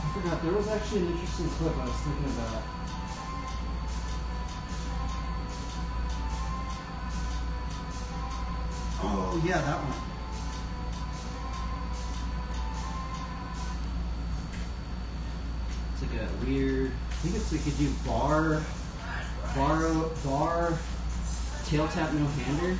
I forgot there was actually an interesting clip I was thinking about. Oh, yeah, that one. It's like a weird, I think it's like you do bar, tail tap, no hander.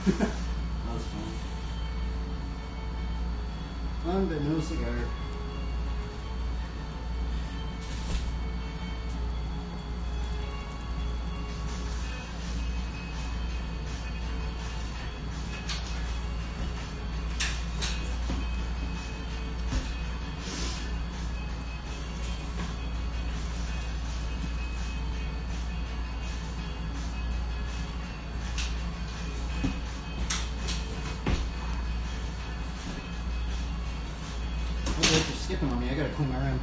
That was fun, but no cigar. You're skipping on me. I gotta clean my rim.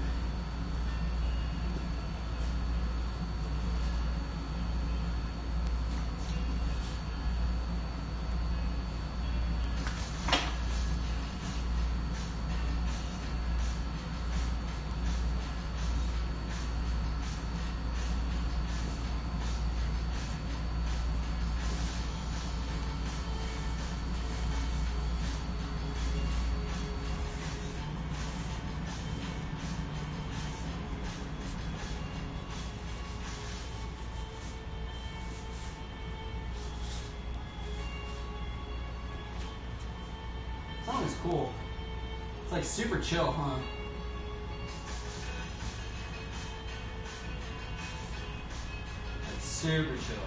Song is cool. It's like super chill, huh? It's super chill.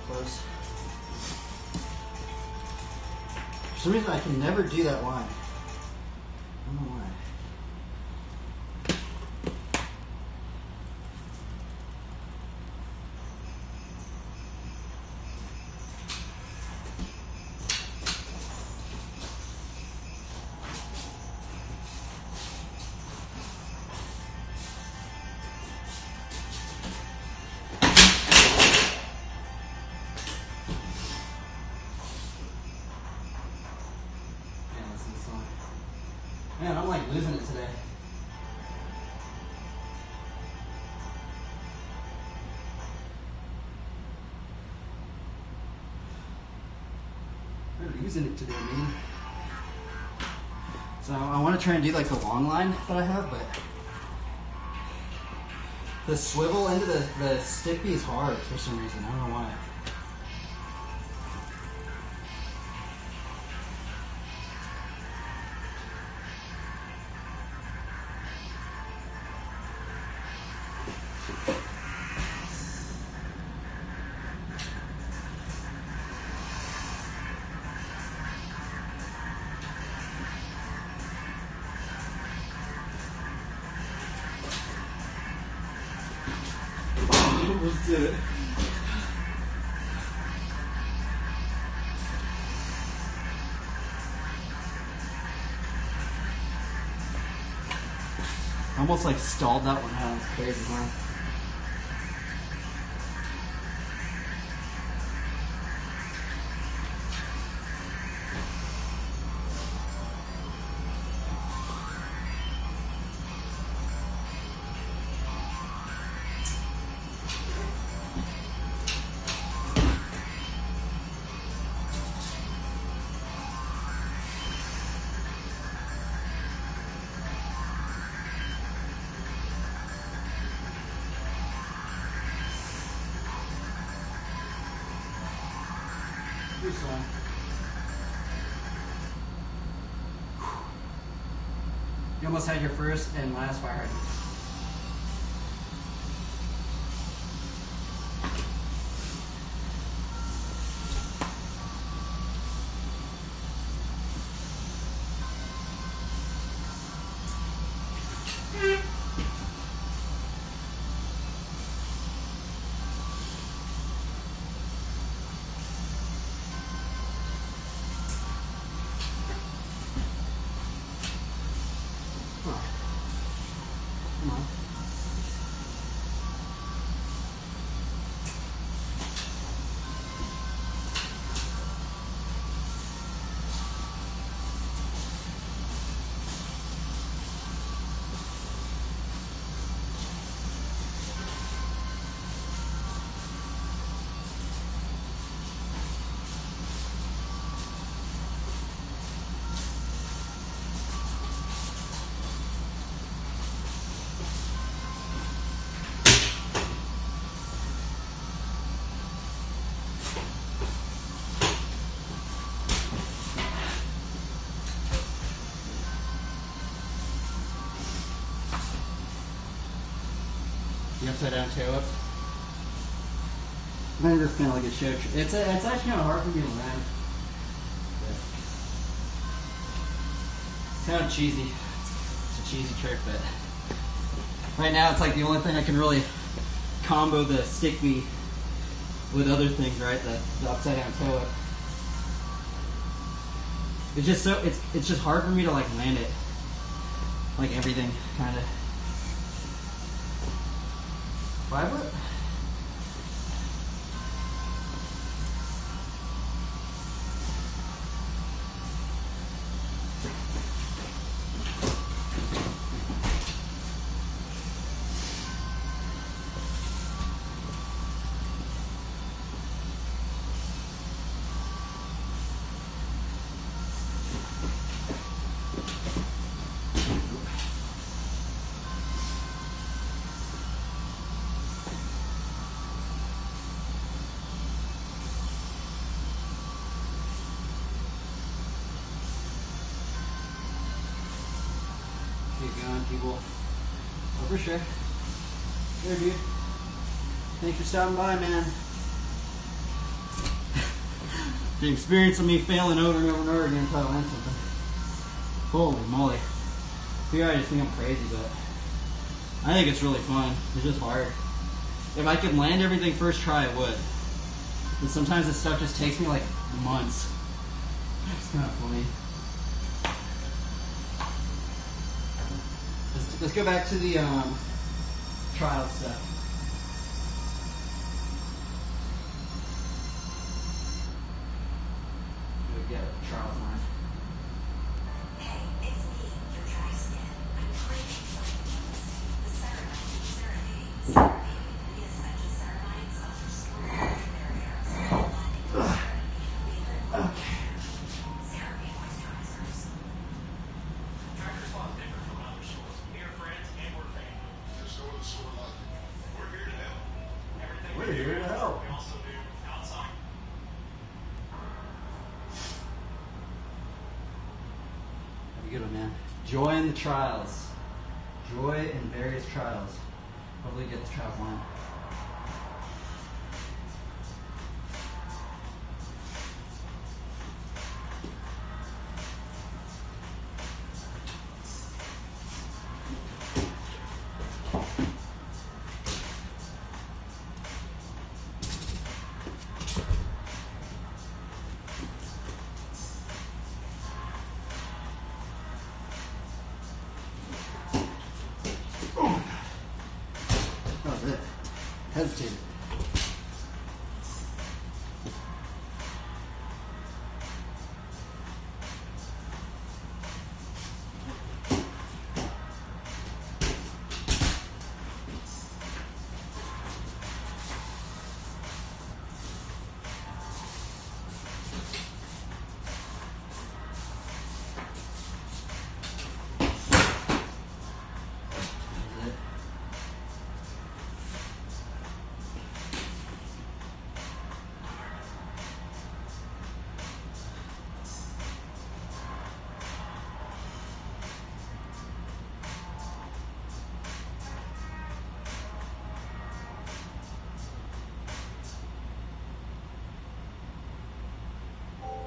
Close. For some reason, I can never do that line. I don't know why. Man, I'm like losing it today. I'm losing it today, man. So I want to try and do like the long line that I have, but The swivel into the stick beat is hard for some reason. I don't know why. Almost did it. Almost like stalled that one out. It's crazy, huh? You almost had your first and last fire hydrant. Come on. The upside down tail whip. I think that's kind of like a show. It's actually kind of hard for me to land. It's kind of cheesy. It's a cheesy trick, but right now it's like the only thing I can really combo the stick beat with other things, right? The upside down tail whip. It's just so it's just hard for me to like land it. Like everything, kind of. 5-foot? Keep going, people. Oh, for sure. There, dude. Thanks for stopping by, man. The experience of me failing over and over and over again until I land something. Holy moly. Here I just think I'm crazy, but I think it's really fun. It's just hard. If I could land everything first try, I would. But sometimes this stuff just takes me like months. It's kind of funny. Let's go back to the trial stuff. Get a trial line. Hey, it's me, your dry skin. I'm craving something. The ceramide, the essential ceramide cells restore water barriers. Okay. Ceramide moisturizers. Tractor Spot's different from other stores. We are friends and we're family. Just go to the store like go. We also do outside. Have a good one, man. Joy in the trials. Joy in various trials. Hopefully get the trials line. That was it. Hesitated. That was it.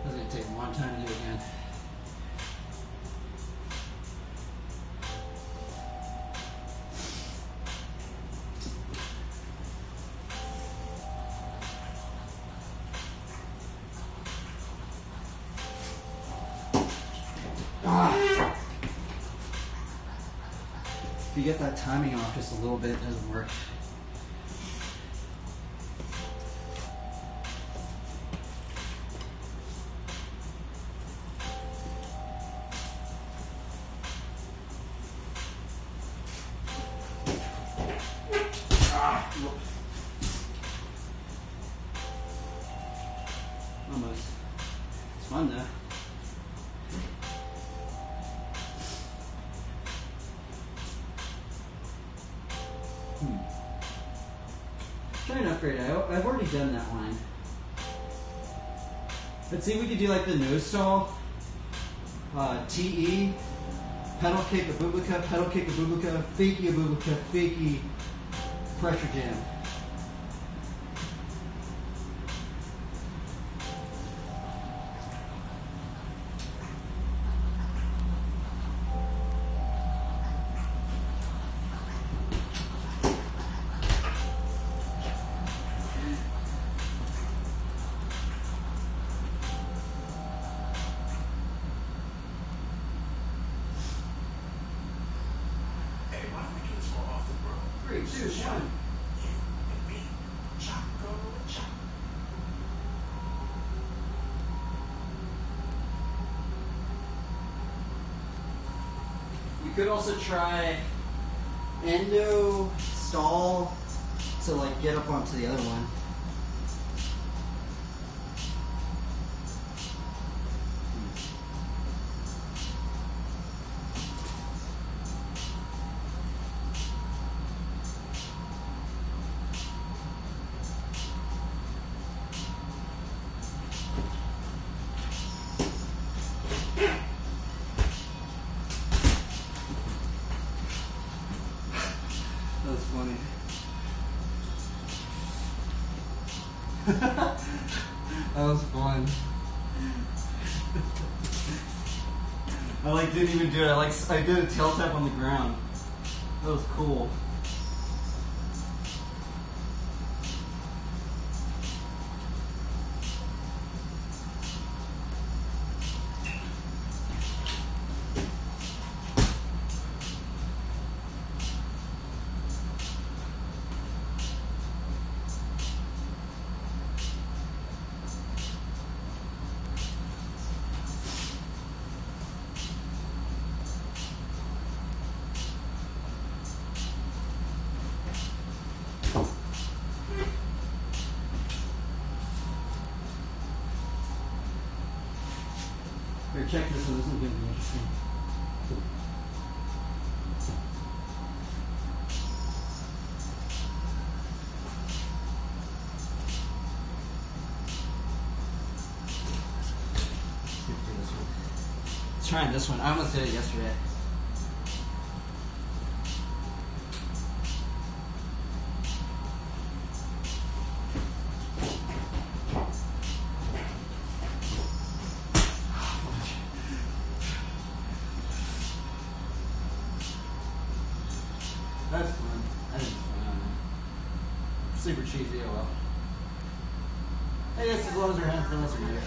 That's gonna take a long time to do again. If you get that timing off just a little bit, it doesn't work. Almost. It's fun though. Try an upgrade. I've already done that line. Let's see if we could do like the nose stall. TE, pedal kick a bubblica, pedal kick a bubblica, fakey a bubblica, fakey pressure jam. Hey, why don't we do this more often, bro? 3, 2, 1. You and me. Choco, choco. You could also try endo stall to like get up onto the other one. That was funny. That was fun. I like didn't even do it. I did a tail tap on the ground. That was cool. Here, check this one. This one's gonna be interesting. trying this one. I almost did it yesterday. That's fun. I think it's fun. Super cheesy, oh well. I guess as long as your hands are good.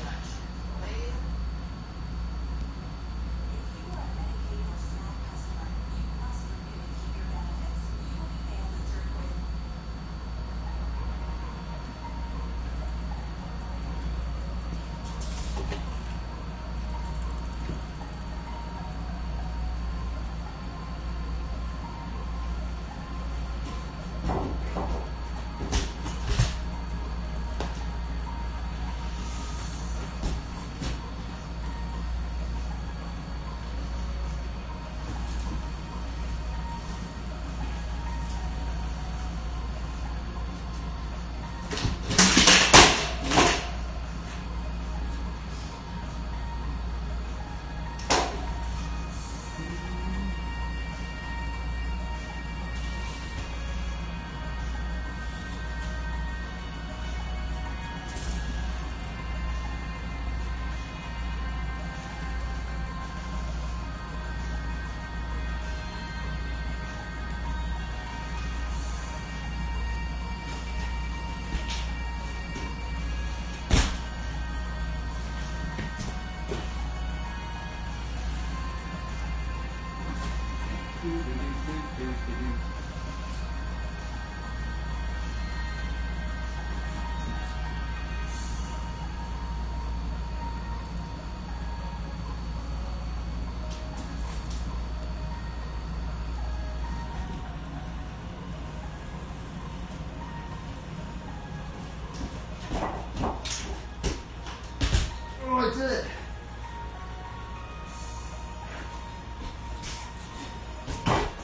Oh, I did it.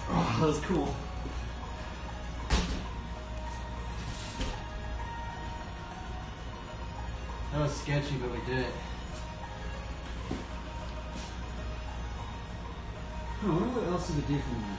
Oh, that was cool. That was sketchy, but we did it. I wonder what else we could do from that.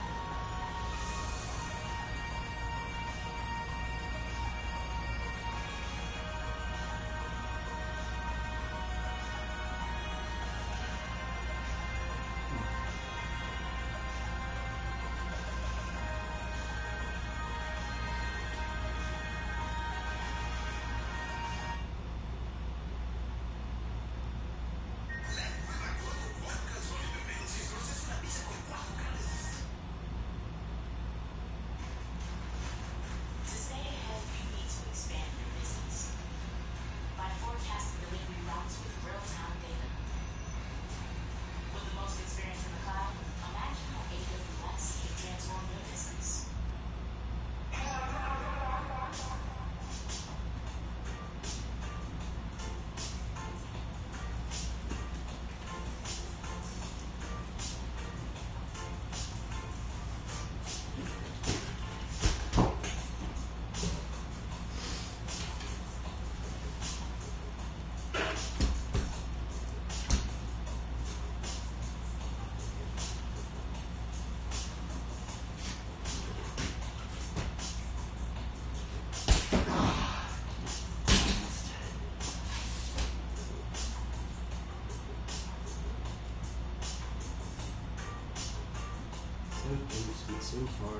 To stay ahead, you need to expand your business by forecasting delivery routes with real-time data. With the most experience in the cloud, imagine how AWS can transform your business. So close, so far.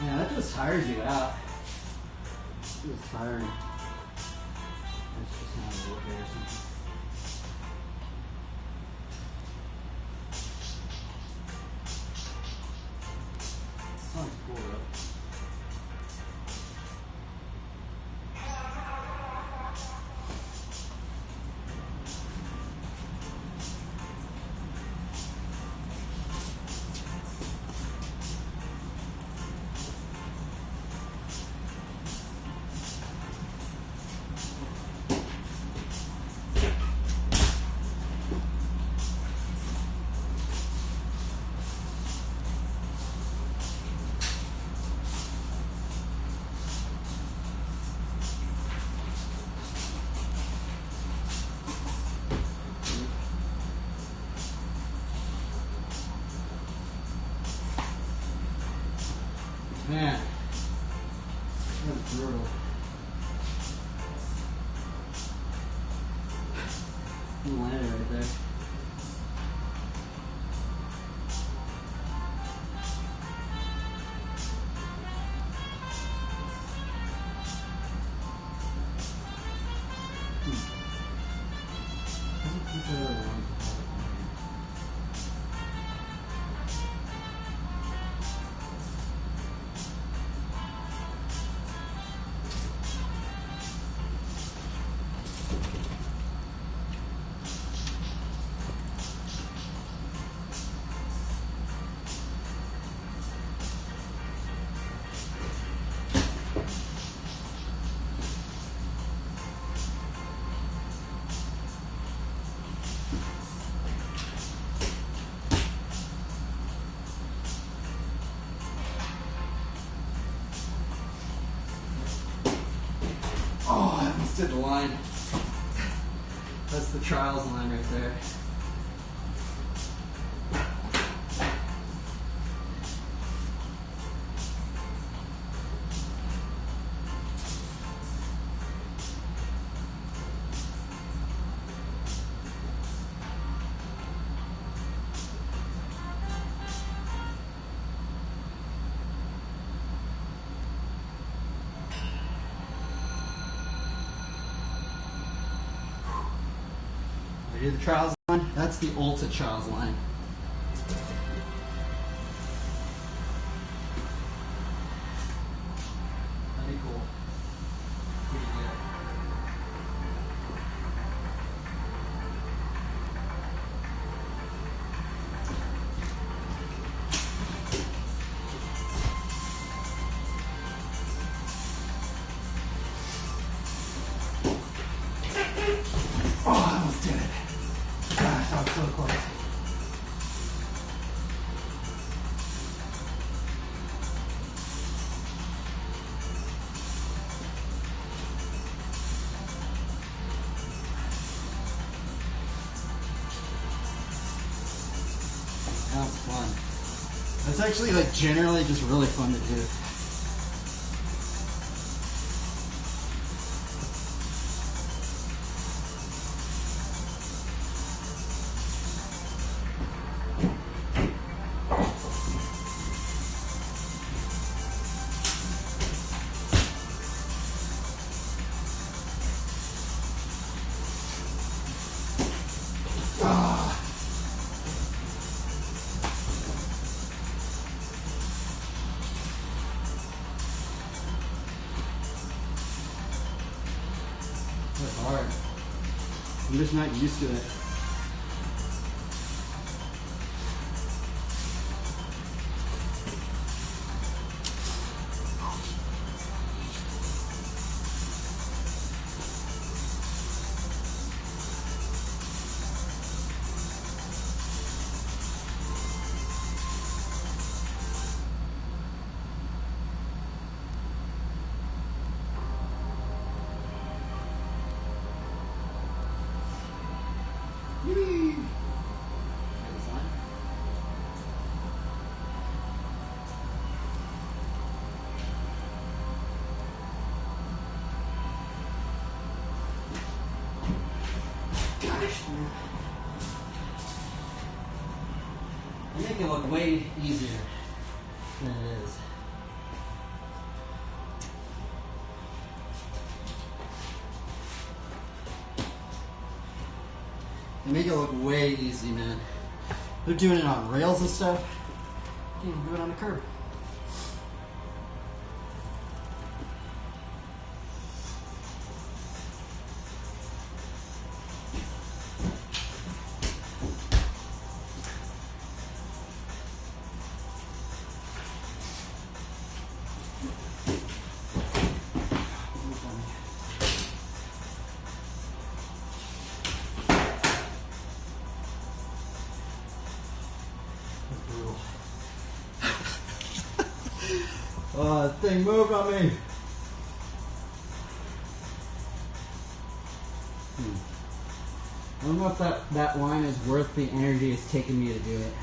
Yeah, that just tires you out. It's just tiring. That's just not a little bit or something. Sounds cool though. Man, that was brutal. He landed right there. Oh, I almost did the line. That's the trials line right there. We do the trials line. That's the Ulta trials line. That'd be cool. Pretty good. Oh, I almost did it. Gosh, I was so close. That was fun. That's actually like generally just really fun to do. That's hard. I'm just not used to it. They make it look way easier than it is. They make it look way easy, man. They're doing it on rails and stuff. You can do it on the curb. Oh, that thing moved on me. I don't know if that line is worth the energy it's taking me to do it.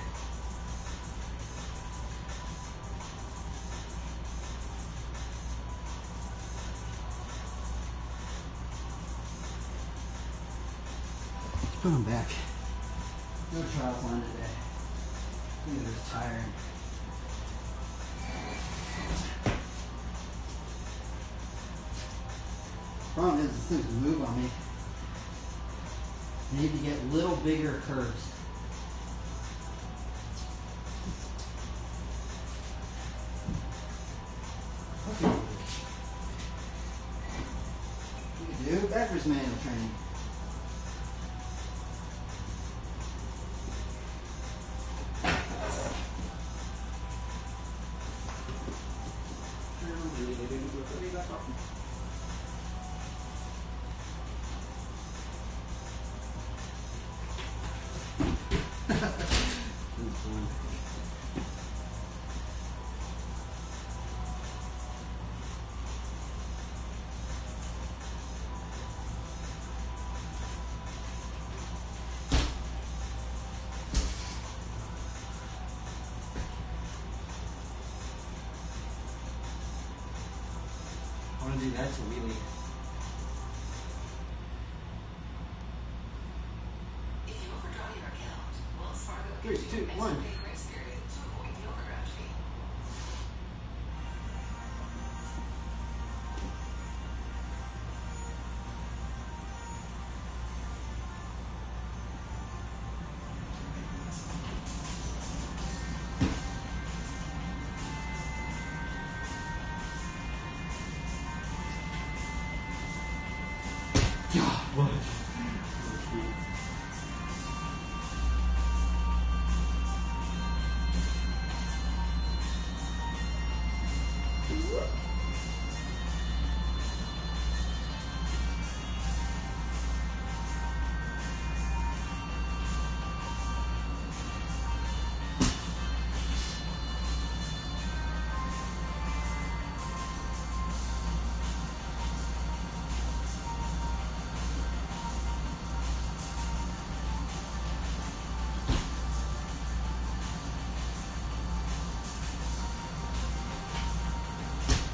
I'm back. No triathlon today. I think they're tired. Problem is, this thing's move on me. I need to get little bigger curves. Okay. You can do backwards manual training. I want to do that to wheelie. If you overdraw your account, Wells Fargo 3, gives you 2, an 1. extra pay grace period to avoid the overdraft fee.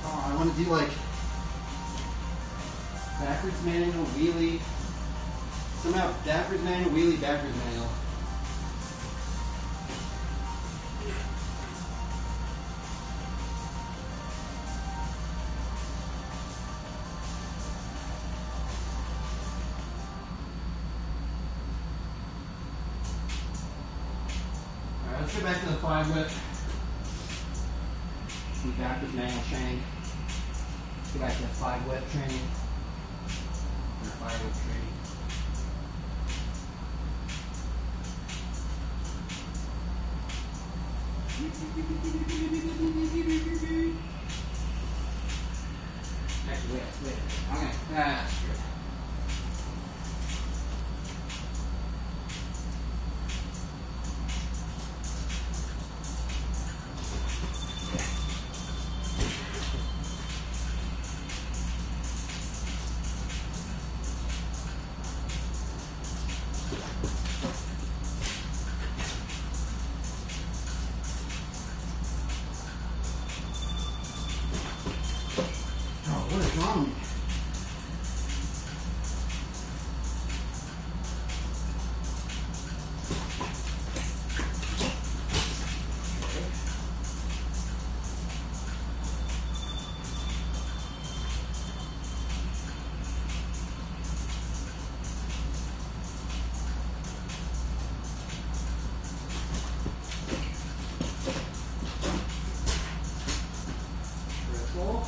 I want to do like backwards manual, wheelie. Somehow backwards manual, wheelie, backwards manual. Alright, let's go back to the 5 whip. Some backwards manual training. Let's go back to the 5 whip training. Or 5 whip training. Actually, wait. Okay, that's good. Oh, what is wrong with me? Triple.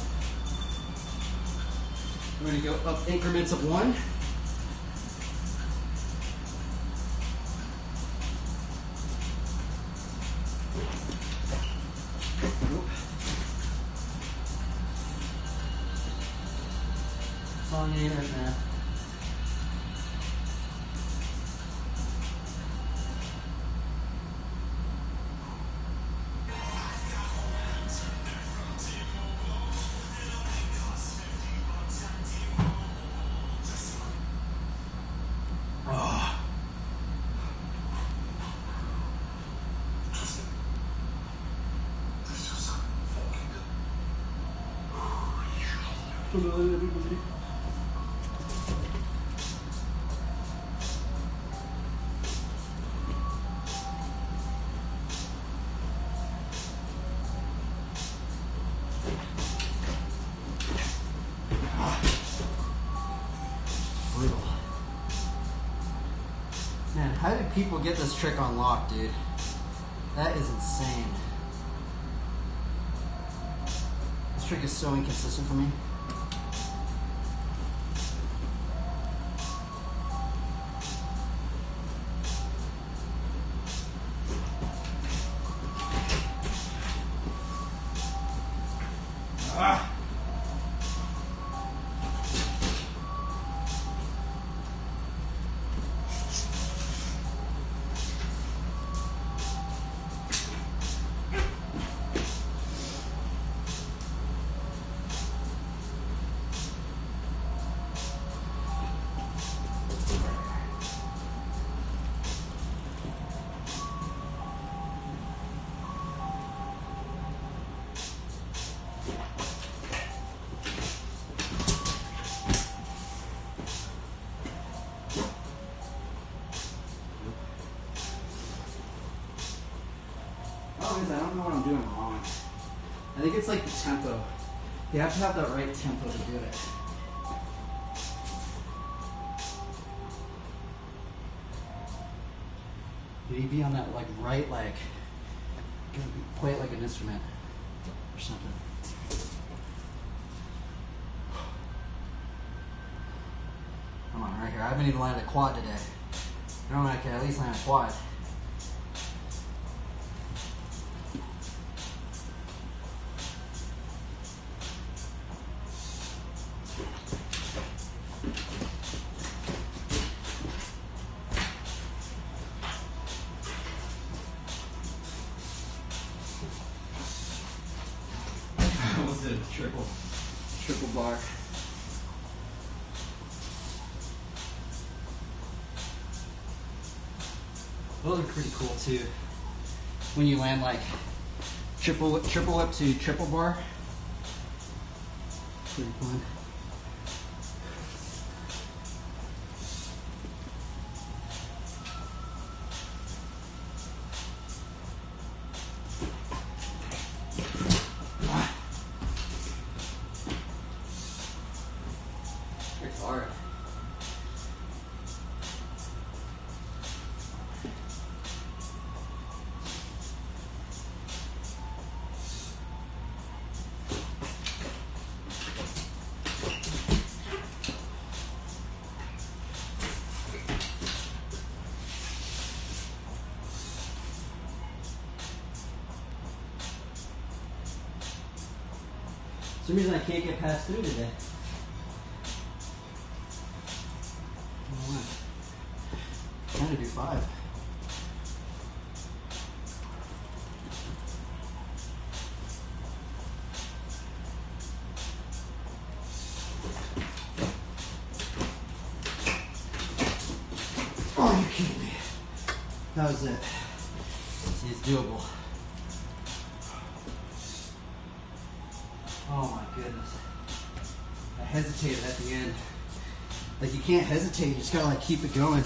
We're going to go up increments of 1. Nope. It's on the right now. Man, how did people get this trick on lock, dude? That is insane. This trick is so inconsistent for me. I don't know what I'm doing wrong. I think it's like the tempo. You have to have the right tempo to do it. You need to be on that like right, like play it like an instrument or something. Come on, right here. I haven't even landed a quad today. I know I can at least land a quad. Triple bar. Those are pretty cool too. When you land like triple whip to triple bar. Pretty fun. It's hard. For some reason I can't get past through today. I'm trying to do 5. Oh, you kidding me? That was it. See, it's doable. Oh my goodness. I hesitated at the end. Like you can't hesitate, you just gotta like keep it going.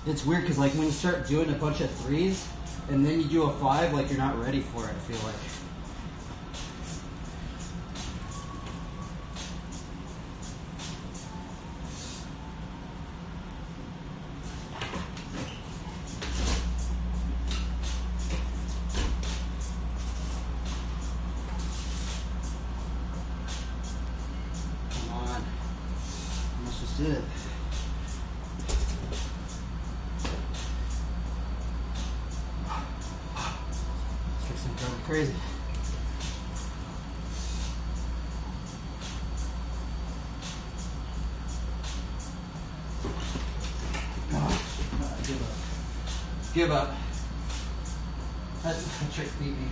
It's weird because like when you start doing a bunch of 3s and then you do a 5, like you're not ready for it, I feel like. Did it. This trick's gonna drive me crazy. Give up. Give up. That trick beat me.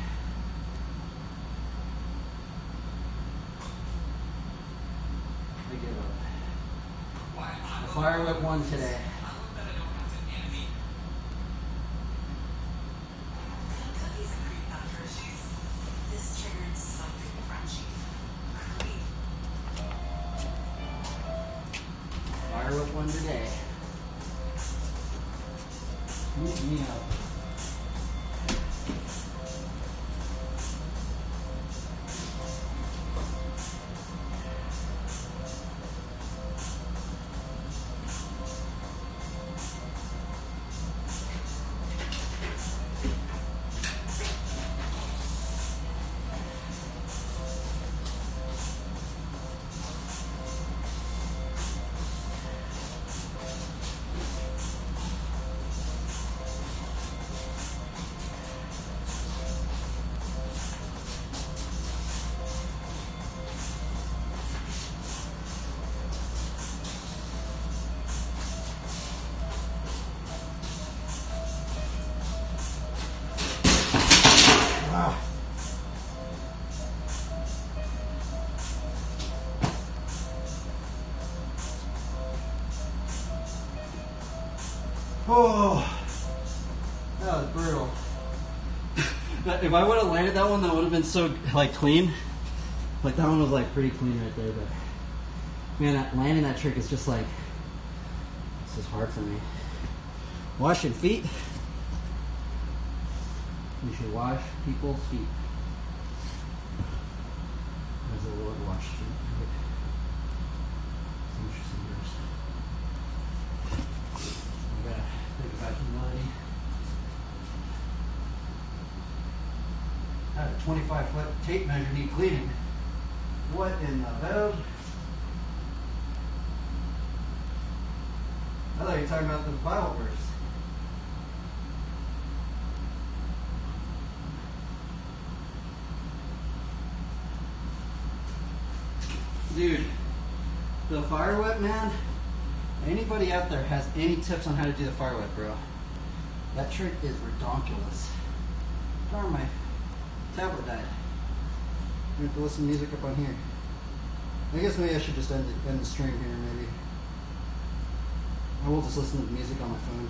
I give up. Fire whip 1 today. Cookies and cream not Hershey's. This triggered something crunchy. Cream. Fire whip 1 today. Move me up. Oh, that was brutal. If I would have landed that one, that would have been so like clean. Like that one was like pretty clean right there, but man, landing that trick is just like, this is hard for me. Washing feet. You should wash people's feet. As the Lord washed feet. It's interesting verse. I gotta think about humility. I had a 25-foot tape measure need cleaning. What in the hell? I thought you were talking about the Bible verse. Dude, the fire whip, man. Anybody out there has any tips on how to do the fire whip, bro? That trick is redonkulous. Darn, my tablet died. I have to listen to music up on here. I guess maybe I should just end the stream here, maybe. I will just listen to the music on my phone.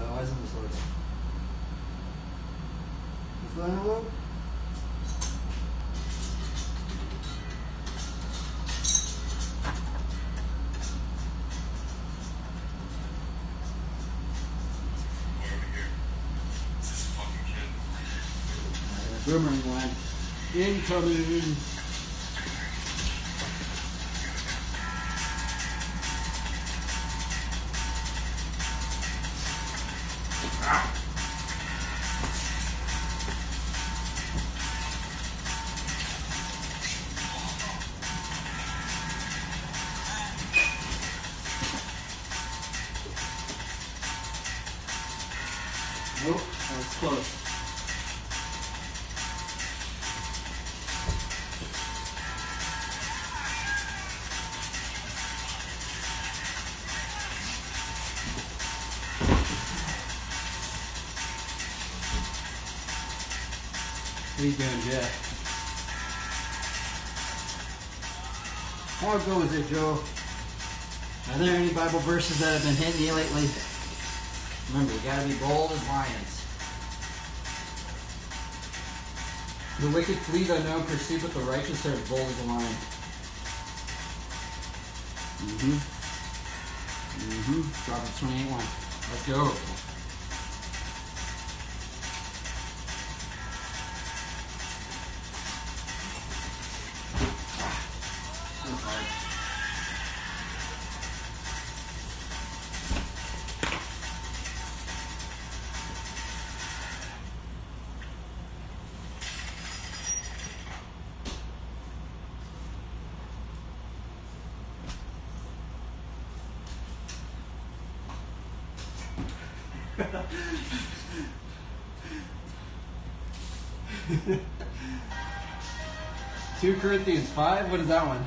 Why isn't this loading? Is that gonna load? Boomerang line. Incoming. Nope, that was close. What are you doing, Jeff? How goes it, Joe? Are there any Bible verses that have been hitting you lately? Remember, you gotta be bold as lions. The wicked flee the unknown pursuit, but the righteous are as bold as a lion. Proverbs 28:1. Let's go. Two Corinthians 5. What is that one?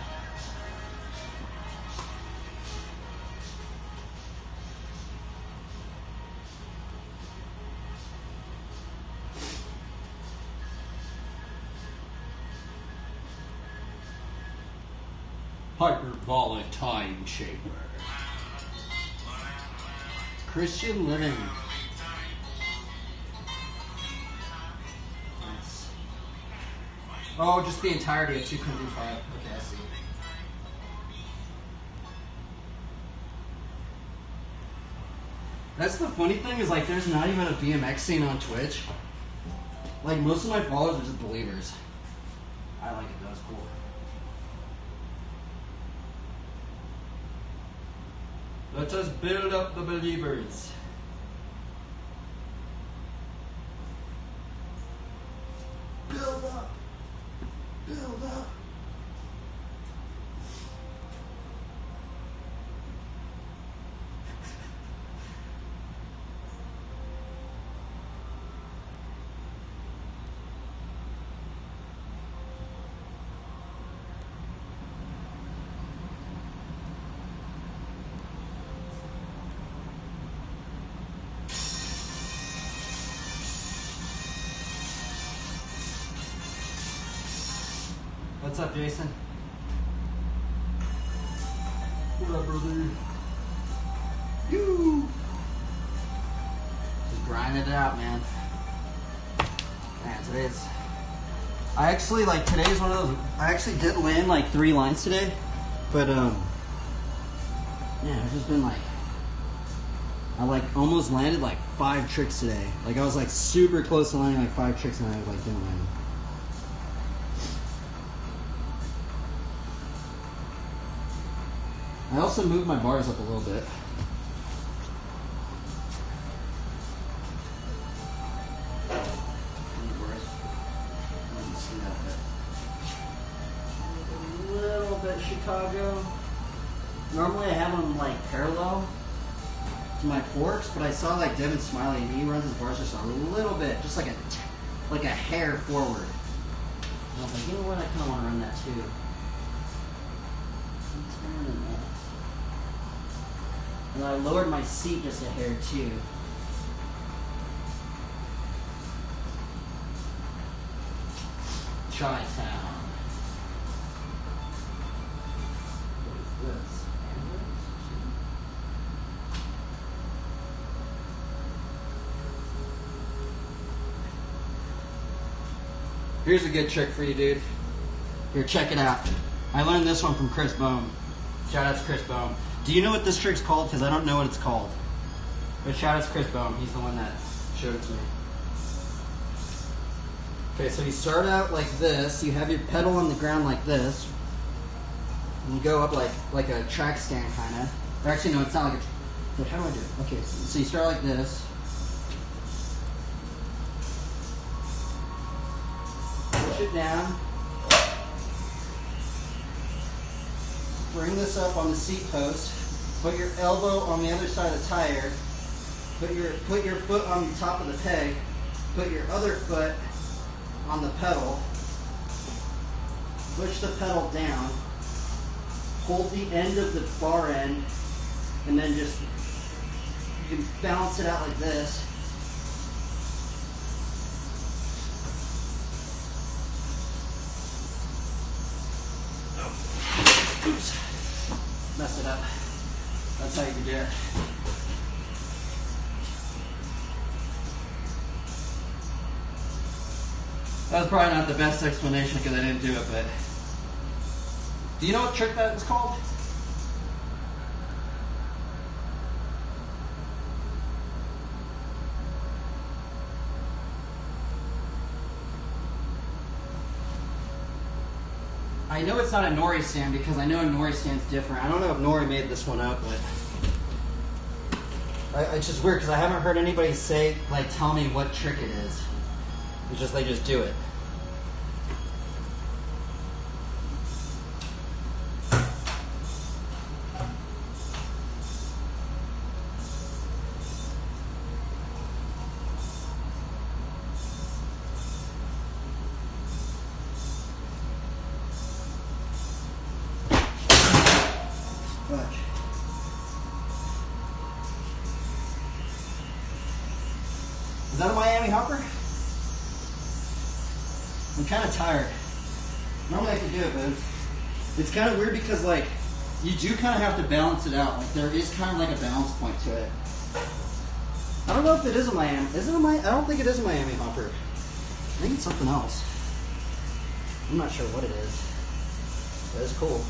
Hyperbolic time chamber. Christian living. Nice. Oh, just the entirety of 2 Corinthians 5. Okay, I see. That's the funny thing is like there's not even a BMX scene on Twitch. Like most of my followers are just believers. I like it though, it's cool. Let us build up the believers. Build up. Build up. What's up, Jason? What up, brother? You. Just grind it out, man. Man, today's one of those. I actually did land like 3 lines today, but yeah, it's just been like. I like almost landed like 5 tricks today. Like I was like super close to landing like 5 tricks and I like didn't land. I also moved my bars up a little bit. A little bit Chicago. Normally I have them like parallel to my forks, but I saw like Devin Smiley and he runs his bars just a little bit, just like a hair forward. And I was like, you know what, I kind of want to run that too. And I lowered my seat just a hair too. Chi-Town. What is this? Here's a good trick for you, dude. Here, check it out. I learned this one from Chris Bohm. Shout out to Chris Bohm. Do you know what this trick's called? Because I don't know what it's called. But shout out to Chris Bohm. He's the one that showed it to me. Okay, so you start out like this. You have your pedal on the ground like this. And you go up like a track stand kind of. Or actually, no, it's not like a... How do I do it? Okay, so you start like this. Push it down. Bring this up on the seat post. Put your elbow on the other side of the tire. Put your foot on the top of the peg. Put your other foot on the pedal. Push the pedal down. Hold the end of the bar end, and then just you can balance it out like this. Oops. Mess it up. That's how you do it. That was probably not the best explanation because I didn't do it, but do you know what trick that is called? I know it's not a Nori stand because I know a Nori stand's different. I don't know if Nori made this one up, but it's just weird because I haven't heard anybody say, like, tell me what trick it is. It's just, they just do it. Is that a Miami hopper? I'm kind of tired. Normally I could do it, but it's kind of weird because like you do kind of have to balance it out. Like there is kind of like a balance point to it. I don't know if it is a Miami. Is it a Miami? I don't think it is a Miami hopper. I think it's something else. I'm not sure what it is. But it's cool.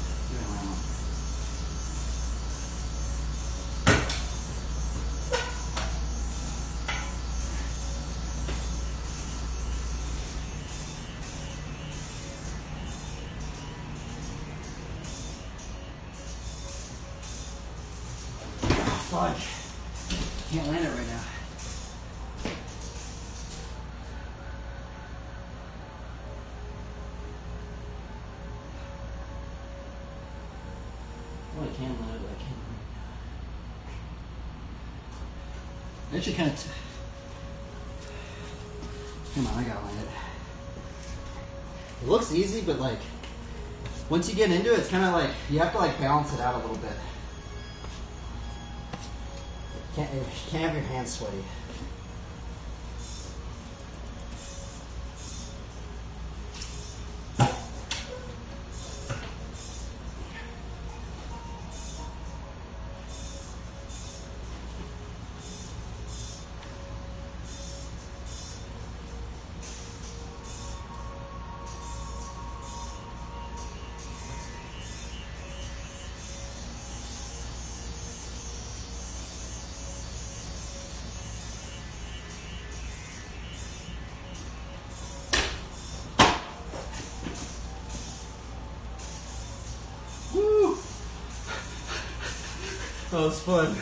Fudge. Can't land it right now. Well, I can land it, but I can't. Actually, kind of. Come on, I gotta land it. It looks easy, but like once you get into it, it's kind of like you have to like balance it out a little bit. You can't have your hands sweaty. That was fun.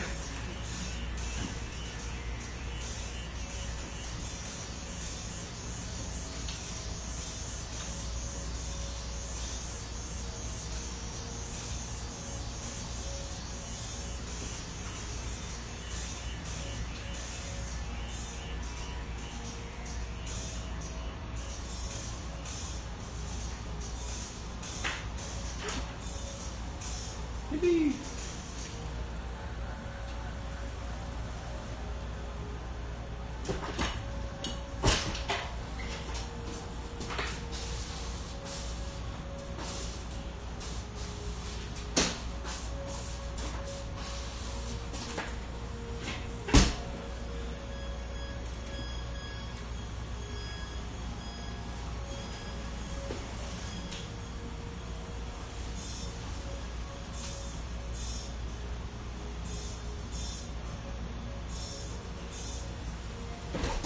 Yippee.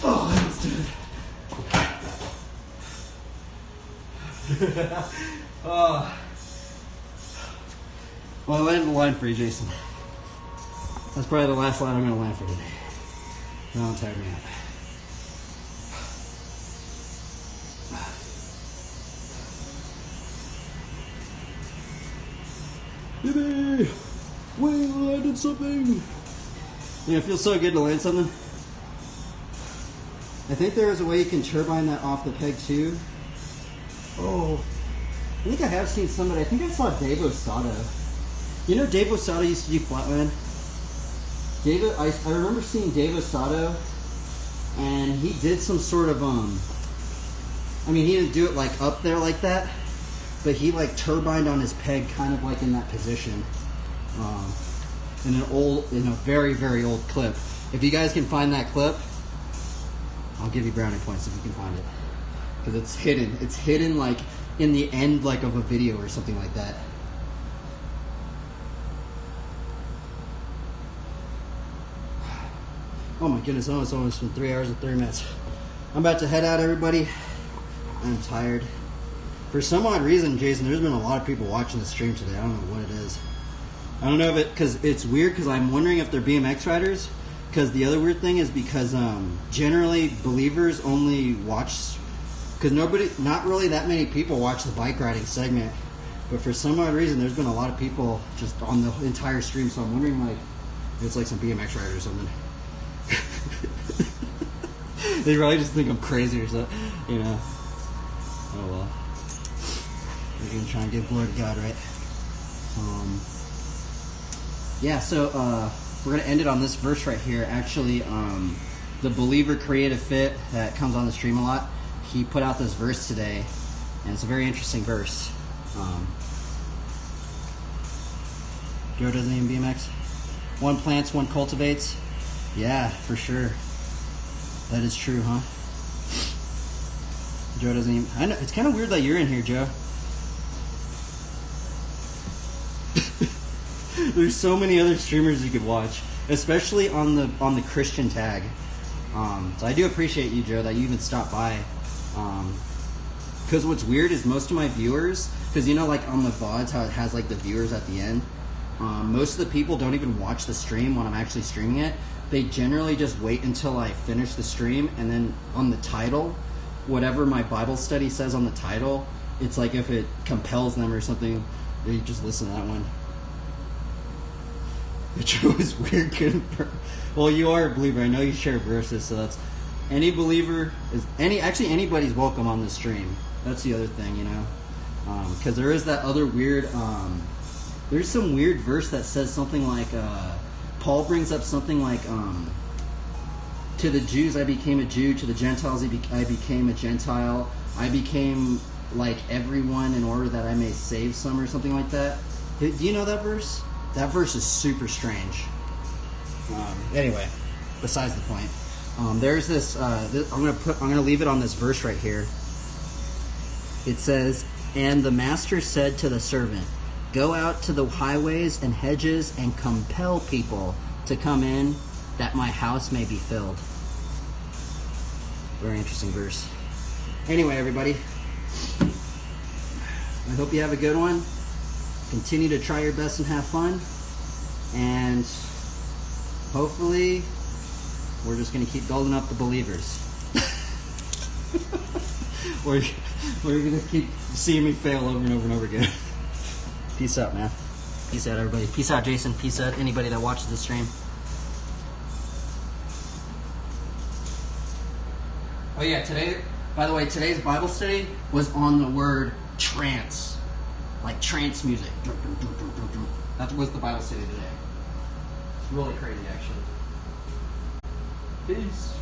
Oh, that was good. Oh. Well, I landed the line for you, Jason. That's probably the last line I'm going to land for today. Don't tire me out. Yippee! We landed something! Yeah, it feels so good to land something. I think there is a way you can turbine that off the peg too. Oh, I think I have seen somebody. I think I saw Dave Osato. You know, Dave Osato used to do flatland. I remember seeing Dave Osato, and he did some sort of I mean, he didn't do it like up there like that, but he like turbined on his peg, kind of like in that position, in a very, very old clip. If you guys can find that clip, I'll give you brownie points if you can find it, because it's hidden. It's hidden like in the end, like of a video or something like that. Oh my goodness! Oh, it's almost been 3 hours and 30 minutes. I'm about to head out, everybody. I'm tired. For some odd reason, Jason, there's been a lot of people watching the stream today. I don't know what it is. I don't know if it, because it's weird, because I'm wondering if they're BMX riders. Because the other weird thing is because generally believers only watch, because not really that many people watch the bike riding segment, but for some odd reason there's been a lot of people just on the entire stream, so I'm wondering like if it's like some BMX rider or something. They probably just think I'm crazy or something, you know. Oh well. We're gonna try and give glory to God, right? Yeah, so we're going to end it on this verse right here. Actually, the Believer Creative Fit that comes on the stream a lot, he put out this verse today, and it's a very interesting verse. Joe doesn't even BMX. One plants, one cultivates. Yeah, for sure. That is true, huh? Joe doesn't even... I know, it's kind of weird that you're in here, Joe. There's so many other streamers you could watch, especially on the Christian tag. So I do appreciate you, Joe, that you even stopped by. Because what's weird is most of my viewers, because you know, like on the VODs, how it has like the viewers at the end. Most of the people don't even watch the stream when I'm actually streaming it. They generally just wait until I finish the stream, and then on the title, whatever my Bible study says on the title, it's like if it compels them or something, they just listen to that one. Which was weird. Well, you are a believer. I know you share verses, so that's any believer is anybody's welcome on the stream. That's the other thing, you know, because there is that other weird. There's some weird verse that says something like Paul brings up something like to the Jews I became a Jew, to the Gentiles I became a Gentile, I became like everyone in order that I may save some, or something like that. Do you know that verse? That verse is super strange. Anyway, besides the point. There's this. I'm gonna leave it on this verse right here. It says, "And the master said to the servant, go out to the highways and hedges and compel people to come in, that my house may be filled." Very interesting verse. Anyway, everybody, I hope you have a good one. Continue to try your best and have fun. And hopefully, we're just going to keep building up the believers. we're going to keep seeing me fail over and over and over again. Peace out, man. Peace out, everybody. Peace out, Jason. Peace out, anybody that watches the stream. Oh yeah, by the way, today's Bible study was on the word trance. Like trance music. That was the Bible study today. It's really crazy, actually. Peace.